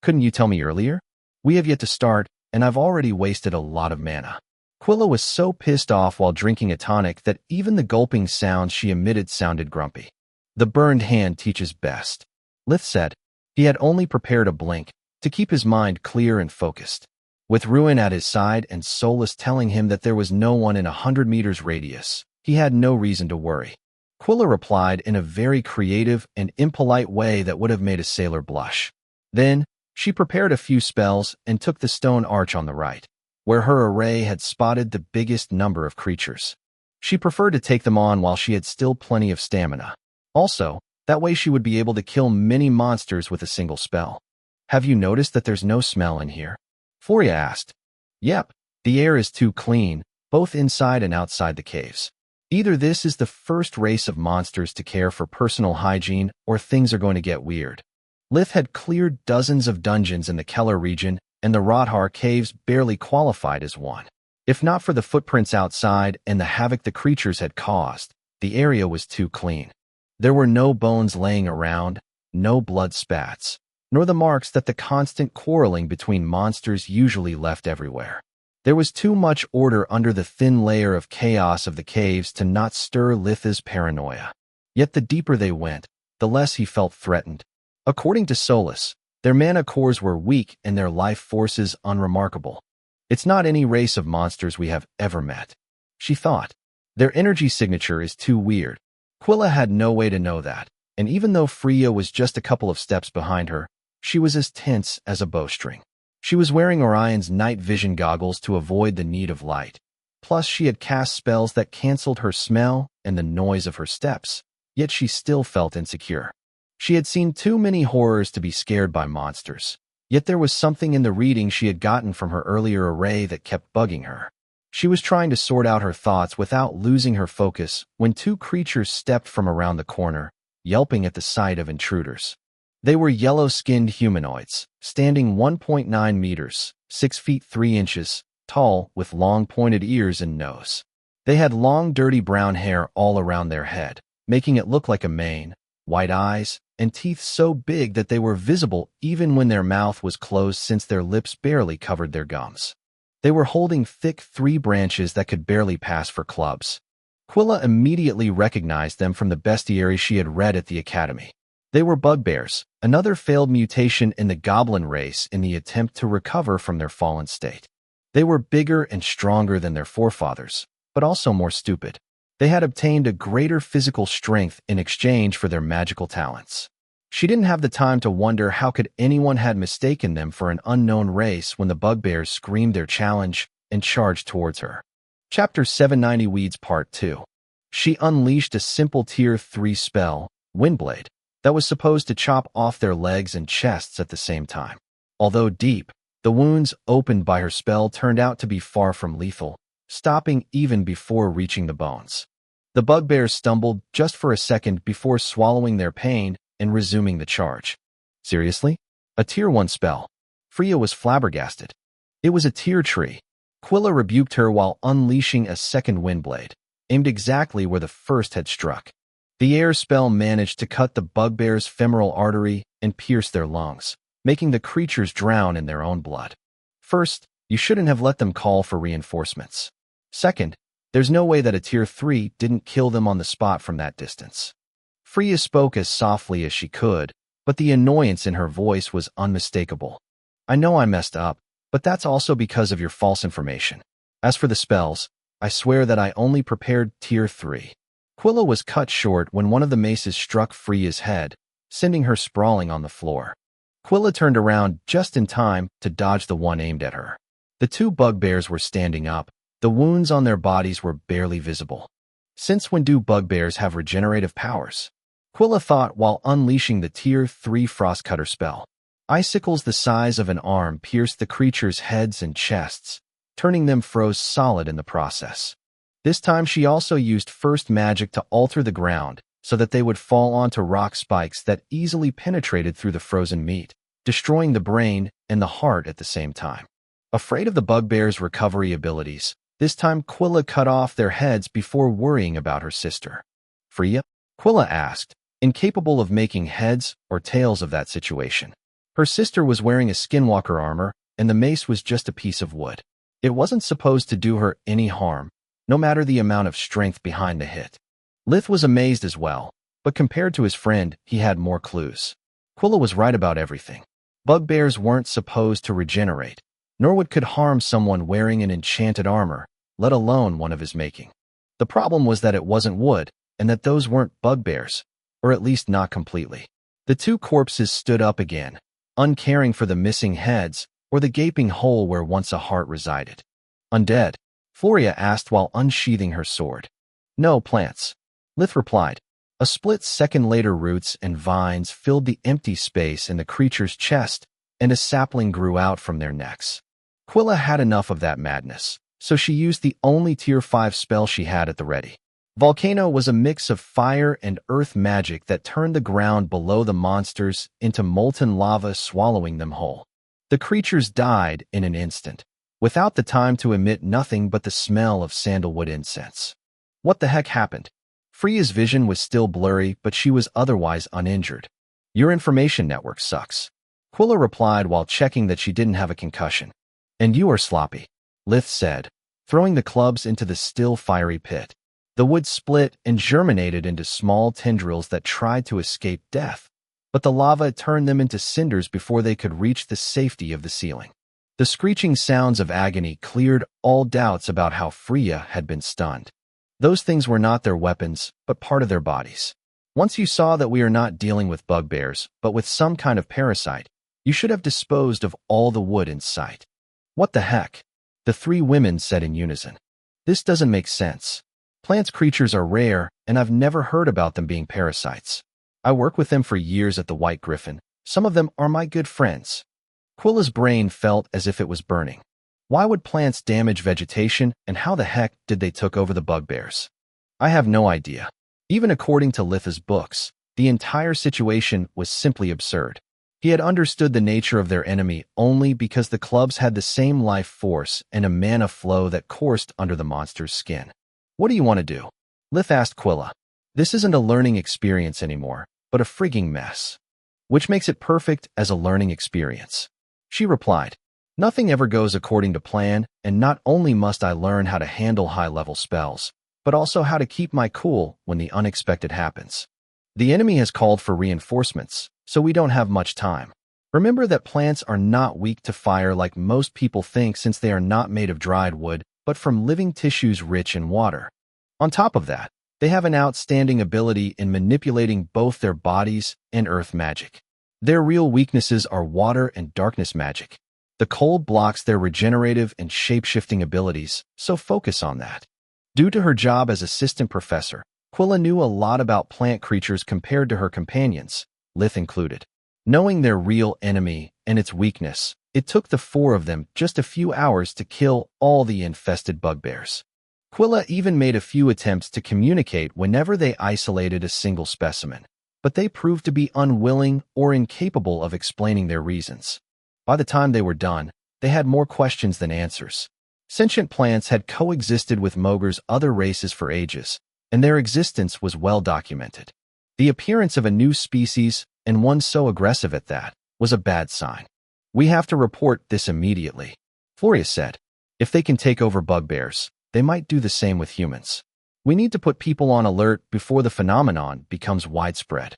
Couldn't you tell me earlier? We have yet to start, and I've already wasted a lot of mana. Quilla was so pissed off while drinking a tonic that even the gulping sounds she emitted sounded grumpy. The burned hand teaches best, Lith said. He had only prepared a blink to keep his mind clear and focused. With Ruin at his side and Solus telling him that there was no one in 100 meters radius, he had no reason to worry. Quilla replied in a very creative and impolite way that would have made a sailor blush. Then, she prepared a few spells and took the stone arch on the right, where her array had spotted the biggest number of creatures. She preferred to take them on while she had still plenty of stamina. Also, that way she would be able to kill many monsters with a single spell. Have you noticed that there's no smell in here? Floria asked. Yep, the air is too clean, both inside and outside the caves. Either this is the first race of monsters to care for personal hygiene, or things are going to get weird. Lith had cleared dozens of dungeons in the Keller region, and the Rothar caves barely qualified as one. If not for the footprints outside and the havoc the creatures had caused, the area was too clean. There were no bones laying around, no blood spats, nor the marks that the constant quarreling between monsters usually left everywhere. There was too much order under the thin layer of chaos of the caves to not stir Lith's paranoia. Yet the deeper they went, the less he felt threatened. According to Solus, their mana cores were weak and their life forces unremarkable. It's not any race of monsters we have ever met, she thought. Their energy signature is too weird. Quilla had no way to know that, and even though Freya was just a couple of steps behind her, she was as tense as a bowstring. She was wearing Orion's night vision goggles to avoid the need of light. Plus, she had cast spells that canceled her smell and the noise of her steps, yet she still felt insecure. She had seen too many horrors to be scared by monsters, yet there was something in the reading she had gotten from her earlier array that kept bugging her. She was trying to sort out her thoughts without losing her focus when two creatures stepped from around the corner, yelping at the sight of intruders. They were yellow-skinned humanoids, standing 1.9 meters, 6 feet 3 inches, tall, with long pointed ears and nose. They had long, dirty brown hair all around their head, making it look like a mane, white eyes, and teeth so big that they were visible even when their mouth was closed since their lips barely covered their gums. They were holding thick 3 branches that could barely pass for clubs. Quilla immediately recognized them from the bestiary she had read at the academy. They were bugbears, another failed mutation in the goblin race in the attempt to recover from their fallen state. They were bigger and stronger than their forefathers, but also more stupid. They had obtained a greater physical strength in exchange for their magical talents. She didn't have the time to wonder how could anyone had mistaken them for an unknown race when the bugbears screamed their challenge and charged towards her. Chapter 790 Weeds Part 2. She unleashed a simple Tier 3 spell, Windblade, that was supposed to chop off their legs and chests at the same time. Although deep, the wounds opened by her spell turned out to be far from lethal, stopping even before reaching the bones. The bugbears stumbled just for a second before swallowing their pain and resuming the charge. Seriously? A Tier 1 spell? Freya was flabbergasted. It was a tier tree. Quilla rebuked her while unleashing a second windblade, aimed exactly where the first had struck. The air spell managed to cut the bugbear's femoral artery and pierce their lungs, making the creatures drown in their own blood. First, you shouldn't have let them call for reinforcements. Second, there's no way that a Tier 3 didn't kill them on the spot from that distance. Freya spoke as softly as she could, but the annoyance in her voice was unmistakable. I know I messed up, but that's also because of your false information. As for the spells, I swear that I only prepared Tier 3. Quilla was cut short when one of the maces struck Freya's head, sending her sprawling on the floor. Quilla turned around just in time to dodge the one aimed at her. The two bugbears were standing up. The wounds on their bodies were barely visible. Since when do bugbears have regenerative powers? Quilla thought while unleashing the Tier 3 Frostcutter spell. Icicles the size of an arm pierced the creatures' heads and chests, turning them froze solid in the process. This time she also used first magic to alter the ground so that they would fall onto rock spikes that easily penetrated through the frozen meat, destroying the brain and the heart at the same time. Afraid of the bugbears' recovery abilities, this time Quilla cut off their heads before worrying about her sister. Freya? Quilla asked, incapable of making heads or tails of that situation. Her sister was wearing a skinwalker armor, and the mace was just a piece of wood. It wasn't supposed to do her any harm, no matter the amount of strength behind the hit. Lith was amazed as well, but compared to his friend, he had more clues. Quilla was right about everything. Bugbears weren't supposed to regenerate, nor would could harm someone wearing an enchanted armor, let alone one of his making. The problem was that it wasn't wood, and that those weren't bugbears, or at least not completely. The two corpses stood up again, uncaring for the missing heads or the gaping hole where once a heart resided. Undead? Floria asked while unsheathing her sword. No, plants. Lith replied. A split second later, roots and vines filled the empty space in the creature's chest, and a sapling grew out from their necks. Quilla had enough of that madness, so she used the only Tier 5 spell she had at the ready. Volcano was a mix of fire and earth magic that turned the ground below the monsters into molten lava, swallowing them whole. The creatures died in an instant, without the time to emit nothing but the smell of sandalwood incense. What the heck happened? Freya's vision was still blurry, but she was otherwise uninjured. Your information network sucks. Quilla replied while checking that she didn't have a concussion. And you are sloppy, Lith said, throwing the clubs into the still fiery pit. The wood split and germinated into small tendrils that tried to escape death, but the lava turned them into cinders before they could reach the safety of the ceiling. The screeching sounds of agony cleared all doubts about how Freya had been stunned. Those things were not their weapons, but part of their bodies. Once you saw that we are not dealing with bugbears, but with some kind of parasite, you should have disposed of all the wood in sight. What the heck? The three women said in unison. This doesn't make sense. Plants creatures are rare, and I've never heard about them being parasites. I work with them for years at the White Griffin. Some of them are my good friends. Quilla's brain felt as if it was burning. Why would plants damage vegetation, and how the heck did they took over the bugbears? I have no idea. Even according to Litha's books, the entire situation was simply absurd. He had understood the nature of their enemy only because the clubs had the same life force and a mana flow that coursed under the monster's skin. What do you want to do? Lith asked Quilla. This isn't a learning experience anymore, but a frigging mess. Which makes it perfect as a learning experience. She replied, nothing ever goes according to plan, and not only must I learn how to handle high-level spells, but also how to keep my cool when the unexpected happens. The enemy has called for reinforcements, so we don't have much time. Remember that plants are not weak to fire like most people think since they are not made of dried wood, but from living tissues rich in water. On top of that, they have an outstanding ability in manipulating both their bodies and earth magic. Their real weaknesses are water and darkness magic. The cold blocks their regenerative and shape-shifting abilities, so focus on that. Due to her job as assistant professor, Quilla knew a lot about plant creatures compared to her companions, Lith included. Knowing their real enemy and its weakness, it took the four of them just a few hours to kill all the infested bugbears. Quilla even made a few attempts to communicate whenever they isolated a single specimen, but they proved to be unwilling or incapable of explaining their reasons. By the time they were done, they had more questions than answers. Sentient plants had coexisted with Mogur's other races for ages, and their existence was well documented. The appearance of a new species, and one so aggressive at that, was a bad sign. We have to report this immediately, Floria said. If they can take over bugbears, they might do the same with humans. We need to put people on alert before the phenomenon becomes widespread.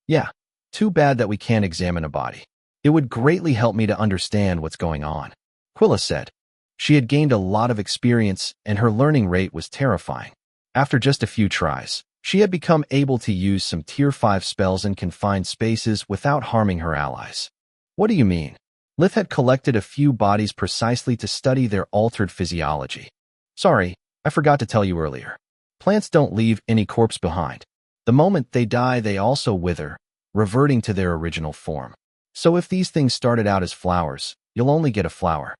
Yeah, too bad that we can't examine a body. It would greatly help me to understand what's going on, Quilla said. She had gained a lot of experience, and her learning rate was terrifying. After just a few tries, she had become able to use some Tier 5 spells in confined spaces without harming her allies. What do you mean? Lith had collected a few bodies precisely to study their altered physiology. Sorry, I forgot to tell you earlier. Plants don't leave any corpse behind. The moment they die, they also wither, reverting to their original form. So if these things started out as flowers, you'll only get a flower.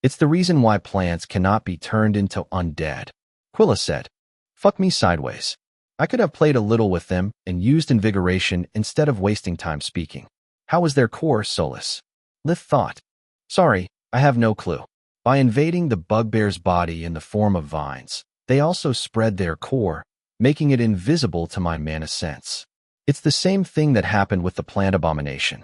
It's the reason why plants cannot be turned into undead, Quilla said. Fuck me sideways. I could have played a little with them and used invigoration instead of wasting time speaking. How was their core, Solus? Lith thought. Sorry, I have no clue. By invading the bugbear's body in the form of vines, they also spread their core, making it invisible to my mana sense. It's the same thing that happened with the plant abomination.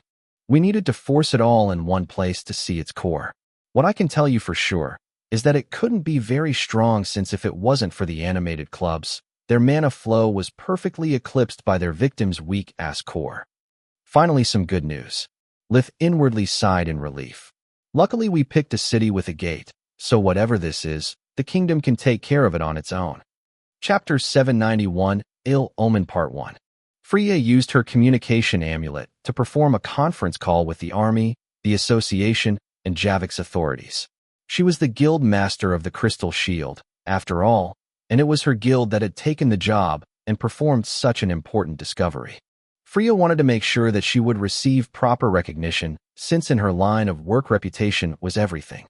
We needed to force it all in one place to see its core. What I can tell you for sure is that it couldn't be very strong, since if it wasn't for the animated clubs, their mana flow was perfectly eclipsed by their victim's weak-ass core. Finally, some good news. Lith inwardly sighed in relief. Luckily, we picked a city with a gate, so whatever this is, the kingdom can take care of it on its own. Chapter 791, Ill Omen Part 1. Freya used her communication amulet to perform a conference call with the army, the association, and Javik's authorities. She was the guild master of the Crystal Shield, after all, and it was her guild that had taken the job and performed such an important discovery. Freya wanted to make sure that she would receive proper recognition, since in her line of work reputation was everything.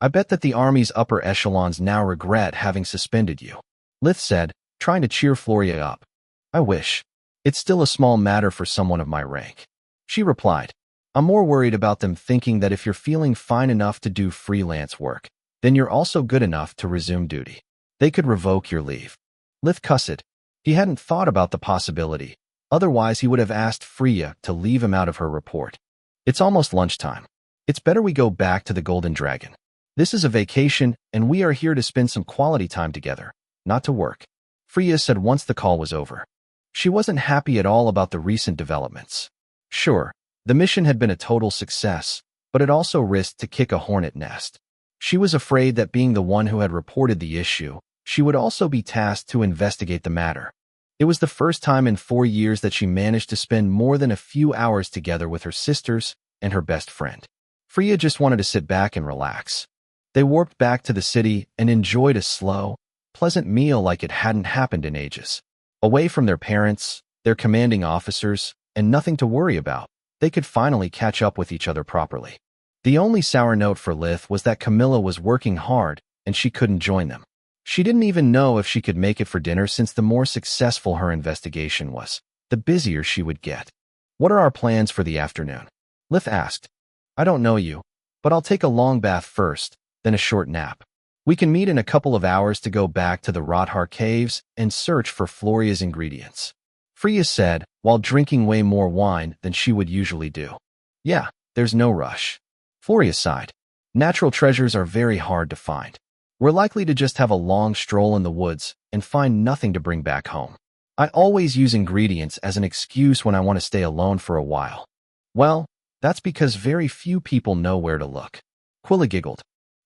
I bet that the army's upper echelons now regret having suspended you, Lith said, trying to cheer Floria up. I wish. It's still a small matter for someone of my rank. She replied. I'm more worried about them thinking that if you're feeling fine enough to do freelance work, then you're also good enough to resume duty. They could revoke your leave. Lith cussed. He hadn't thought about the possibility. Otherwise, he would have asked Freya to leave him out of her report. It's almost lunchtime. It's better we go back to the Golden Dragon. This is a vacation, and we are here to spend some quality time together, not to work, Freya said once the call was over. She wasn't happy at all about the recent developments. Sure, the mission had been a total success, but it also risked to kick a hornet nest. She was afraid that being the one who had reported the issue, she would also be tasked to investigate the matter. It was the first time in 4 years that she managed to spend more than a few hours together with her sisters and her best friend. Freya just wanted to sit back and relax. They warped back to the city and enjoyed a slow, pleasant meal like it hadn't happened in ages. Away from their parents, their commanding officers, and nothing to worry about, they could finally catch up with each other properly. The only sour note for Lith was that Camilla was working hard and she couldn't join them. She didn't even know if she could make it for dinner, since the more successful her investigation was, the busier she would get. "What are our plans for the afternoon?" Lith asked. "I don't know you, but I'll take a long bath first, then a short nap. We can meet in a couple of hours to go back to the Rothar caves and search for Floria's ingredients," Freya said, while drinking way more wine than she would usually do. "Yeah, there's no rush." Floria sighed. "Natural treasures are very hard to find. We're likely to just have a long stroll in the woods and find nothing to bring back home. I always use ingredients as an excuse when I want to stay alone for a while." "Well, that's because very few people know where to look." Quilla giggled.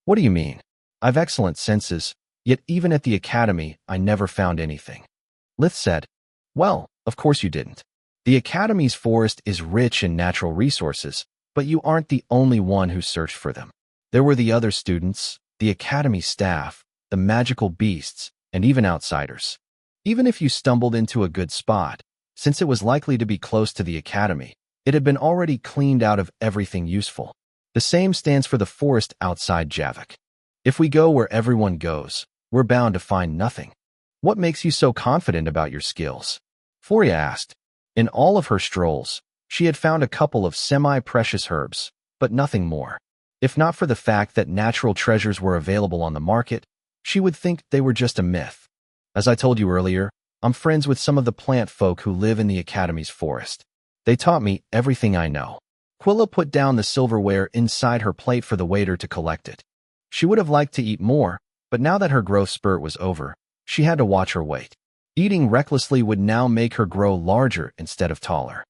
"What do you mean? I've excellent senses, yet even at the academy I never found anything." Lith said, "Well, of course you didn't. The academy's forest is rich in natural resources, but you aren't the only one who searched for them. There were the other students, the academy staff, the magical beasts, and even outsiders. Even if you stumbled into a good spot, since it was likely to be close to the academy, it had been already cleaned out of everything useful. The same stands for the forest outside Javik. If we go where everyone goes, we're bound to find nothing." "What makes you so confident about your skills?" Floria asked. In all of her strolls, she had found a couple of semi-precious herbs, but nothing more. If not for the fact that natural treasures were available on the market, she would think they were just a myth. "As I told you earlier, I'm friends with some of the plant folk who live in the academy's forest. They taught me everything I know." Quilla put down the silverware inside her plate for the waiter to collect it. She would have liked to eat more, but now that her growth spurt was over, she had to watch her weight. Eating recklessly would now make her grow larger instead of taller.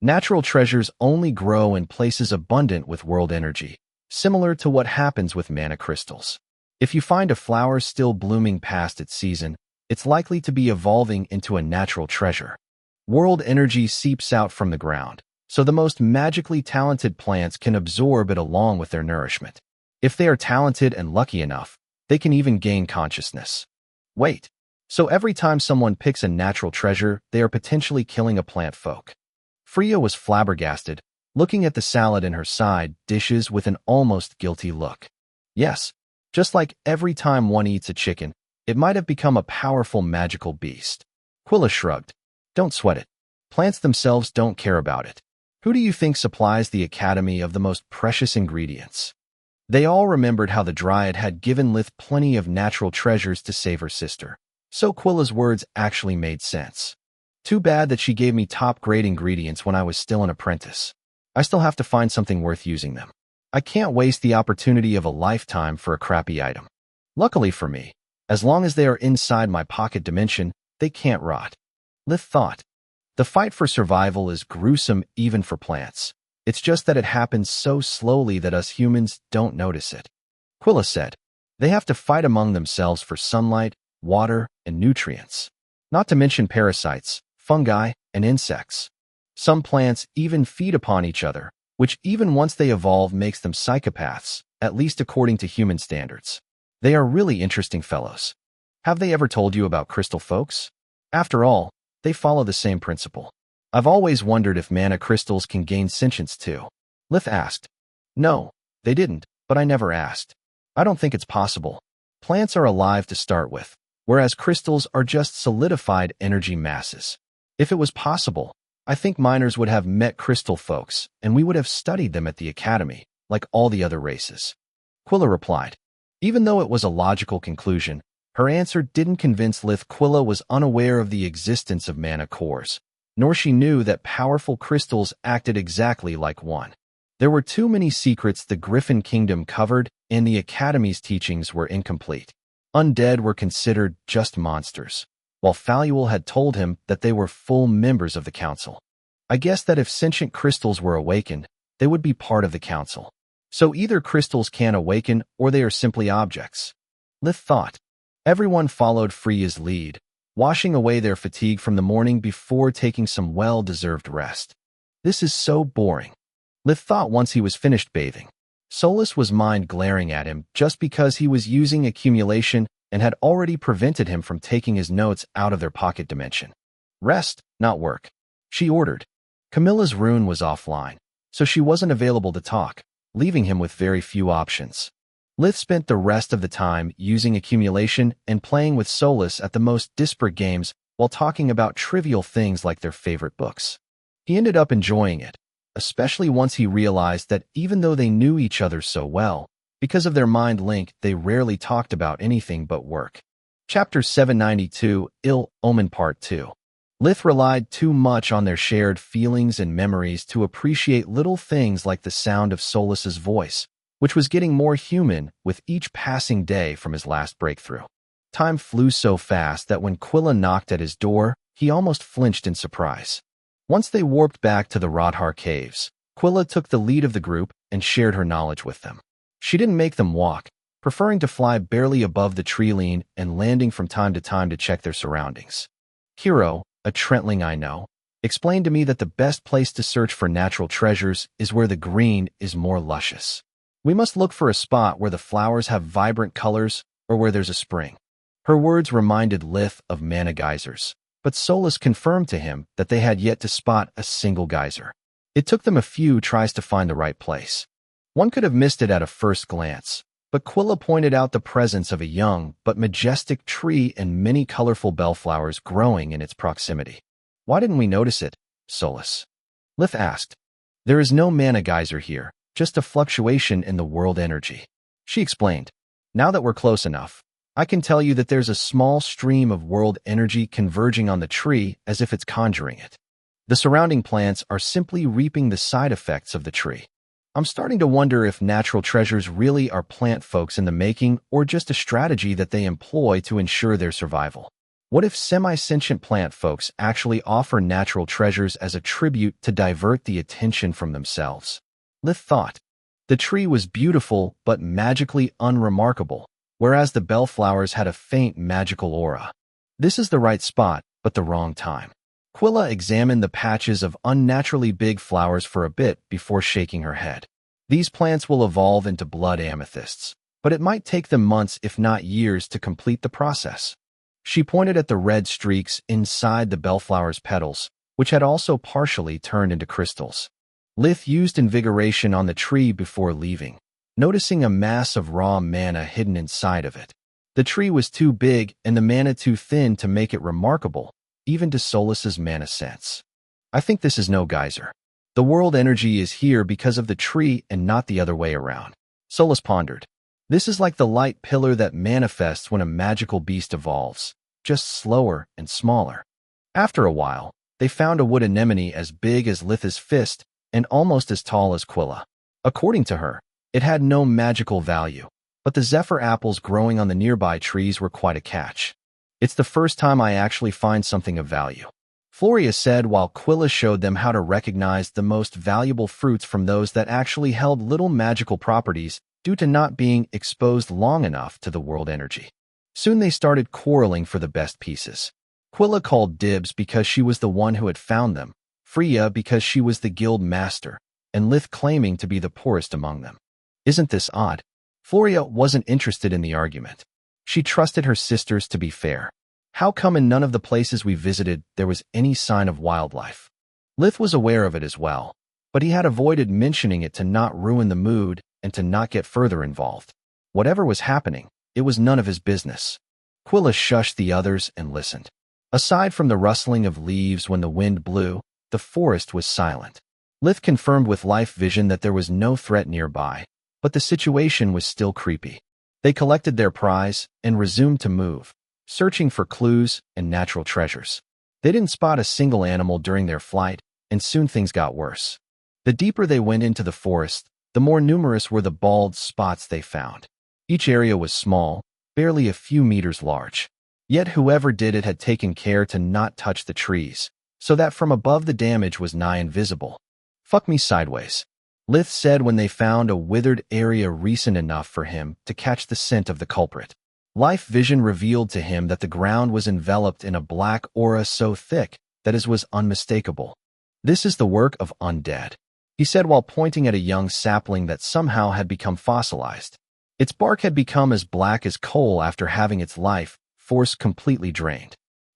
Natural treasures only grow in places abundant with world energy, similar to what happens with mana crystals. If you find a flower still blooming past its season, it's likely to be evolving into a natural treasure. World energy seeps out from the ground, so the most magically talented plants can absorb it along with their nourishment. If they are talented and lucky enough, they can even gain consciousness. Wait, so every time someone picks a natural treasure, they are potentially killing a plant folk? Freya was flabbergasted, looking at the salad in her side dishes with an almost guilty look. Yes, just like every time one eats a chicken, it might have become a powerful magical beast. Quilla shrugged. "Don't sweat it. Plants themselves don't care about it. Who do you think supplies the academy of the most precious ingredients?" They all remembered how the Dryad had given Lith plenty of natural treasures to save her sister, so Quilla's words actually made sense. "Too bad that she gave me top-grade ingredients when I was still an apprentice. I still have to find something worth using them. I can't waste the opportunity of a lifetime for a crappy item. Luckily for me, as long as they are inside my pocket dimension, they can't rot." Lith thought. The fight for survival is gruesome even for plants. It's just that it happens so slowly that us humans don't notice it. Quilla said, "They have to fight among themselves for sunlight, water, and nutrients. Not to mention parasites, fungi, and insects. Some plants even feed upon each other, which even once they evolve makes them psychopaths, at least according to human standards. They are really interesting fellows. Have they ever told you about crystal folks? After all, they follow the same principle. I've always wondered if mana crystals can gain sentience too." Lith asked. "No, they didn't, but I never asked. I don't think it's possible. Plants are alive to start with, whereas crystals are just solidified energy masses. If it was possible, I think miners would have met crystal folks, and we would have studied them at the academy, like all the other races." Quilla replied. Even though it was a logical conclusion, her answer didn't convince Lith. Quilla was unaware of the existence of mana cores, nor she knew that powerful crystals acted exactly like one. There were too many secrets the Griffin Kingdom covered, and the Academy's teachings were incomplete. Undead were considered just monsters, while Faluel had told him that they were full members of the Council. I guess that if sentient crystals were awakened, they would be part of the Council. So either crystals can awaken or they are simply objects. Lith thought. Everyone followed Freya's lead, washing away their fatigue from the morning before taking some well-deserved rest. This is so boring, Lith thought once he was finished bathing. Solus was mind glaring at him just because he was using accumulation and had already prevented him from taking his notes out of their pocket dimension. Rest, not work, she ordered. Camilla's rune was offline, so she wasn't available to talk, leaving him with very few options. Lith spent the rest of the time using accumulation and playing with Solus at the most disparate games while talking about trivial things like their favorite books. He ended up enjoying it, especially once he realized that even though they knew each other so well, because of their mind link, they rarely talked about anything but work. Chapter 792, Ill Omen Part 2. Lith relied too much on their shared feelings and memories to appreciate little things like the sound of Solus's voice, which was getting more human with each passing day from his last breakthrough. Time flew so fast that when Quilla knocked at his door, he almost flinched in surprise. Once they warped back to the Radhar caves, Quilla took the lead of the group and shared her knowledge with them. She didn't make them walk, preferring to fly barely above the tree line and landing from time to check their surroundings. Hero, a Trentling I know, explained to me that the best place to search for natural treasures is where the green is more luscious. We must look for a spot where the flowers have vibrant colors or where there's a spring. Her words reminded Lith of mana geysers, but Solus confirmed to him that they had yet to spot a single geyser. It took them a few tries to find the right place. One could have missed it at a first glance, but Quilla pointed out the presence of a young but majestic tree and many colorful bellflowers growing in its proximity. Why didn't we notice it, Solus? Lith asked. There is no mana geyser here, just a fluctuation in the world energy. She explained. Now that we're close enough, I can tell you that there's a small stream of world energy converging on the tree as if it's conjuring it. The surrounding plants are simply reaping the side effects of the tree. I'm starting to wonder if natural treasures really are plant folks in the making or just a strategy that they employ to ensure their survival. What if semi-sentient plant folks actually offer natural treasures as a tribute to divert the attention from themselves? Lith thought. The tree was beautiful but magically unremarkable, whereas the bellflowers had a faint magical aura. This is the right spot, but the wrong time. Quilla examined the patches of unnaturally big flowers for a bit before shaking her head. These plants will evolve into blood amethysts, but it might take them months if not years to complete the process. She pointed at the red streaks inside the bellflower's petals, which had also partially turned into crystals. Lith used invigoration on the tree before leaving, noticing a mass of raw mana hidden inside of it. The tree was too big and the mana too thin to make it remarkable, even to Solus's mana sense. I think this is no geyser. The world energy is here because of the tree and not the other way around. Solus pondered. This is like the light pillar that manifests when a magical beast evolves, just slower and smaller. After a while, they found a wood anemone as big as Lith's fist and almost as tall as Quilla. According to her, it had no magical value, but the zephyr apples growing on the nearby trees were quite a catch. It's the first time I actually find something of value, Floria said while Quilla showed them how to recognize the most valuable fruits from those that actually held little magical properties due to not being exposed long enough to the world energy. Soon they started quarreling for the best pieces. Quilla called dibs because she was the one who had found them, Freya because she was the guild master, and Lith claiming to be the poorest among them. Isn't this odd? Floria wasn't interested in the argument. She trusted her sisters to be fair. How come in none of the places we visited there was any sign of wildlife? Lith was aware of it as well, but he had avoided mentioning it to not ruin the mood and to not get further involved. Whatever was happening, it was none of his business. Quilla shushed the others and listened. Aside from the rustling of leaves when the wind blew, the forest was silent. Lith confirmed with life vision that there was no threat nearby, but the situation was still creepy. They collected their prize and resumed to move, searching for clues and natural treasures. They didn't spot a single animal during their flight, and soon things got worse. The deeper they went into the forest, the more numerous were the bald spots they found. Each area was small, barely a few meters large. Yet whoever did it had taken care to not touch the trees, so that from above the damage was nigh invisible. Fuck me sideways. Lith said when they found a withered area recent enough for him to catch the scent of the culprit. Life vision revealed to him that the ground was enveloped in a black aura so thick that it was unmistakable. This is the work of undead, he said while pointing at a young sapling that somehow had become fossilized. Its bark had become as black as coal after having its life force completely drained.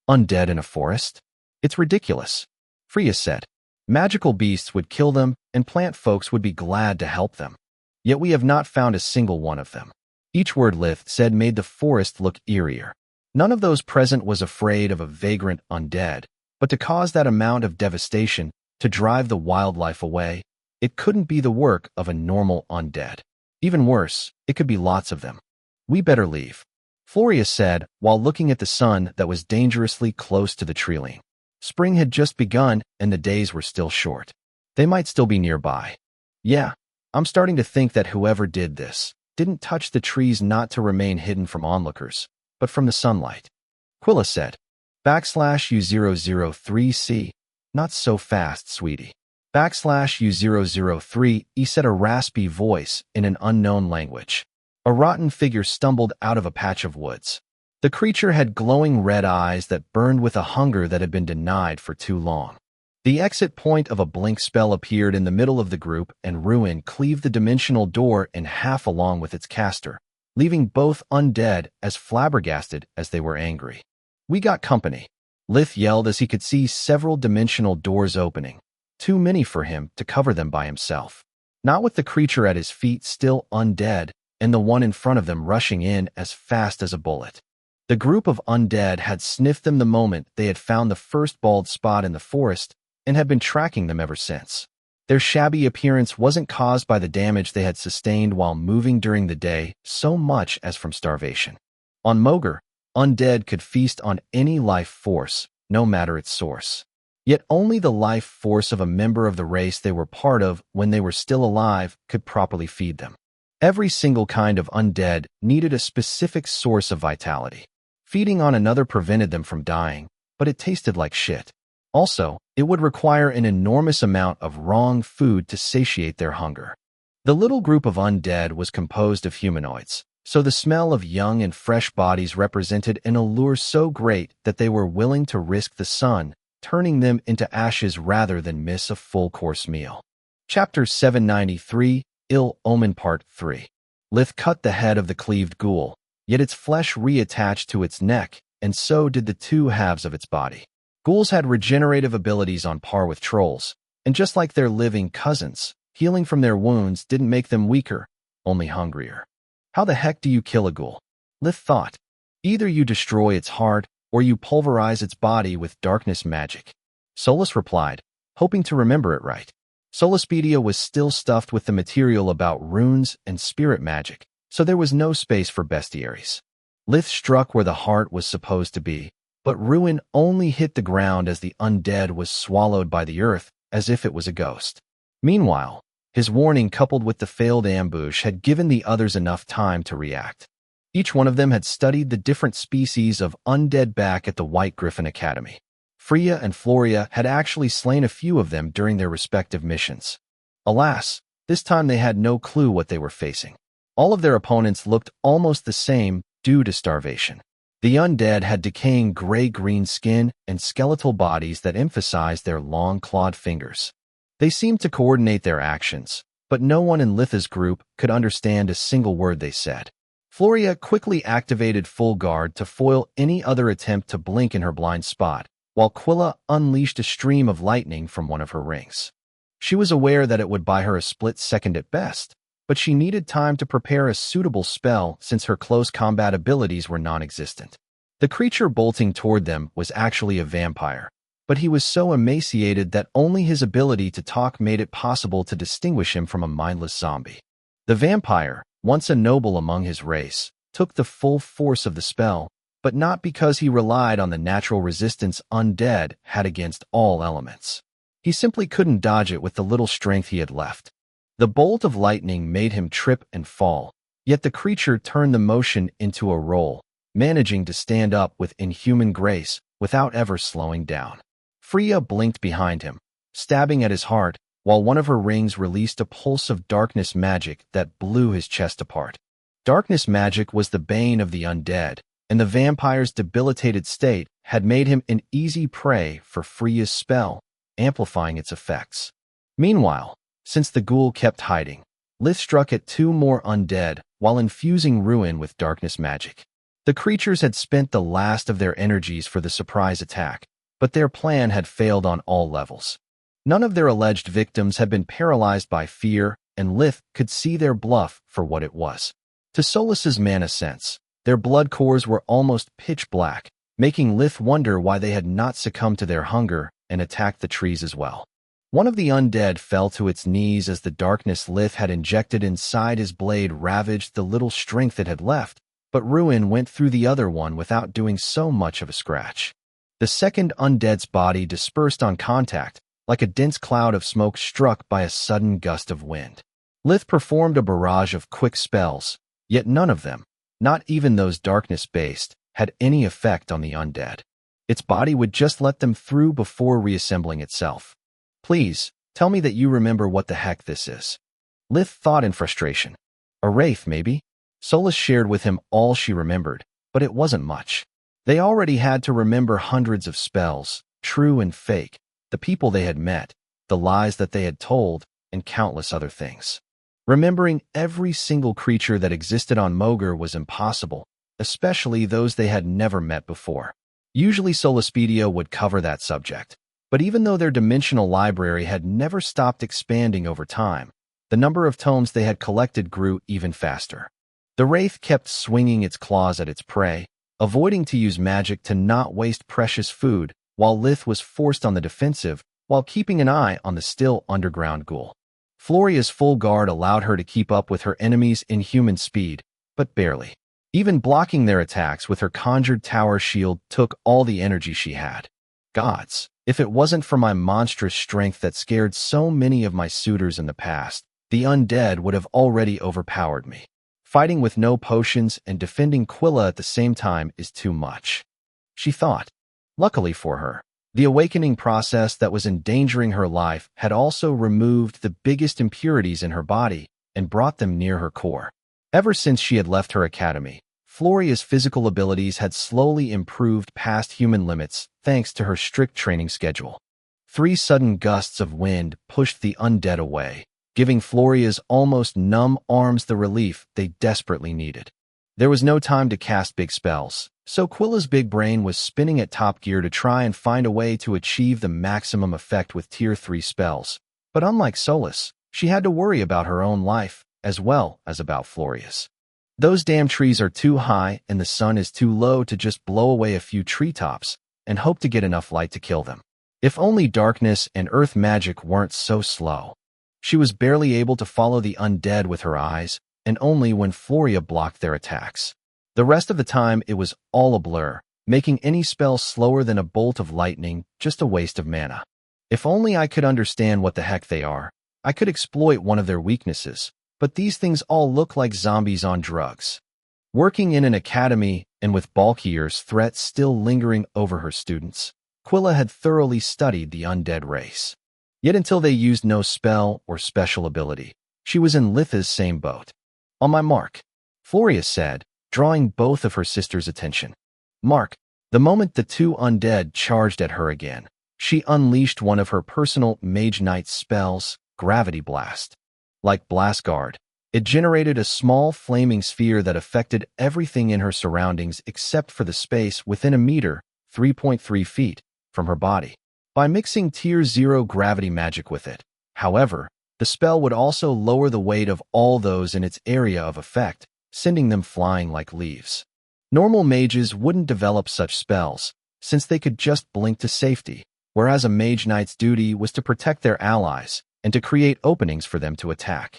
Undead in a forest? It's ridiculous, Freya said. Magical beasts would kill them, and plant folks would be glad to help them. Yet we have not found a single one of them. Each word Lith said made the forest look eerier. None of those present was afraid of a vagrant undead, but to cause that amount of devastation, to drive the wildlife away, it couldn't be the work of a normal undead. Even worse, it could be lots of them. We better leave, Floria said while looking at the sun that was dangerously close to the treeline. Spring had just begun and the days were still short. They might still be nearby. Yeah, I'm starting to think that whoever did this didn't touch the trees not to remain hidden from onlookers, but from the sunlight. Quilla said, \U003C. Not so fast, sweetie. \U003, he said a raspy voice in an unknown language. A rotten figure stumbled out of a patch of woods. The creature had glowing red eyes that burned with a hunger that had been denied for too long. The exit point of a blink spell appeared in the middle of the group, and Ruin cleaved the dimensional door in half along with its caster, leaving both undead as flabbergasted as they were angry. We got company, Lith yelled as he could see several dimensional doors opening, too many for him to cover them by himself. Not with the creature at his feet still undead, and the one in front of them rushing in as fast as a bullet. The group of undead had sniffed them the moment they had found the first bald spot in the forest and had been tracking them ever since. Their shabby appearance wasn't caused by the damage they had sustained while moving during the day so much as from starvation. On Mogar, undead could feast on any life force, no matter its source. Yet only the life force of a member of the race they were part of when they were still alive could properly feed them. Every single kind of undead needed a specific source of vitality. Feeding on another prevented them from dying, but it tasted like shit. Also, it would require an enormous amount of wrong food to satiate their hunger. The little group of undead was composed of humanoids, so the smell of young and fresh bodies represented an allure so great that they were willing to risk the sun, turning them into ashes rather than miss a full-course meal. Chapter 793, Ill Omen Part 3. Lith cut the head of the cleaved ghoul, yet its flesh reattached to its neck, and so did the two halves of its body. Ghouls had regenerative abilities on par with trolls, and just like their living cousins, healing from their wounds didn't make them weaker, only hungrier. How the heck do you kill a ghoul? Lith thought. Either you destroy its heart, or you pulverize its body with darkness magic. Solus replied, hoping to remember it right. Soluspedia was still stuffed with the material about runes and spirit magic, so there was no space for bestiaries. Lith struck where the heart was supposed to be, but Ruin only hit the ground as the undead was swallowed by the earth as if it was a ghost. Meanwhile, his warning coupled with the failed ambush had given the others enough time to react. Each one of them had studied the different species of undead back at the White Griffin Academy. Freya and Floria had actually slain a few of them during their respective missions. Alas, this time they had no clue what they were facing. All of their opponents looked almost the same due to starvation. The undead had decaying gray-green skin and skeletal bodies that emphasized their long clawed fingers. They seemed to coordinate their actions, but no one in Litha's group could understand a single word they said. Floria quickly activated full guard to foil any other attempt to blink in her blind spot, while Quilla unleashed a stream of lightning from one of her rings. She was aware that it would buy her a split second at best, but she needed time to prepare a suitable spell since her close combat abilities were non-existent. The creature bolting toward them was actually a vampire, but he was so emaciated that only his ability to talk made it possible to distinguish him from a mindless zombie. The vampire, once a noble among his race, took the full force of the spell, but not because he relied on the natural resistance undead had against all elements. He simply couldn't dodge it with the little strength he had left. The bolt of lightning made him trip and fall, yet the creature turned the motion into a roll, managing to stand up with inhuman grace without ever slowing down. Freya blinked behind him, stabbing at his heart, while one of her rings released a pulse of darkness magic that blew his chest apart. Darkness magic was the bane of the undead, and the vampire's debilitated state had made him an easy prey for Freya's spell, amplifying its effects. Meanwhile, since the ghoul kept hiding, Lith struck at 2 more undead while infusing ruin with darkness magic. The creatures had spent the last of their energies for the surprise attack, but their plan had failed on all levels. None of their alleged victims had been paralyzed by fear, and Lith could see their bluff for what it was. To Solas's mana sense, their blood cores were almost pitch black, making Lith wonder why they had not succumbed to their hunger and attacked the trees as well. One of the undead fell to its knees as the darkness Lith had injected inside his blade ravaged the little strength it had left, but ruin went through the other one without doing so much of a scratch. The second undead's body dispersed on contact, like a dense cloud of smoke struck by a sudden gust of wind. Lith performed a barrage of quick spells, yet none of them, not even those darkness-based, had any effect on the undead. Its body would just let them through before reassembling itself. Please, tell me that you remember what the heck this is. Lith thought in frustration. A wraith, maybe? Solas shared with him all she remembered, but it wasn't much. They already had to remember hundreds of spells, true and fake, the people they had met, the lies that they had told, and countless other things. Remembering every single creature that existed on Mogar was impossible, especially those they had never met before. Usually Solaspedia would cover that subject, but even though their dimensional library had never stopped expanding over time, the number of tomes they had collected grew even faster. The wraith kept swinging its claws at its prey, avoiding to use magic to not waste precious food, while Lith was forced on the defensive while keeping an eye on the still underground ghoul. Floria's full guard allowed her to keep up with her enemies' inhuman speed, but barely. Even blocking their attacks with her conjured tower shield took all the energy she had. Gods, if it wasn't for my monstrous strength that scared so many of my suitors in the past, the undead would have already overpowered me. Fighting with no potions and defending Quilla at the same time is too much, she thought. Luckily for her, the awakening process that was endangering her life had also removed the biggest impurities in her body and brought them near her core. Ever since she had left her academy, Floria's physical abilities had slowly improved past human limits thanks to her strict training schedule. 3 sudden gusts of wind pushed the undead away, giving Floria's almost numb arms the relief they desperately needed. There was no time to cast big spells, so Quilla's big brain was spinning at top gear to try and find a way to achieve the maximum effect with Tier 3 spells. But unlike Solas, she had to worry about her own life, as well as about Floria's. Those damn trees are too high and the sun is too low to just blow away a few treetops and hope to get enough light to kill them. If only darkness and earth magic weren't so slow. She was barely able to follow the undead with her eyes, and only when Floria blocked their attacks. The rest of the time it was all a blur, making any spell slower than a bolt of lightning just a waste of mana. If only I could understand what the heck they are, I could exploit one of their weaknesses, but these things all look like zombies on drugs. Working in an academy and with Balkier's threat still lingering over her students, Quilla had thoroughly studied the undead race. Yet until they used no spell or special ability, she was in Litha's same boat. On my mark, Floria said, drawing both of her sisters' attention. Mark, the moment the 2 undead charged at her again, she unleashed one of her personal Mage Knight spells, Gravity Blast. Like Blast Guard, it generated a small flaming sphere that affected everything in her surroundings except for the space within a meter, 3.3 feet, from her body. By mixing Tier 0 gravity magic with it, however, the spell would also lower the weight of all those in its area of effect, sending them flying like leaves. Normal mages wouldn't develop such spells, since they could just blink to safety, whereas a Mage Knight's duty was to protect their allies and to create openings for them to attack.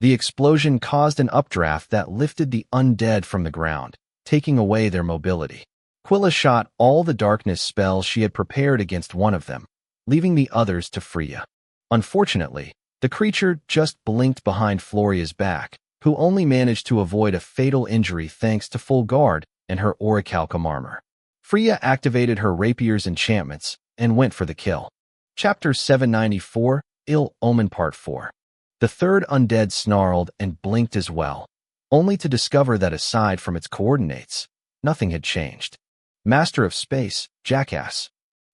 The explosion caused an updraft that lifted the undead from the ground, taking away their mobility. Quilla shot all the darkness spells she had prepared against one of them, leaving the others to Freya. Unfortunately, the creature just blinked behind Floria's back, who only managed to avoid a fatal injury thanks to full guard and her orichalcum armor. Freya activated her rapier's enchantments and went for the kill. Chapter 794, Ill Omen Part 4. The third undead snarled and blinked as well, only to discover that aside from its coordinates, nothing had changed. Master of Space, jackass.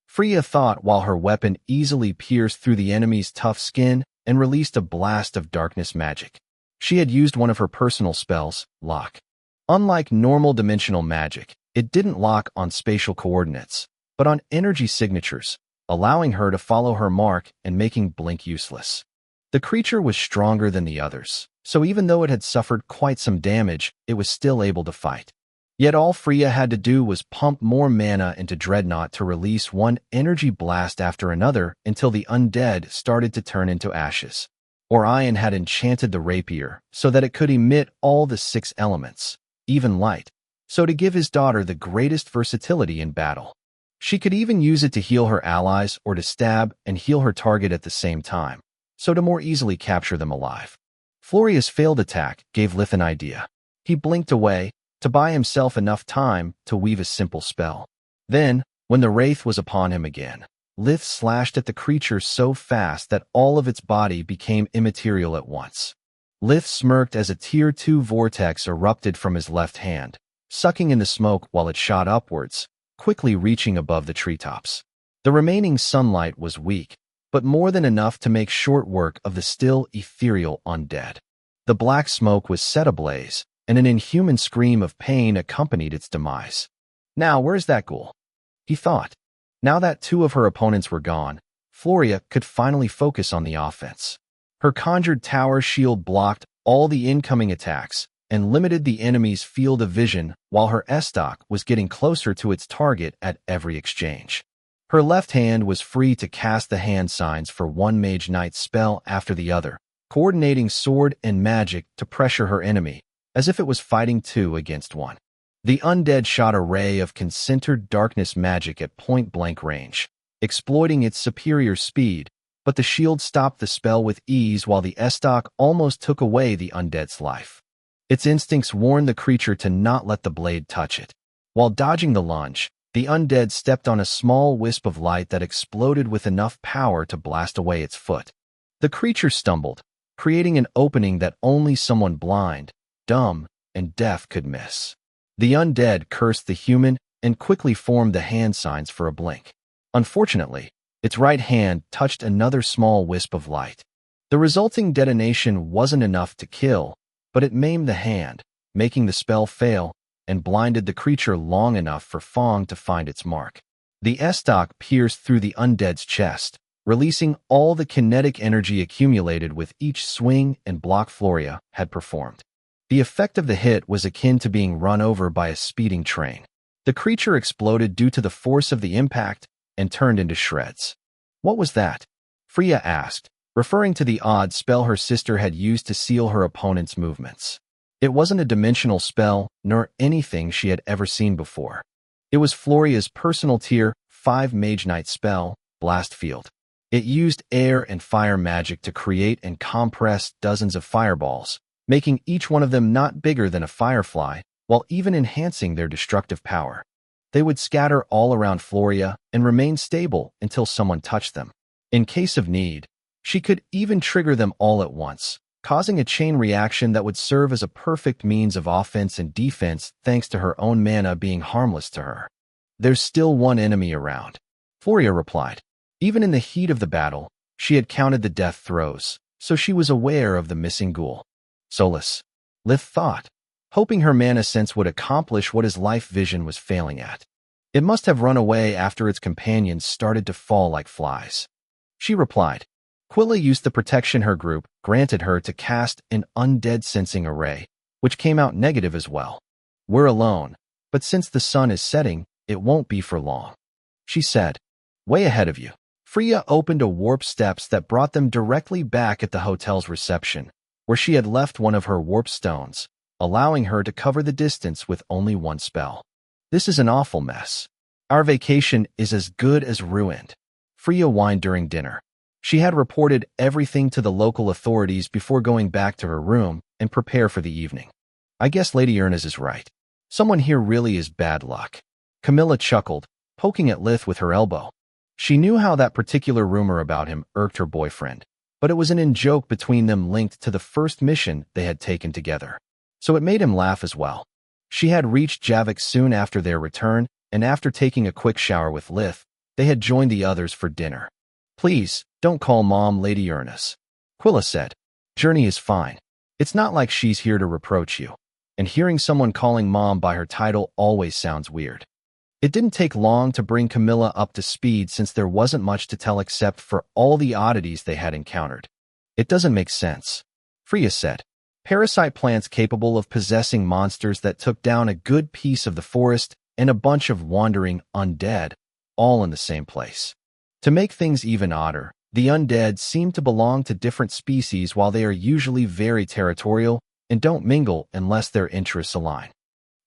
Freya thought while her weapon easily pierced through the enemy's tough skin and released a blast of darkness magic. She had used one of her personal spells, Lock. Unlike normal dimensional magic, it didn't lock on spatial coordinates, but on energy signatures, allowing her to follow her mark and making blink useless. The creature was stronger than the others, so even though it had suffered quite some damage, it was still able to fight. Yet all Freya had to do was pump more mana into Dreadnought to release one energy blast after another until the undead started to turn into ashes. Orion had enchanted the rapier so that it could emit all the 6 elements, even light, so to give his daughter the greatest versatility in battle. She could even use it to heal her allies or to stab and heal her target at the same time, so to more easily capture them alive. Floria's failed attack gave Lith an idea. He blinked away to buy himself enough time to weave a simple spell. Then, when the wraith was upon him again, Lith slashed at the creature so fast that all of its body became immaterial at once. Lith smirked as a Tier 2 vortex erupted from his left hand, sucking in the smoke while it shot upwards, quickly reaching above the treetops. The remaining sunlight was weak, but more than enough to make short work of the still ethereal undead. The black smoke was set ablaze, and an inhuman scream of pain accompanied its demise. Now, where's that ghoul? He thought. Now that 2 of her opponents were gone, Floria could finally focus on the offense. Her conjured tower shield blocked all the incoming attacks and limited the enemy's field of vision while her Estoc was getting closer to its target at every exchange. Her left hand was free to cast the hand signs for one Mage Knight spell after the other, coordinating sword and magic to pressure her enemy, as if it was fighting 2 against 1. The undead shot a ray of concentred darkness magic at point-blank range, exploiting its superior speed, but the shield stopped the spell with ease while the Estoc almost took away the undead's life. Its instincts warned the creature to not let the blade touch it. While dodging the lunge, the undead stepped on a small wisp of light that exploded with enough power to blast away its foot. The creature stumbled, creating an opening that only someone blind, dumb, and deaf could miss. The undead cursed the human and quickly formed the hand signs for a blink. Unfortunately, its right hand touched another small wisp of light. The resulting detonation wasn't enough to kill, but it maimed the hand, making the spell fail, and blinded the creature long enough for Fong to find its mark. The Estoc pierced through the undead's chest, releasing all the kinetic energy accumulated with each swing and block Floria had performed. The effect of the hit was akin to being run over by a speeding train. The creature exploded due to the force of the impact and turned into shreds. What was that? Freya asked, referring to the odd spell her sister had used to seal her opponent's movements. It wasn't a dimensional spell, nor anything she had ever seen before. It was Floria's personal Tier 5 Mage Knight spell, Blast Field. It used air and fire magic to create and compress dozens of fireballs, making each one of them not bigger than a firefly, while even enhancing their destructive power. They would scatter all around Floria and remain stable until someone touched them. In case of need, she could even trigger them all at once, causing a chain reaction that would serve as a perfect means of offense and defense thanks to her own mana being harmless to her. There's still one enemy around, Floria replied. Even in the heat of the battle, she had counted the death throes, so she was aware of the missing ghoul. Solus, Lith thought, hoping her mana sense would accomplish what his life vision was failing at. It must have run away after its companions started to fall like flies. She replied. Quilla used the protection her group granted her to cast an undead sensing array, which came out negative as well. We're alone, but since the sun is setting, it won't be for long. She said, way ahead of you. Freya opened a warp steps that brought them directly back at the hotel's reception, where she had left one of her warp stones, allowing her to cover the distance with only one spell. This is an awful mess. Our vacation is as good as ruined. Freya whined during dinner. She had reported everything to the local authorities before going back to her room and prepare for the evening. I guess Lady Ernest is right. Someone here really is bad luck. Camilla chuckled, poking at Lith with her elbow. She knew how that particular rumor about him irked her boyfriend. but it was an in-joke between them linked to the first mission they had taken together. So it made him laugh as well. She had reached Javik soon after their return, and after taking a quick shower with Lith, they had joined the others for dinner. "Please, don't call Mom Lady Ernest," Quilla said. "Journey is fine. It's not like she's here to reproach you. And hearing someone calling Mom by her title always sounds weird." It didn't take long to bring Camilla up to speed since there wasn't much to tell except for all the oddities they had encountered. "It doesn't make sense," Freya said. "Parasite plants capable of possessing monsters that took down a good piece of the forest and a bunch of wandering undead, all in the same place. To make things even odder, the undead seem to belong to different species while they are usually very territorial and don't mingle unless their interests align.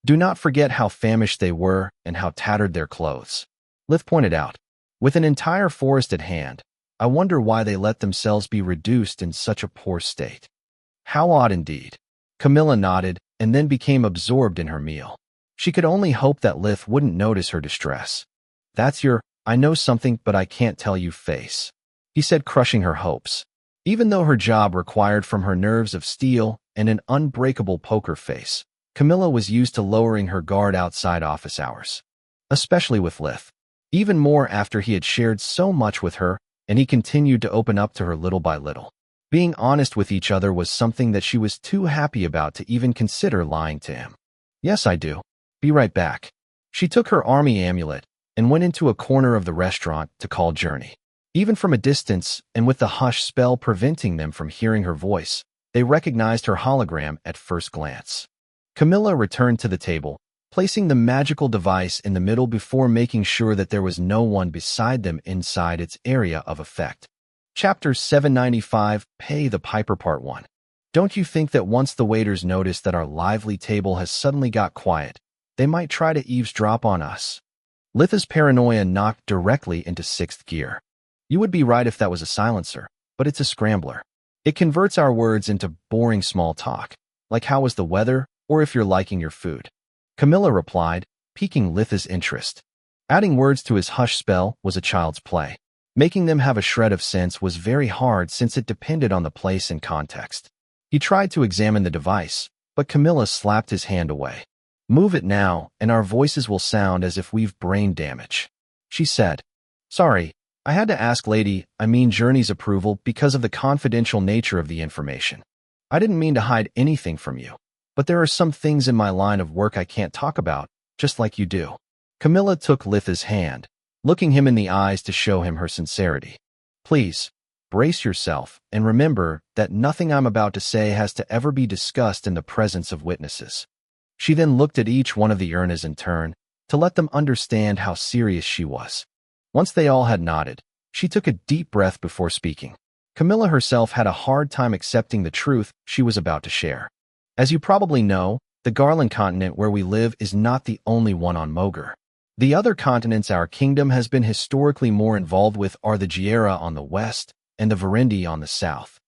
Do not forget how famished they were and how tattered their clothes," Lith pointed out. "With an entire forest at hand, I wonder why they let themselves be reduced in such a poor state." "How odd indeed." Camilla nodded and then became absorbed in her meal. She could only hope that Lith wouldn't notice her distress. "That's your, I know something but I can't tell you face," he said, crushing her hopes. Even though her job required from her nerves of steel and an unbreakable poker face, Camilla was used to lowering her guard outside office hours. Especially with Lith. Even more after he had shared so much with her, and he continued to open up to her little by little. Being honest with each other was something that she was too happy about to even consider lying to him. "Yes, I do. Be right back." She took her army amulet and went into a corner of the restaurant to call Journey. Even from a distance, and with the hush spell preventing them from hearing her voice, they recognized her hologram at first glance. Camilla returned to the table, placing the magical device in the middle before making sure that there was no one beside them inside its area of effect. Chapter 795, Pay the Piper Part 1. Don't you think that once the waiters notice that our lively table has suddenly got quiet, they might try to eavesdrop on us? Litha's paranoia knocked directly into sixth gear. You would be right if that was a silencer, but it's a scrambler. It converts our words into boring small talk, like how was the weather, or if you're liking your food. Camilla replied, piquing Litha's interest. Adding words to his hush spell was a child's play. Making them have a shred of sense was very hard since it depended on the place and context. He tried to examine the device, but Camilla slapped his hand away. "Move it now, and our voices will sound as if we've brain damage," she said. "Sorry, I had to ask Journey's approval because of the confidential nature of the information. I didn't mean to hide anything from you. But there are some things in my line of work I can't talk about, just like you do." Camilla took Litha's hand, looking him in the eyes to show him her sincerity. "Please, brace yourself and remember that nothing I'm about to say has to ever be discussed in the presence of witnesses." She then looked at each one of the Ernas in turn to let them understand how serious she was. Once they all had nodded, she took a deep breath before speaking. Camilla herself had a hard time accepting the truth she was about to share. As you probably know, the Garland continent where we live is not the only one on Mogar. The other continents our kingdom has been historically more involved with are the Giera on the west and the Verendi on the south.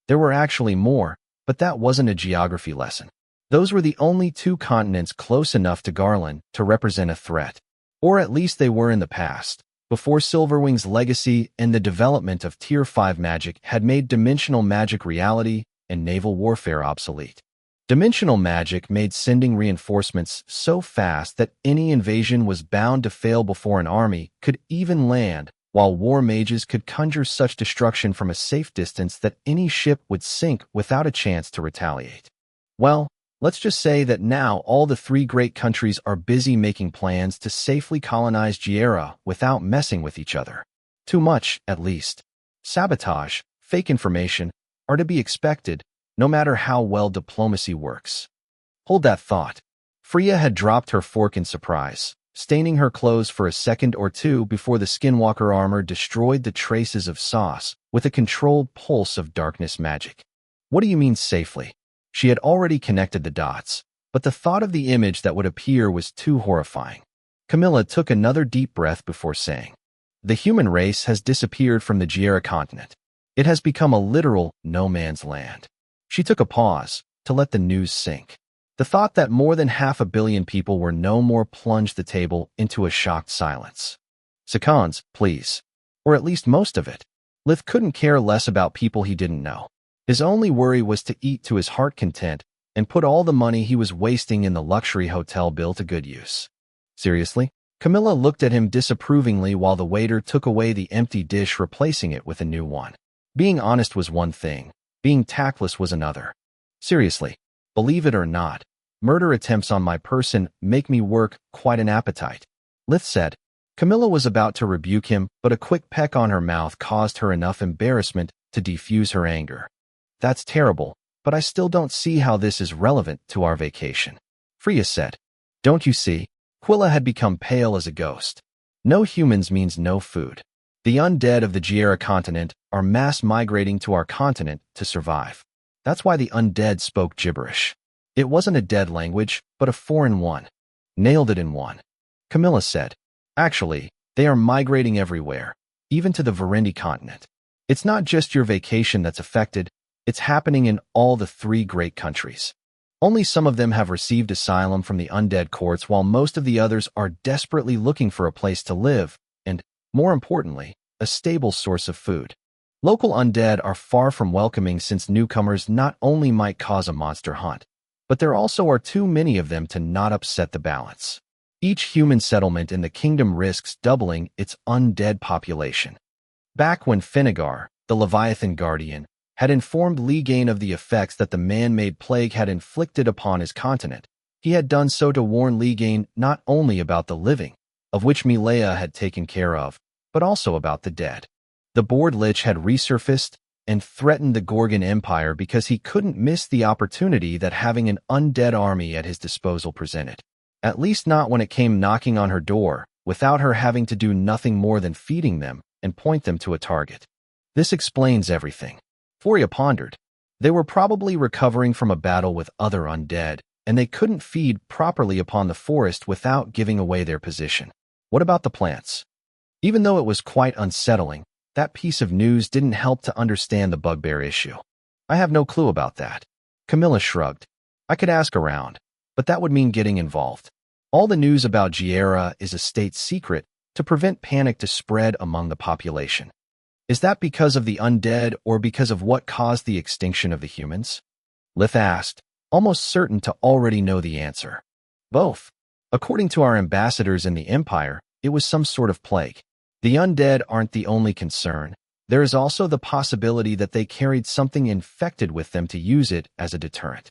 There were actually more, but that wasn't a geography lesson. Those were the only two continents close enough to Garland to represent a threat. Or at least they were in the past, before Silverwing's legacy and the development of Tier 5 magic had made dimensional magic reality and naval warfare obsolete. Dimensional magic made sending reinforcements so fast that any invasion was bound to fail before an army could even land, while war mages could conjure such destruction from a safe distance that any ship would sink without a chance to retaliate. Well, let's just say that now all the three great countries are busy making plans to safely colonize Giera without messing with each other. Too much, at least. Sabotage, fake information, are to be expected, no matter how well diplomacy works. Hold that thought. Freya had dropped her fork in surprise, staining her clothes for a second or two before the skinwalker armor destroyed the traces of sauce with a controlled pulse of darkness magic. What do you mean safely? She had already connected the dots, but the thought of the image that would appear was too horrifying. Camilla took another deep breath before saying, "The human race has disappeared from the Giera continent. It has become a literal no man's land." She took a pause to let the news sink. The thought that more than 500 million people were no more plunged the table into a shocked silence. "Seconds, please. Or at least most of it." Lith couldn't care less about people he didn't know. His only worry was to eat to his heart content and put all the money he was wasting in the luxury hotel bill to good use. Seriously? Camilla looked at him disapprovingly while the waiter took away the empty dish, replacing it with a new one. Being honest was one thing. Being tactless was another. Seriously, believe it or not, murder attempts on my person make me work quite an appetite, Lith said. Camilla was about to rebuke him, but a quick peck on her mouth caused her enough embarrassment to defuse her anger. That's terrible, but I still don't see how this is relevant to our vacation, Freya said. Don't you see? Quilla had become pale as a ghost. No humans means no food. The undead of the Giera continent are mass migrating to our continent to survive. That's why the undead spoke gibberish. It wasn't a dead language, but a foreign one. Nailed it in one, Camilla said. Actually, they are migrating everywhere, even to the Verendi continent. It's not just your vacation that's affected, it's happening in all the 3 great countries. Only some of them have received asylum from the undead courts, while most of the others are desperately looking for a place to live and, more importantly, a stable source of food. Local undead are far from welcoming, since newcomers not only might cause a monster hunt, but there also are too many of them to not upset the balance. Each human settlement in the kingdom risks doubling its undead population. Back when Finnegar, the Leviathan Guardian, had informed Ligain of the effects that the man-made plague had inflicted upon his continent, he had done so to warn Ligain not only about the living, of which Milea had taken care of, but also about the dead. The Bored Lich had resurfaced and threatened the Gorgon Empire because he couldn't miss the opportunity that having an undead army at his disposal presented. At least not when it came knocking on her door, without her having to do nothing more than feeding them and point them to a target. This explains everything. Foria pondered. They were probably recovering from a battle with other undead, and they couldn't feed properly upon the forest without giving away their position. What about the plants? Even though it was quite unsettling, that piece of news didn't help to understand the bugbear issue. I have no clue about that. Camilla shrugged. I could ask around, but that would mean getting involved. All the news about Giera is a state secret to prevent panic to spread among the population. Is that because of the undead or because of what caused the extinction of the humans? Lith asked, almost certain to already know the answer. Both. According to our ambassadors in the Empire, it was some sort of plague. The undead aren't the only concern. There is also the possibility that they carried something infected with them to use it as a deterrent.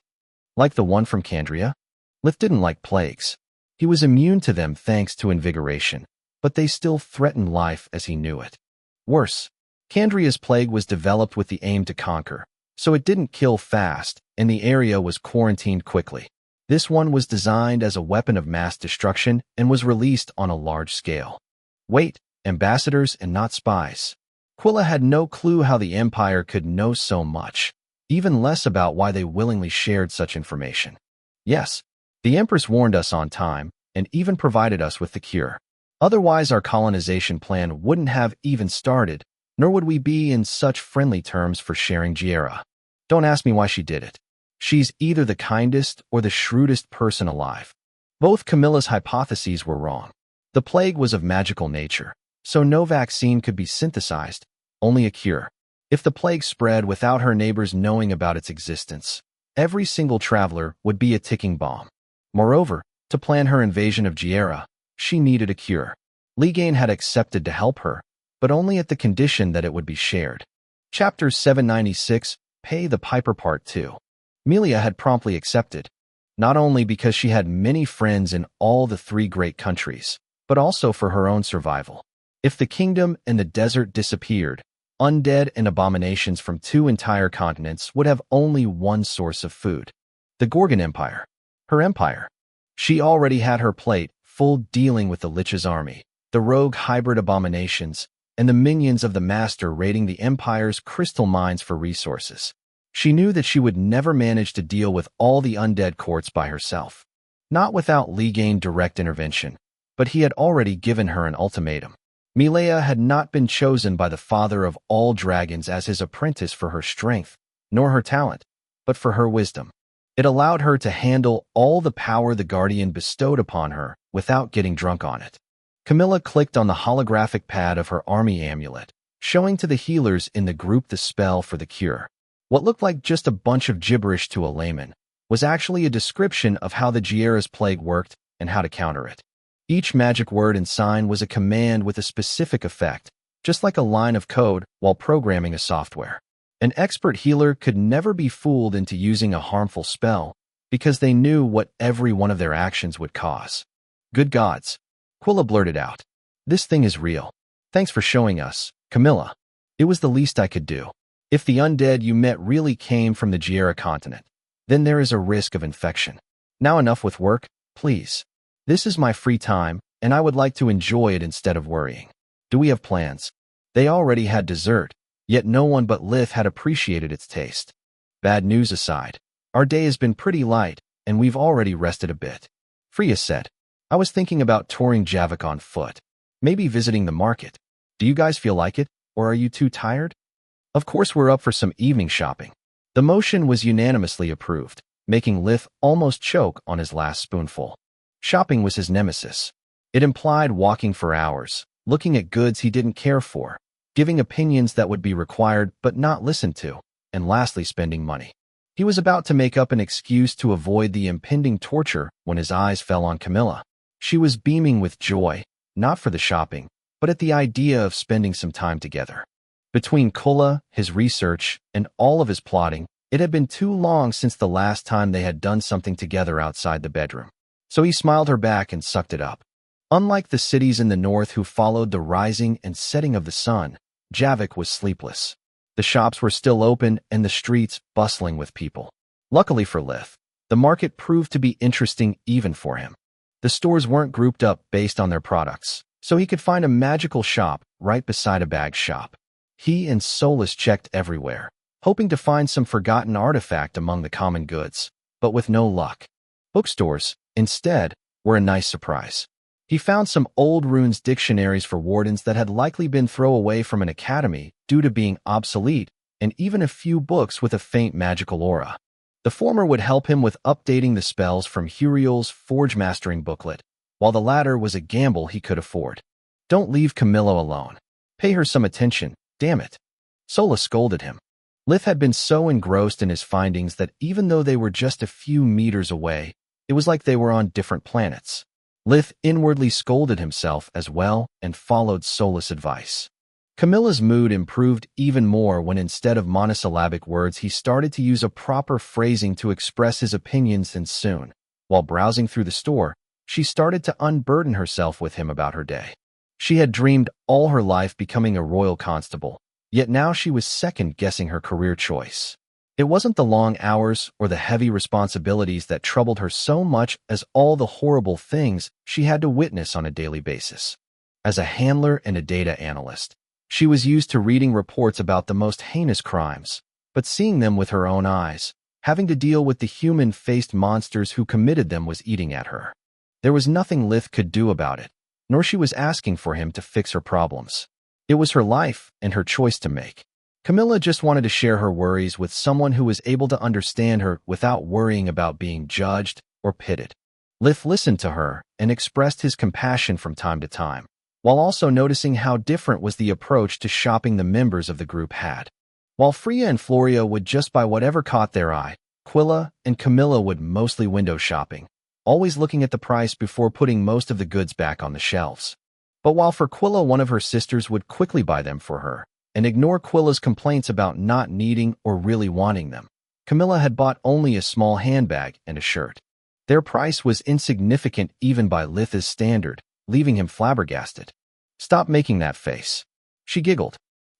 Like the one from Candria? Lith didn't like plagues. He was immune to them thanks to invigoration, but they still threatened life as he knew it. Worse, Candria's plague was developed with the aim to conquer, so it didn't kill fast, and the area was quarantined quickly. This one was designed as a weapon of mass destruction and was released on a large scale. Wait, ambassadors and not spies. Quilla had no clue how the Empire could know so much, even less about why they willingly shared such information. Yes, the Empress warned us on time and even provided us with the cure. Otherwise, our colonization plan wouldn't have even started, nor would we be in such friendly terms for sharing Giera. Don't ask me why she did it. She's either the kindest or the shrewdest person alive. Both Camilla's hypotheses were wrong. The plague was of magical nature, so no vaccine could be synthesized, only a cure. If the plague spread without her neighbors knowing about its existence, every single traveler would be a ticking bomb. Moreover, to plan her invasion of Giera, she needed a cure. Ligain had accepted to help her, but only at the condition that it would be shared. Chapter 796, Pay the Piper Part 2. Melia had promptly accepted, not only because she had many friends in all the 3 great countries, but also for her own survival. If the kingdom and the desert disappeared, undead and abominations from 2 entire continents would have only one source of food. The Gorgon Empire. Her empire. She already had her plate full dealing with the Lich's army, the rogue hybrid abominations, and the minions of the Master raiding the Empire's crystal mines for resources. She knew that she would never manage to deal with all the undead courts by herself. Not without Ligain direct intervention, but he had already given her an ultimatum. Milea had not been chosen by the father of all dragons as his apprentice for her strength, nor her talent, but for her wisdom. It allowed her to handle all the power the Guardian bestowed upon her without getting drunk on it. Camilla clicked on the holographic pad of her army amulet, showing to the healers in the group the spell for the cure. What looked like just a bunch of gibberish to a layman was actually a description of how the Giera's plague worked and how to counter it. Each magic word and sign was a command with a specific effect, just like a line of code while programming a software. An expert healer could never be fooled into using a harmful spell because they knew what every one of their actions would cause. Good gods, Quilla blurted out. This thing is real. Thanks for showing us, Camilla. It was the least I could do. If the undead you met really came from the Giera continent, then there is a risk of infection. Now enough with work, please. This is my free time, and I would like to enjoy it instead of worrying. Do we have plans? They already had dessert, yet no one but Lith had appreciated its taste. Bad news aside, our day has been pretty light, and we've already rested a bit. Freya said, I was thinking about touring Javik on foot, maybe visiting the market. Do you guys feel like it, or are you too tired? Of course we're up for some evening shopping. The motion was unanimously approved, making Lith almost choke on his last spoonful. Shopping was his nemesis. It implied walking for hours, looking at goods he didn't care for, giving opinions that would be required but not listened to, and lastly spending money. He was about to make up an excuse to avoid the impending torture when his eyes fell on Camilla. She was beaming with joy, not for the shopping, but at the idea of spending some time together. Between Kulla, his research, and all of his plotting, it had been too long since the last time they had done something together outside the bedroom. So he smiled her back and sucked it up. Unlike the cities in the north who followed the rising and setting of the sun, Javik was sleepless. The shops were still open and the streets bustling with people. Luckily for Lith, the market proved to be interesting even for him. The stores weren't grouped up based on their products, so he could find a magical shop right beside a bag shop. He and Solus checked everywhere, hoping to find some forgotten artifact among the common goods, but with no luck. Bookstores, instead, were a nice surprise. He found some old runes dictionaries for wardens that had likely been thrown away from an academy due to being obsolete, and even a few books with a faint magical aura. The former would help him with updating the spells from Huriel's Forge Mastering booklet, while the latter was a gamble he could afford. Don't leave Camilla alone. Pay her some attention, damn it. Sola scolded him. Lith had been so engrossed in his findings that even though they were just a few meters away, it was like they were on different planets. Lith inwardly scolded himself as well and followed Solus' advice. Camilla's mood improved even more when instead of monosyllabic words he started to use a proper phrasing to express his opinions, and soon, while browsing through the store, she started to unburden herself with him about her day. She had dreamed all her life becoming a royal constable, yet now she was second-guessing her career choice. It wasn't the long hours or the heavy responsibilities that troubled her so much as all the horrible things she had to witness on a daily basis. As a handler and a data analyst, she was used to reading reports about the most heinous crimes, but seeing them with her own eyes, having to deal with the human-faced monsters who committed them was eating at her. There was nothing Lith could do about it, nor she was asking for him to fix her problems. It was her life and her choice to make. Camilla just wanted to share her worries with someone who was able to understand her without worrying about being judged or pitted. Lith listened to her and expressed his compassion from time to time, while also noticing how different was the approach to shopping the members of the group had. While Freya and Floria would just buy whatever caught their eye, Quilla and Camilla would mostly window shopping, always looking at the price before putting most of the goods back on the shelves. But while for Quilla one of her sisters would quickly buy them for her, and ignore Quilla's complaints about not needing or really wanting them, Camilla had bought only a small handbag and a shirt. Their price was insignificant even by Lith's standard, leaving him flabbergasted. Stop making that face. She giggled.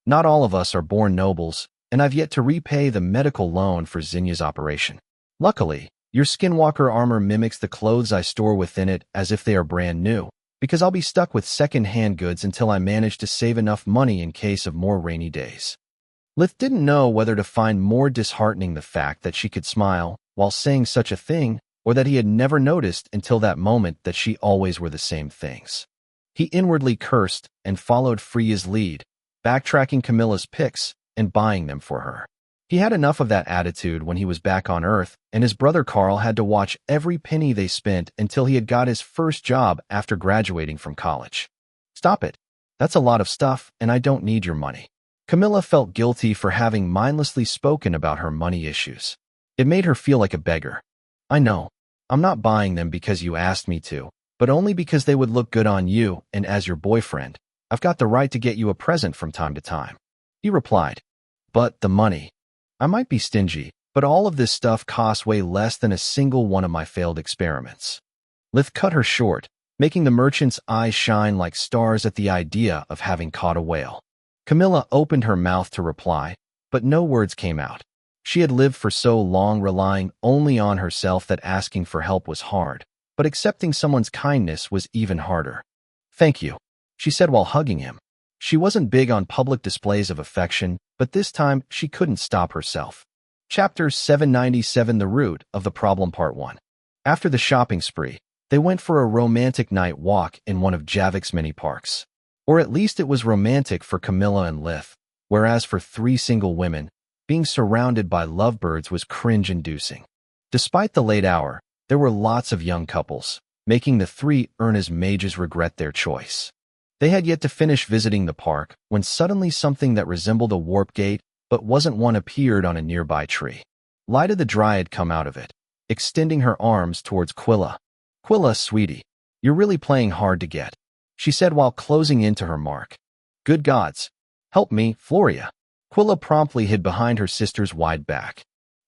Not all of us are born nobles, and I've yet to repay the medical loan for Zinya's operation. Luckily, your skinwalker armor mimics the clothes I store within it as if they are brand new, because I'll be stuck with second-hand goods until I manage to save enough money in case of more rainy days. Lith didn't know whether to find more disheartening the fact that she could smile while saying such a thing, or that he had never noticed until that moment that she always wore the same things. He inwardly cursed and followed Freya's lead, backtracking Camilla's picks and buying them for her. He had enough of that attitude when he was back on Earth, and his brother Carl had to watch every penny they spent until he had got his first job after graduating from college. Stop it. That's a lot of stuff, and I don't need your money. Camilla felt guilty for having mindlessly spoken about her money issues. It made her feel like a beggar. I know. I'm not buying them because you asked me to, but only because they would look good on you, and as your boyfriend, I've got the right to get you a present from time to time. He replied. But the money. I might be stingy, but all of this stuff costs way less than a single one of my failed experiments. Lith cut her short, making the merchant's eyes shine like stars at the idea of having caught a whale. Camilla opened her mouth to reply, but no words came out. She had lived for so long relying only on herself that asking for help was hard, but accepting someone's kindness was even harder. Thank you, she said while hugging him. She wasn't big on public displays of affection, but this time she couldn't stop herself. Chapter 797 The Root of the Problem Part 1. After the shopping spree, they went for a romantic night walk in one of Javik's many parks. Or at least it was romantic for Camilla and Lith, whereas for three single women, being surrounded by lovebirds was cringe-inducing. Despite the late hour, there were lots of young couples, making the three Magus regret their choice. They had yet to finish visiting the park when suddenly something that resembled a warp gate but wasn't one appeared on a nearby tree. Lyda the Dryad come out of it, extending her arms towards Quilla. Quilla, sweetie, you're really playing hard to get, she said while closing into her mark. Good gods. Help me, Floria. Quilla promptly hid behind her sister's wide back.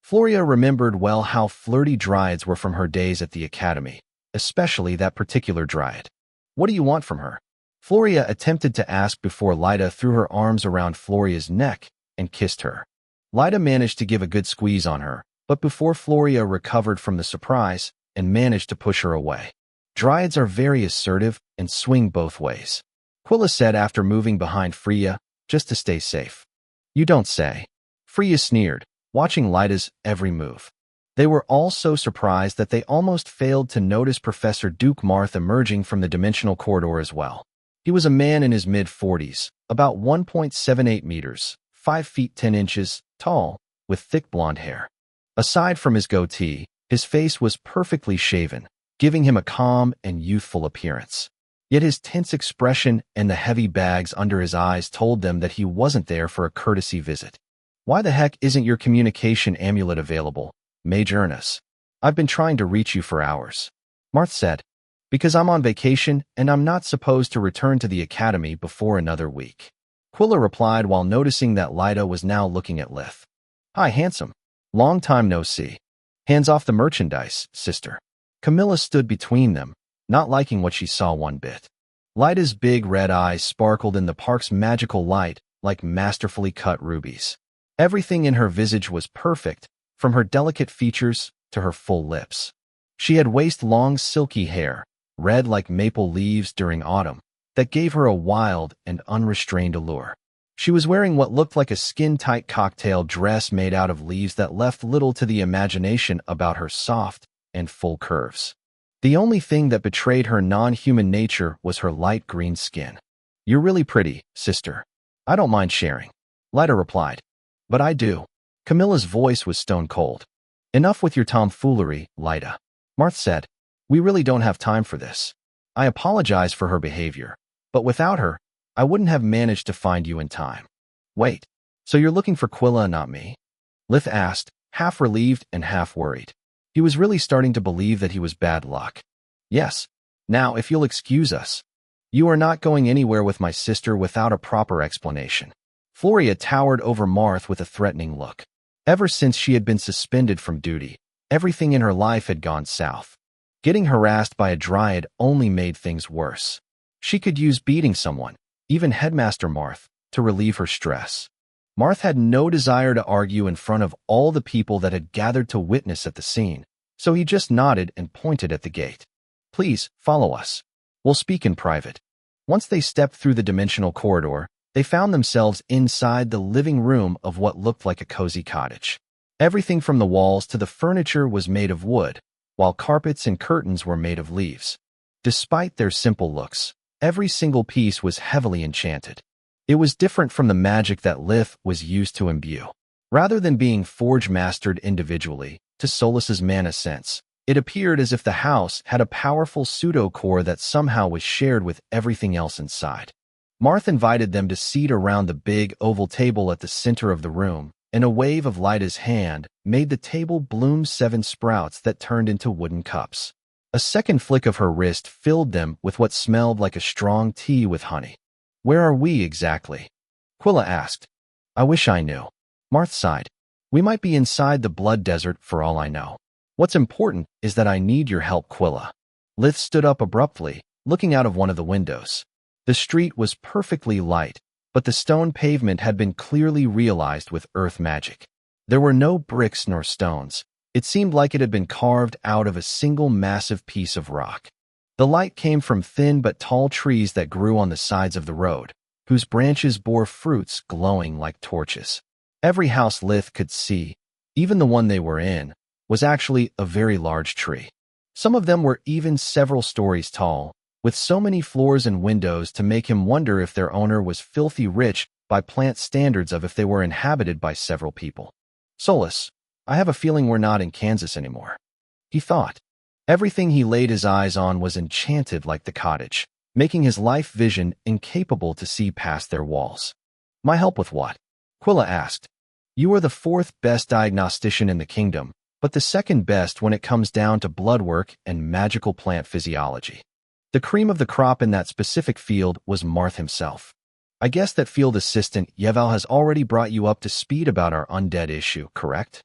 Floria remembered well how flirty dryads were from her days at the academy, especially that particular dryad. What do you want from her? Floria attempted to ask before Lyda threw her arms around Floria's neck and kissed her. Lyda managed to give a good squeeze on her, but before Floria recovered from the surprise and managed to push her away. Dryads are very assertive and swing both ways, Quilla said after moving behind Freya, just to stay safe. You don't say. Freya sneered, watching Lyda's every move. They were all so surprised that they almost failed to notice Professor Duke Marth emerging from the dimensional corridor as well. He was a man in his mid-40s, about 1.78 meters, 5 feet 10 inches, tall, with thick blonde hair. Aside from his goatee, his face was perfectly shaven, giving him a calm and youthful appearance. Yet his tense expression and the heavy bags under his eyes told them that he wasn't there for a courtesy visit. Why the heck isn't your communication amulet available, Mage Ernest? I've been trying to reach you for hours, Marth said. Because I'm on vacation and I'm not supposed to return to the academy before another week. Quilla replied while noticing that Lyda was now looking at Lith. Hi, handsome. Long time no see. Hands off the merchandise, sister. Camilla stood between them, not liking what she saw one bit. Lyda's big red eyes sparkled in the park's magical light like masterfully cut rubies. Everything in her visage was perfect, from her delicate features to her full lips. She had waist-long silky hair, red like maple leaves during autumn, that gave her a wild and unrestrained allure. She was wearing what looked like a skin-tight cocktail dress made out of leaves that left little to the imagination about her soft and full curves. The only thing that betrayed her non-human nature was her light green skin. You're really pretty, sister. I don't mind sharing, Lyda replied. But I do. Camilla's voice was stone cold. Enough with your tomfoolery, Lyda, Marth said. We really don't have time for this. I apologize for her behavior, but without her, I wouldn't have managed to find you in time. Wait, so you're looking for Quilla and not me? Lith asked, half relieved and half worried. He was really starting to believe that he was bad luck. Yes. Now, if you'll excuse us. You are not going anywhere with my sister without a proper explanation. Floria towered over Marth with a threatening look. Ever since she had been suspended from duty, everything in her life had gone south. Getting harassed by a dryad only made things worse. She could use beating someone, even Headmaster Marth, to relieve her stress. Marth had no desire to argue in front of all the people that had gathered to witness at the scene, so he just nodded and pointed at the gate. Please, follow us. We'll speak in private. Once they stepped through the dimensional corridor, they found themselves inside the living room of what looked like a cozy cottage. Everything from the walls to the furniture was made of wood, while carpets and curtains were made of leaves. Despite their simple looks, every single piece was heavily enchanted. It was different from the magic that Lith was used to imbue. Rather than being forge-mastered individually, to Solus's mana sense, it appeared as if the house had a powerful pseudo-core that somehow was shared with everything else inside. Marth invited them to seat around the big oval table at the center of the room, and a wave of Lyda's hand made the table bloom 7 sprouts that turned into wooden cups. A second flick of her wrist filled them with what smelled like a strong tea with honey. "Where are we exactly?" Quilla asked. "I wish I knew." Marth sighed. "We might be inside the blood desert for all I know. What's important is that I need your help, Quilla." Lith stood up abruptly, looking out of one of the windows. The street was perfectly light, but the stone pavement had been clearly realized with earth magic. There were no bricks nor stones. It seemed like it had been carved out of a single massive piece of rock. The light came from thin but tall trees that grew on the sides of the road, whose branches bore fruits glowing like torches. Every house Lith could see, even the one they were in, was actually a very large tree. Some of them were even several stories tall, with so many floors and windows to make him wonder if their owner was filthy rich by plant standards of if they were inhabited by several people. "Solus, I have a feeling we're not in Kansas anymore," he thought. Everything he laid his eyes on was enchanted like the cottage, making his life vision incapable to see past their walls. "My help with what?" Quilla asked. "You are the 4th best diagnostician in the kingdom, but the 2nd best when it comes down to blood work and magical plant physiology." The cream of the crop in that specific field was Marth himself. "I guess that field assistant Yeval has already brought you up to speed about our undead issue, correct?"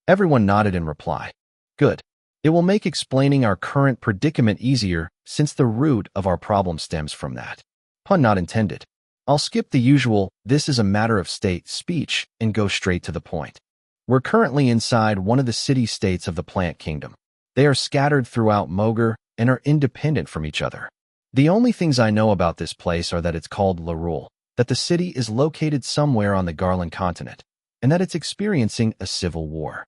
Everyone nodded in reply. "Good. It will make explaining our current predicament easier since the root of our problem stems from that. Pun not intended. I'll skip the usual 'this is a matter of state' speech and go straight to the point. We're currently inside one of the city-states of the plant kingdom. They are scattered throughout Mogar and are independent from each other. The only things I know about this place are that it's called Lorule, that the city is located somewhere on the Garland continent, and that it's experiencing a civil war.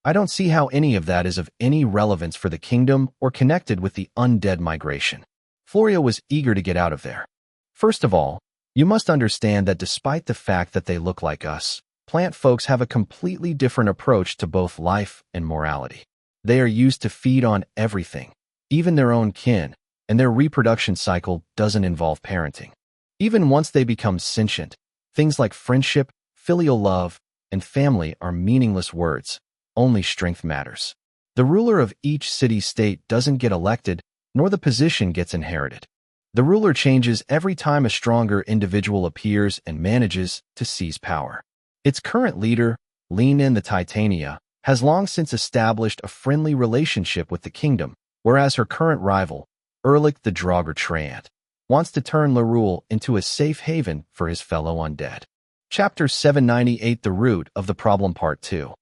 I don't see how any of that is of any relevance for the kingdom or connected with the undead migration." Floria was eager to get out of there. "First of all, you must understand that despite the fact that they look like us, plant folks have a completely different approach to both life and morality. They are used to feed on everything, even their own kin, and their reproduction cycle doesn't involve parenting. Even once they become sentient, things like friendship, filial love, and family are meaningless words. Only strength matters. The ruler of each city-state doesn't get elected, nor the position gets inherited. The ruler changes every time a stronger individual appears and manages to seize power. Its current leader, Lean-In the Titania, has long since established a friendly relationship with the kingdom, whereas her current rival, Erlich the Draugr Treant, wants to turn Lorule into a safe haven for his fellow undead. Chapter 798, The Root of the Problem, Part 2.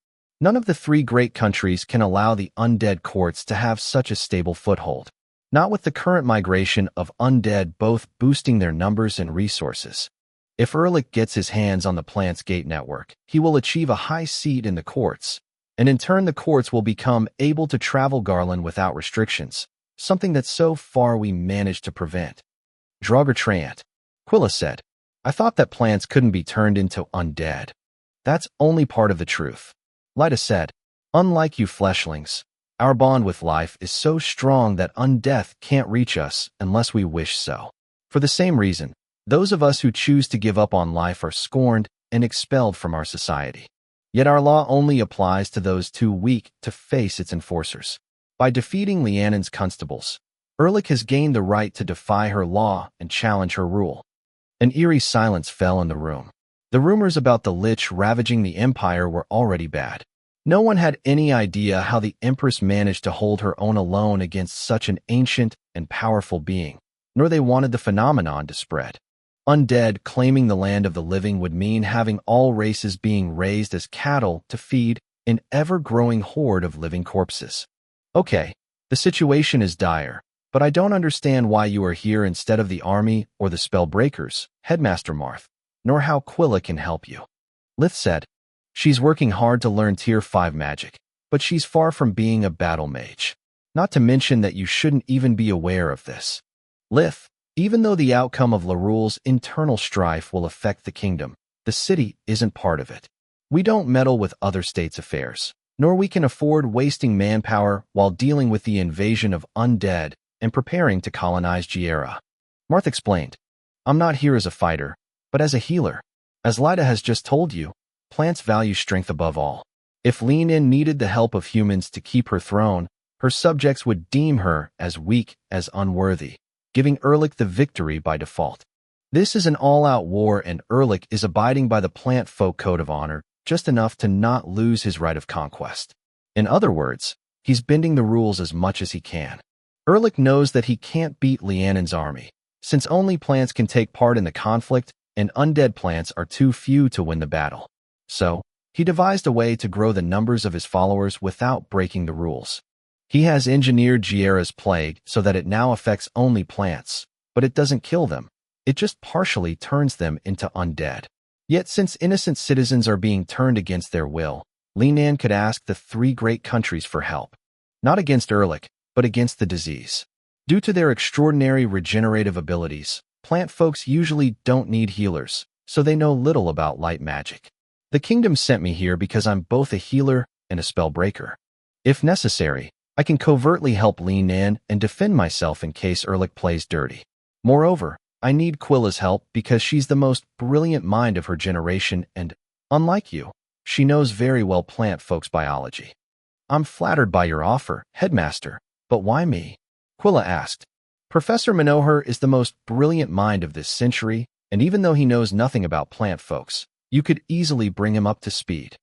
None of the 3 great countries can allow the undead courts to have such a stable foothold, not with the current migration of undead both boosting their numbers and resources. If Erlich gets his hands on the Plant's Gate network, he will achieve a high seat in the courts, and in turn the courts will become able to travel Garland without restrictions, something that so far we managed to prevent. Draugr Treant, Quilla said. "I thought that plants couldn't be turned into undead." "That's only part of the truth," Lyda said. "Unlike you fleshlings, our bond with life is so strong that undeath can't reach us unless we wish so. For the same reason, those of us who choose to give up on life are scorned and expelled from our society. Yet our law only applies to those too weak to face its enforcers. By defeating Leannon's constables, Erlich has gained the right to defy her law and challenge her rule." An eerie silence fell in the room. The rumors about the Lich ravaging the Empire were already bad. No one had any idea how the Empress managed to hold her own alone against such an ancient and powerful being, nor they wanted the phenomenon to spread. Undead claiming the land of the living would mean having all races being raised as cattle to feed an ever-growing horde of living corpses. "Okay, the situation is dire, but I don't understand why you are here instead of the army or the Spellbreakers, Headmaster Marth, nor how Quilla can help you." Lith said. "She's working hard to learn Tier 5 magic, but she's far from being a battle mage. Not to mention that you shouldn't even be aware of this. Lith, even though the outcome of Lorule's internal strife will affect the kingdom, the city isn't part of it. We don't meddle with other states' affairs, nor we can afford wasting manpower while dealing with the invasion of undead and preparing to colonize Giera." Marth explained. I'm not here as a fighter, but as a healer. As Lyda has just told you, plants value strength above all. If Lin needed the help of humans to keep her throne, her subjects would deem her as weak, as unworthy, giving Erlich the victory by default. This is an all-out war, and Erlich is abiding by the plant folk code of honor just enough to not lose his right of conquest. In other words, he's bending the rules as much as he can. Erlich knows that he can't beat Lianen's army, since only plants can take part in the conflict, and undead plants are too few to win the battle. So, he devised a way to grow the numbers of his followers without breaking the rules. He has engineered Giera's plague so that it now affects only plants, but it doesn't kill them. It just partially turns them into undead. Yet since innocent citizens are being turned against their will, Linan could ask the 3 great countries for help. Not against Erlich, but against the disease. Due to their extraordinary regenerative abilities, plant folks usually don't need healers, so they know little about light magic. The kingdom sent me here because I'm both a healer and a spellbreaker. If necessary, I can covertly help Linan and defend myself in case Erlich plays dirty. Moreover, I need Quilla's help because she's the most brilliant mind of her generation and, unlike you, she knows very well plant folks' biology. I'm flattered by your offer, Headmaster, but why me? Quilla asked. Professor Manohar is the most brilliant mind of this century, and even though he knows nothing about plant folks, you could easily bring him up to speed.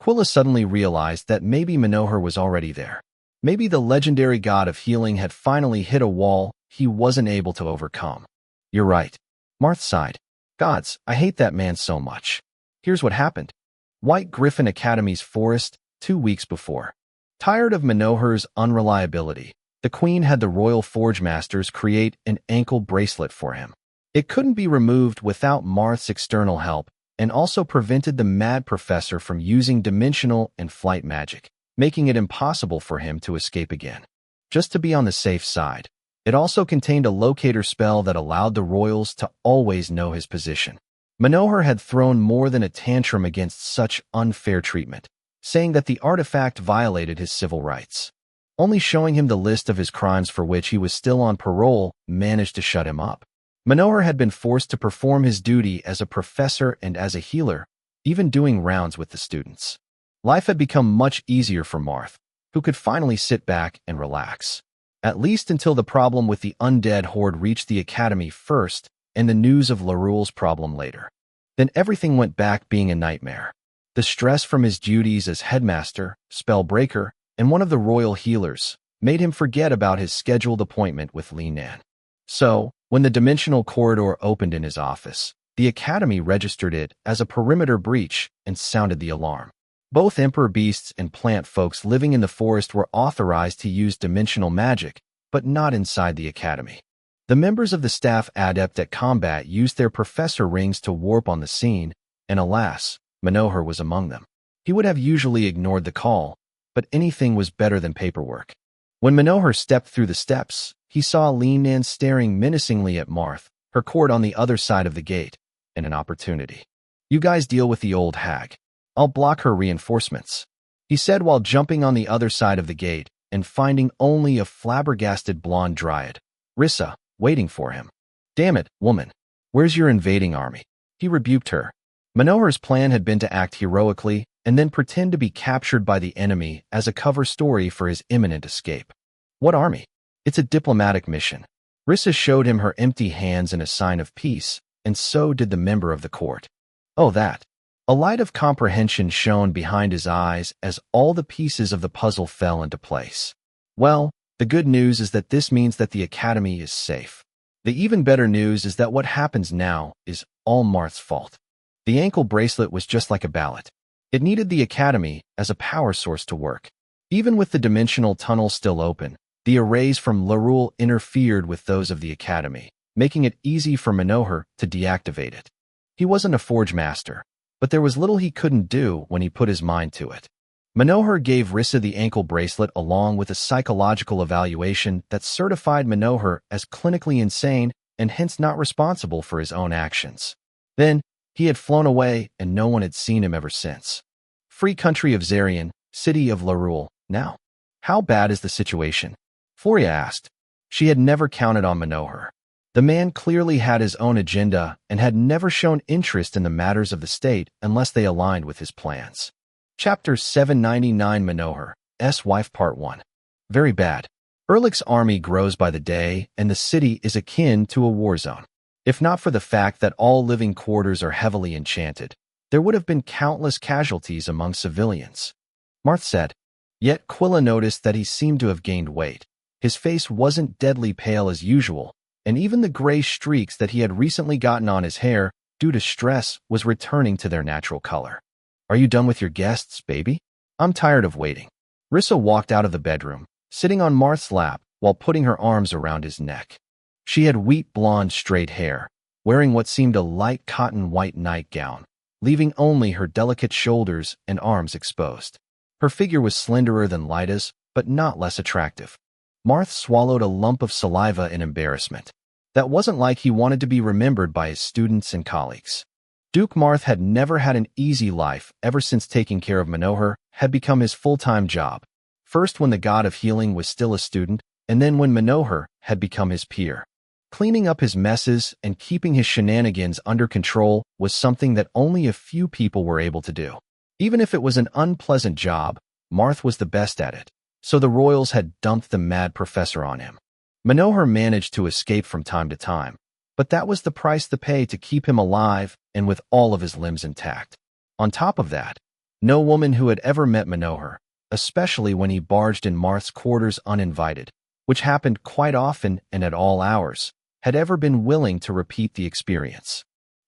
Quilla suddenly realized that maybe Manohar was already there. Maybe the legendary god of healing had finally hit a wall he wasn't able to overcome. You're right. Marth sighed. Gods, I hate that man so much. Here's what happened. White Griffin Academy's forest, 2 weeks before. Tired of Manohar's unreliability, the queen had the royal forge masters create an ankle bracelet for him. It couldn't be removed without Marth's external help, and also prevented the mad professor from using dimensional and flight magic, making it impossible for him to escape again. Just to be on the safe side, it also contained a locator spell that allowed the royals to always know his position. Manohar had thrown more than a tantrum against such unfair treatment, saying that the artifact violated his civil rights. Only showing him the list of his crimes for which he was still on parole managed to shut him up. Manohar had been forced to perform his duty as a professor and as a healer, even doing rounds with the students. Life had become much easier for Marth, who could finally sit back and relax. At least until the problem with the undead horde reached the academy first and the news of Laruel's problem later. Then everything went back being a nightmare. The stress from his duties as headmaster, spellbreaker, and one of the royal healers made him forget about his scheduled appointment with Linan. So, when the dimensional corridor opened in his office, the academy registered it as a perimeter breach and sounded the alarm. Both emperor beasts and plant folks living in the forest were authorized to use dimensional magic, but not inside the academy. The members of the staff adept at combat used their professor rings to warp on the scene, and alas, Manohar was among them. He would have usually ignored the call, but anything was better than paperwork. When Manohar stepped through the steps, he saw Linan staring menacingly at Marth, her court on the other side of the gate, and an opportunity. You guys deal with the old hag. I'll block her reinforcements, he said while jumping on the other side of the gate and finding only a flabbergasted blonde dryad, Rissa, waiting for him. Damn it, woman. Where's your invading army? He rebuked her. Manohar's plan had been to act heroically and then pretend to be captured by the enemy as a cover story for his imminent escape. What army? It's a diplomatic mission. Rissa showed him her empty hands in a sign of peace, and so did the member of the court. Oh, that. A light of comprehension shone behind his eyes as all the pieces of the puzzle fell into place. Well, the good news is that this means that the academy is safe. The even better news is that what happens now is all Marth's fault. The ankle bracelet was just like a ballot. It needed the academy as a power source to work. Even with the dimensional tunnel still open, the arrays from Laruel interfered with those of the academy, making it easy for Manohar to deactivate it. He wasn't a forge master, but there was little he couldn't do when he put his mind to it. Manohar gave Rissa the ankle bracelet along with a psychological evaluation that certified Manohar as clinically insane and hence not responsible for his own actions. Then, he had flown away and no one had seen him ever since. Free country of Zarian, city of Laruel, now. How bad is the situation? Floria asked. She had never counted on Manohar. The man clearly had his own agenda and had never shown interest in the matters of the state unless they aligned with his plans. Chapter 799 Manohar's Wife Part 1. Very bad. Erlich's army grows by the day, and the city is akin to a war zone. If not for the fact that all living quarters are heavily enchanted, there would have been countless casualties among civilians. Marth said. Yet Quilla noticed that he seemed to have gained weight. His face wasn't deadly pale as usual, and even the gray streaks that he had recently gotten on his hair due to stress was returning to their natural color. Are you done with your guests, baby? I'm tired of waiting. Rissa walked out of the bedroom, sitting on Marth's lap while putting her arms around his neck. She had wheat blonde straight hair, wearing what seemed a light cotton white nightgown, leaving only her delicate shoulders and arms exposed. Her figure was slenderer than Lyda's, but not less attractive. Marth swallowed a lump of saliva in embarrassment. That wasn't like he wanted to be remembered by his students and colleagues. Duke Marth had never had an easy life ever since taking care of Manohar had become his full-time job. First when the god of healing was still a student, and then when Manohar had become his peer. Cleaning up his messes and keeping his shenanigans under control was something that only a few people were able to do. Even if it was an unpleasant job, Marth was the best at it, so the royals had dumped the mad professor on him. Manohar managed to escape from time to time, but that was the price to pay to keep him alive and with all of his limbs intact. On top of that, no woman who had ever met Manohar, especially when he barged in Marth's quarters uninvited, which happened quite often and at all hours, had ever been willing to repeat the experience.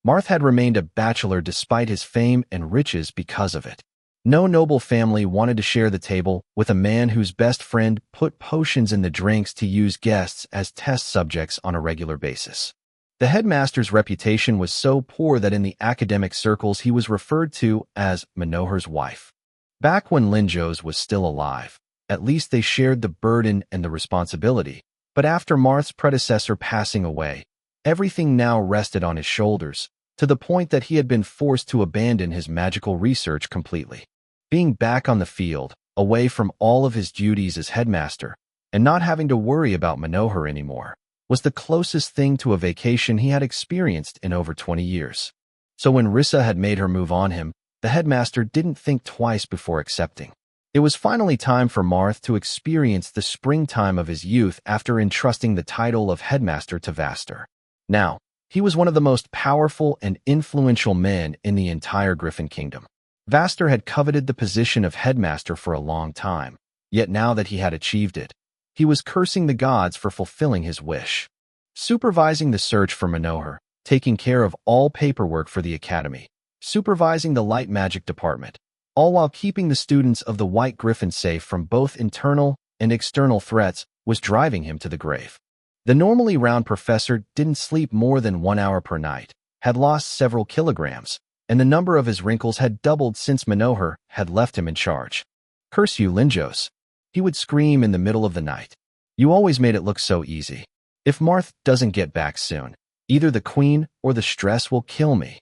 Marth had remained a bachelor despite his fame and riches because of it. No noble family wanted to share the table with a man whose best friend put potions in the drinks to use guests as test subjects on a regular basis. The headmaster's reputation was so poor that in the academic circles he was referred to as Manohar's wife. Back when Linjos was still alive, at least they shared the burden and the responsibility, but after Marth's predecessor passing away, everything now rested on his shoulders, to the point that he had been forced to abandon his magical research completely. Being back on the field, away from all of his duties as headmaster, and not having to worry about Manohar anymore, was the closest thing to a vacation he had experienced in over 20 years. So when Rissa had made her move on him, the headmaster didn't think twice before accepting. It was finally time for Marth to experience the springtime of his youth after entrusting the title of headmaster to Vaster. Now, he was one of the most powerful and influential men in the entire Griffin Kingdom. Vaster had coveted the position of headmaster for a long time, yet now that he had achieved it, he was cursing the gods for fulfilling his wish. Supervising the search for Manohar, taking care of all paperwork for the academy, supervising the light magic department, all while keeping the students of the White Griffin safe from both internal and external threats, was driving him to the grave. The normally round professor didn't sleep more than 1 hour per night, had lost several kilograms, and the number of his wrinkles had doubled since Manohar had left him in charge. Curse you, Linjos. He would scream in the middle of the night. You always made it look so easy. If Marth doesn't get back soon, either the queen or the stress will kill me.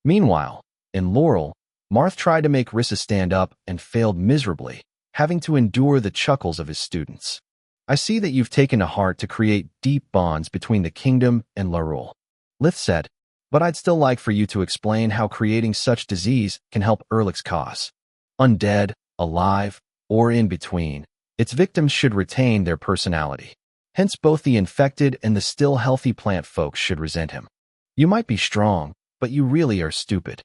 Meanwhile, in Laurel, Marth tried to make Rissa stand up and failed miserably, having to endure the chuckles of his students. I see that you've taken a heart to create deep bonds between the kingdom and Laurel, Lith said, but I'd still like for you to explain how creating such disease can help Erlich's cause. Undead, alive, or in between, its victims should retain their personality. Hence both the infected and the still healthy plant folks should resent him. You might be strong, but you really are stupid.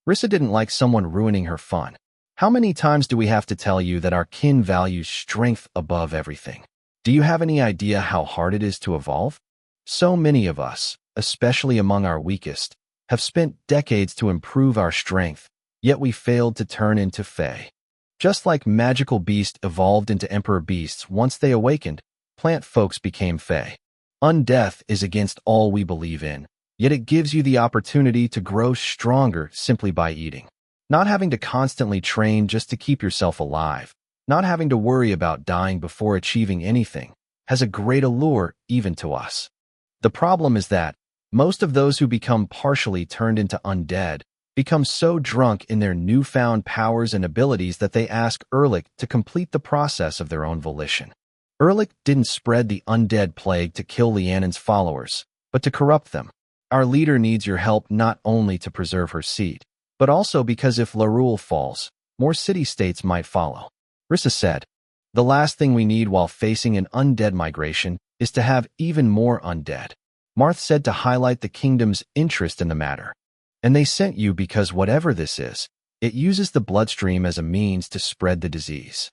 Rissa didn't like someone ruining her fun. How many times do we have to tell you that our kin values strength above everything? Do you have any idea how hard it is to evolve? So many of us, especially among our weakest, have spent decades to improve our strength, yet we failed to turn into Fae. Just like magical beasts evolved into emperor beasts once they awakened, plant folks became Fae. Undeath is against all we believe in, yet it gives you the opportunity to grow stronger simply by eating. Not having to constantly train just to keep yourself alive, not having to worry about dying before achieving anything, has a great allure even to us. The problem is that most of those who become partially turned into undead become so drunk in their newfound powers and abilities that they ask Erlich to complete the process of their own volition. Erlich didn't spread the undead plague to kill Lianon's followers, but to corrupt them. Our leader needs your help not only to preserve her seat, but also because if Larul falls, more city-states might follow. Rissa said, the last thing we need while facing an undead migration is to have even more undead. Marth said to highlight the kingdom's interest in the matter. And they sent you because whatever this is, it uses the bloodstream as a means to spread the disease.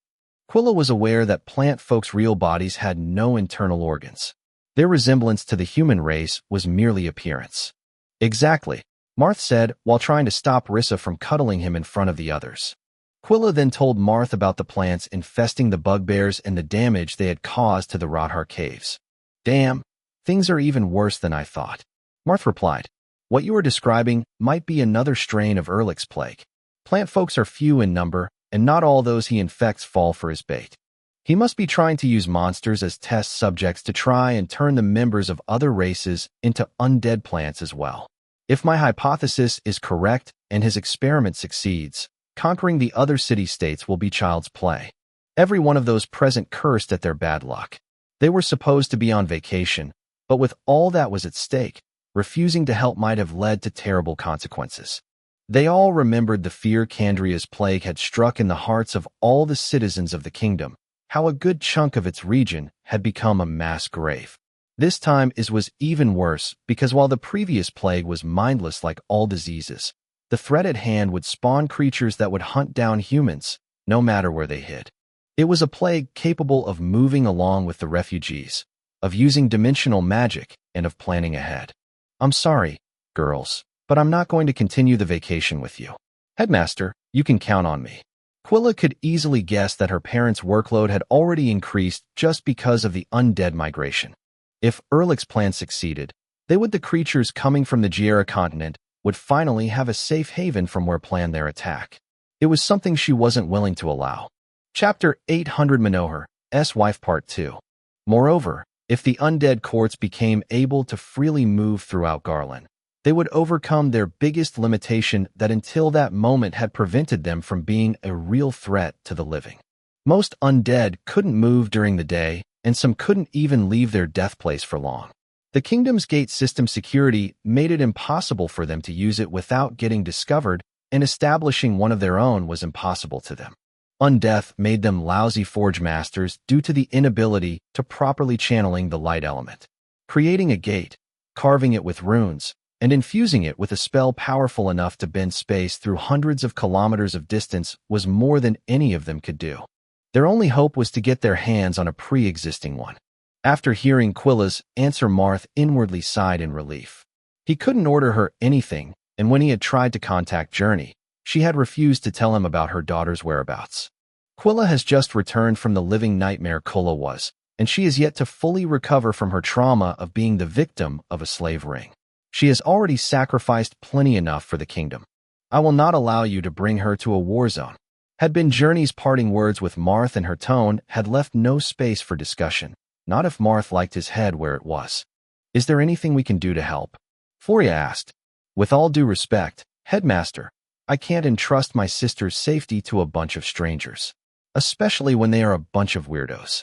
Quilla was aware that plant folks' real bodies had no internal organs. Their resemblance to the human race was merely appearance. Exactly, Marth said while trying to stop Rissa from cuddling him in front of the others. Quilla then told Marth about the plants infesting the bugbears and the damage they had caused to the Radhar caves. Damn, things are even worse than I thought. Marth replied, what you are describing might be another strain of Erlich's plague. Plant folks are few in number, and not all those he infects fall for his bait. He must be trying to use monsters as test subjects to try and turn the members of other races into undead plants as well. If my hypothesis is correct and his experiment succeeds, conquering the other city-states will be child's play. Every one of those present cursed at their bad luck. They were supposed to be on vacation, but with all that was at stake, refusing to help might have led to terrible consequences. They all remembered the fear Kandria's plague had struck in the hearts of all the citizens of the kingdom, how a good chunk of its region had become a mass grave. This time it was even worse because while the previous plague was mindless like all diseases, the threat at hand would spawn creatures that would hunt down humans, no matter where they hid. It was a plague capable of moving along with the refugees, of using dimensional magic, and of planning ahead. I'm sorry, girls, but I'm not going to continue the vacation with you. Headmaster, you can count on me. Quilla could easily guess that her parents' workload had already increased just because of the undead migration. If Erlich's plan succeeded, the creatures coming from the Giera continent would finally have a safe haven from where plan their attack. It was something she wasn't willing to allow. Chapter 800 Manohar's Wife Part 2. Moreover, if the undead courts became able to freely move throughout Garland, they would overcome their biggest limitation that until that moment had prevented them from being a real threat to the living. Most undead couldn't move during the day, and some couldn't even leave their death place for long. The kingdom's gate system security made it impossible for them to use it without getting discovered, and establishing one of their own was impossible to them. Undeath made them lousy forge masters due to the inability to properly channeling the light element. Creating a gate, carving it with runes, and infusing it with a spell powerful enough to bend space through hundreds of kilometers of distance was more than any of them could do. Their only hope was to get their hands on a pre-existing one. After hearing Quilla's answer, Marth inwardly sighed in relief. He couldn't order her anything, and when he had tried to contact Journey, she had refused to tell him about her daughter's whereabouts. Quilla has just returned from the living nightmare Kulla was, and she is yet to fully recover from her trauma of being the victim of a slave ring. She has already sacrificed plenty enough for the kingdom. I will not allow you to bring her to a war zone. Had been Journey's parting words with Marth, and her tone had left no space for discussion, not if Marth liked his head where it was. Is there anything we can do to help? Floria asked. With all due respect, Headmaster, I can't entrust my sister's safety to a bunch of strangers, especially when they are a bunch of weirdos.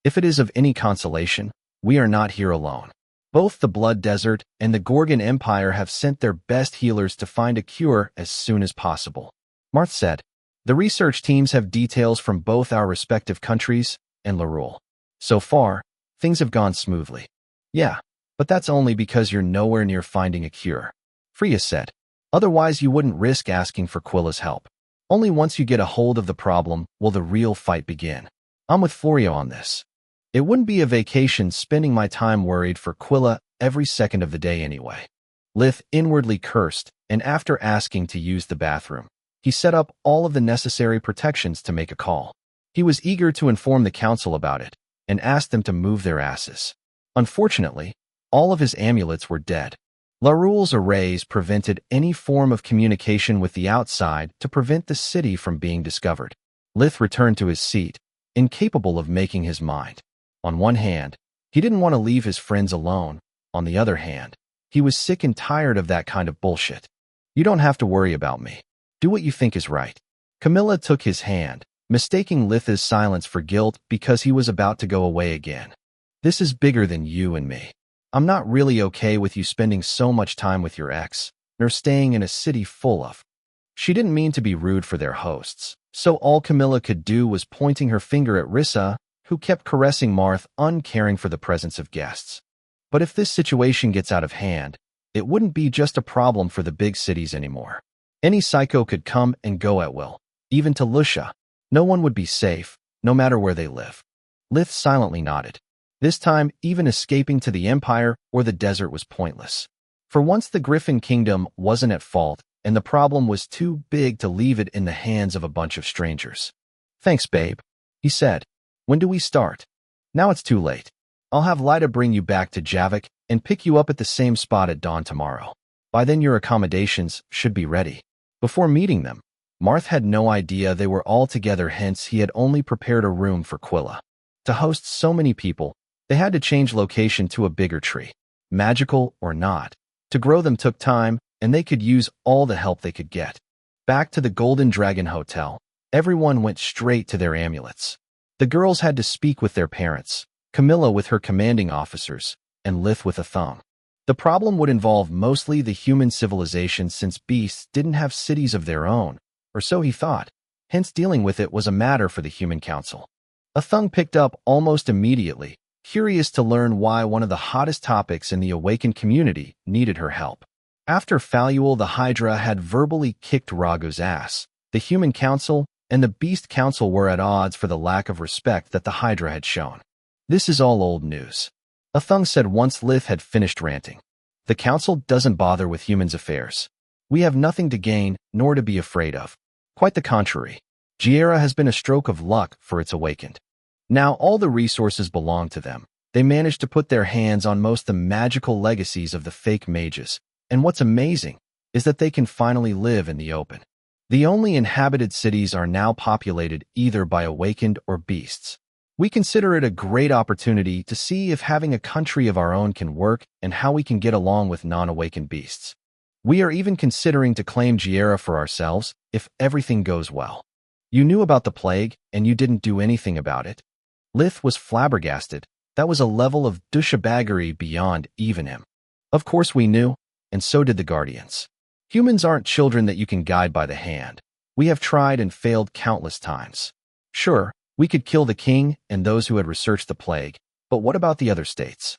If it is of any consolation, we are not here alone. Both the Blood Desert and the Gorgon Empire have sent their best healers to find a cure as soon as possible. Marth said, the research teams have details from both our respective countries and Larul. So far, things have gone smoothly. Yeah, but that's only because you're nowhere near finding a cure, Freya said. Otherwise you wouldn't risk asking for Quilla's help. Only once you get a hold of the problem will the real fight begin. I'm with Florio on this. It wouldn't be a vacation spending my time worried for Quilla every second of the day anyway. Lith inwardly cursed, and after asking to use the bathroom, he set up all of the necessary protections to make a call. He was eager to inform the council about it, and asked them to move their asses. Unfortunately, all of his amulets were dead. Larul's arrays prevented any form of communication with the outside to prevent the city from being discovered. Lith returned to his seat, incapable of making his mind. On one hand, he didn't want to leave his friends alone. On the other hand, he was sick and tired of that kind of bullshit. You don't have to worry about me. Do what you think is right. Camilla took his hand, mistaking Lith's silence for guilt because he was about to go away again. This is bigger than you and me. I'm not really okay with you spending so much time with your ex, nor staying in a city full of. She didn't mean to be rude for their hosts, so all Camilla could do was pointing her finger at Rissa, who kept caressing Marth, uncaring for the presence of guests. But if this situation gets out of hand, it wouldn't be just a problem for the big cities anymore. Any psycho could come and go at will, even to Lucia. No one would be safe, no matter where they live. Lith silently nodded. This time, even escaping to the Empire or the desert was pointless. For once, the Griffin Kingdom wasn't at fault, and the problem was too big to leave it in the hands of a bunch of strangers. Thanks, babe, he said. When do we start? Now it's too late. I'll have Lyda bring you back to Javik and pick you up at the same spot at dawn tomorrow. By then your accommodations should be ready. Before meeting them, Marth had no idea they were all together, hence he had only prepared a room for Quilla. To host so many people, they had to change location to a bigger tree. Magical or not, to grow them took time, and they could use all the help they could get. Back to the Golden Dragon Hotel, everyone went straight to their amulets. The girls had to speak with their parents, Camilla with her commanding officers, and Lith with a thumb. The problem would involve mostly the human civilization since beasts didn't have cities of their own, or so he thought, hence dealing with it was a matter for the Human Council. Athung picked up almost immediately, curious to learn why one of the hottest topics in the awakened community needed her help. After Faluel the Hydra had verbally kicked Ragu's ass, the Human Council and the Beast Council were at odds for the lack of respect that the Hydra had shown. This is all old news, Athung said once Lith had finished ranting. The Council doesn't bother with humans' affairs. We have nothing to gain, nor to be afraid of. Quite the contrary. Giera has been a stroke of luck for its awakened. Now all the resources belong to them. They managed to put their hands on most the magical legacies of the fake mages, and what's amazing is that they can finally live in the open. The only inhabited cities are now populated either by awakened or beasts. We consider it a great opportunity to see if having a country of our own can work and how we can get along with non-awakened beasts. We are even considering to claim Giera for ourselves if everything goes well. You knew about the plague, and you didn't do anything about it. Lith was flabbergasted. That was a level of douchebaggery beyond even him. Of course we knew, and so did the Guardians. Humans aren't children that you can guide by the hand. We have tried and failed countless times. Sure, we could kill the king and those who had researched the plague, but what about the other states?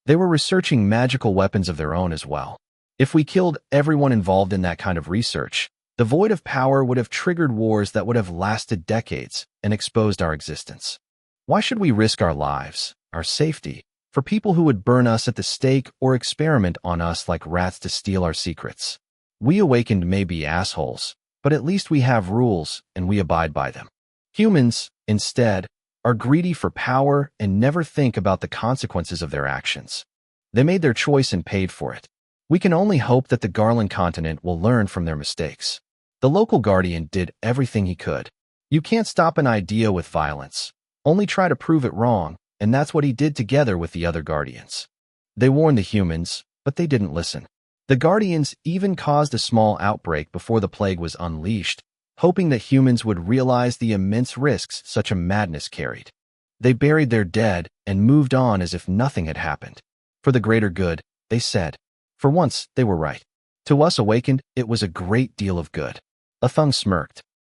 They were researching magical weapons of their own as well. If we killed everyone involved in that kind of research, the void of power would have triggered wars that would have lasted decades and exposed our existence. Why should we risk our lives, our safety, for people who would burn us at the stake or experiment on us like rats to steal our secrets? We awakened may be assholes, but at least we have rules and we abide by them. Humans, instead, are greedy for power and never think about the consequences of their actions. They made their choice and paid for it. We can only hope that the Garland continent will learn from their mistakes. The local guardian did everything he could. You can't stop an idea with violence. Only try to prove it wrong, and that's what he did together with the other guardians. They warned the humans, but they didn't listen. The guardians even caused a small outbreak before the plague was unleashed, hoping that humans would realize the immense risks such a madness carried. They buried their dead and moved on as if nothing had happened. For the greater good, they said. For once, they were right. To us awakened, it was a great deal of good. Athung smirked.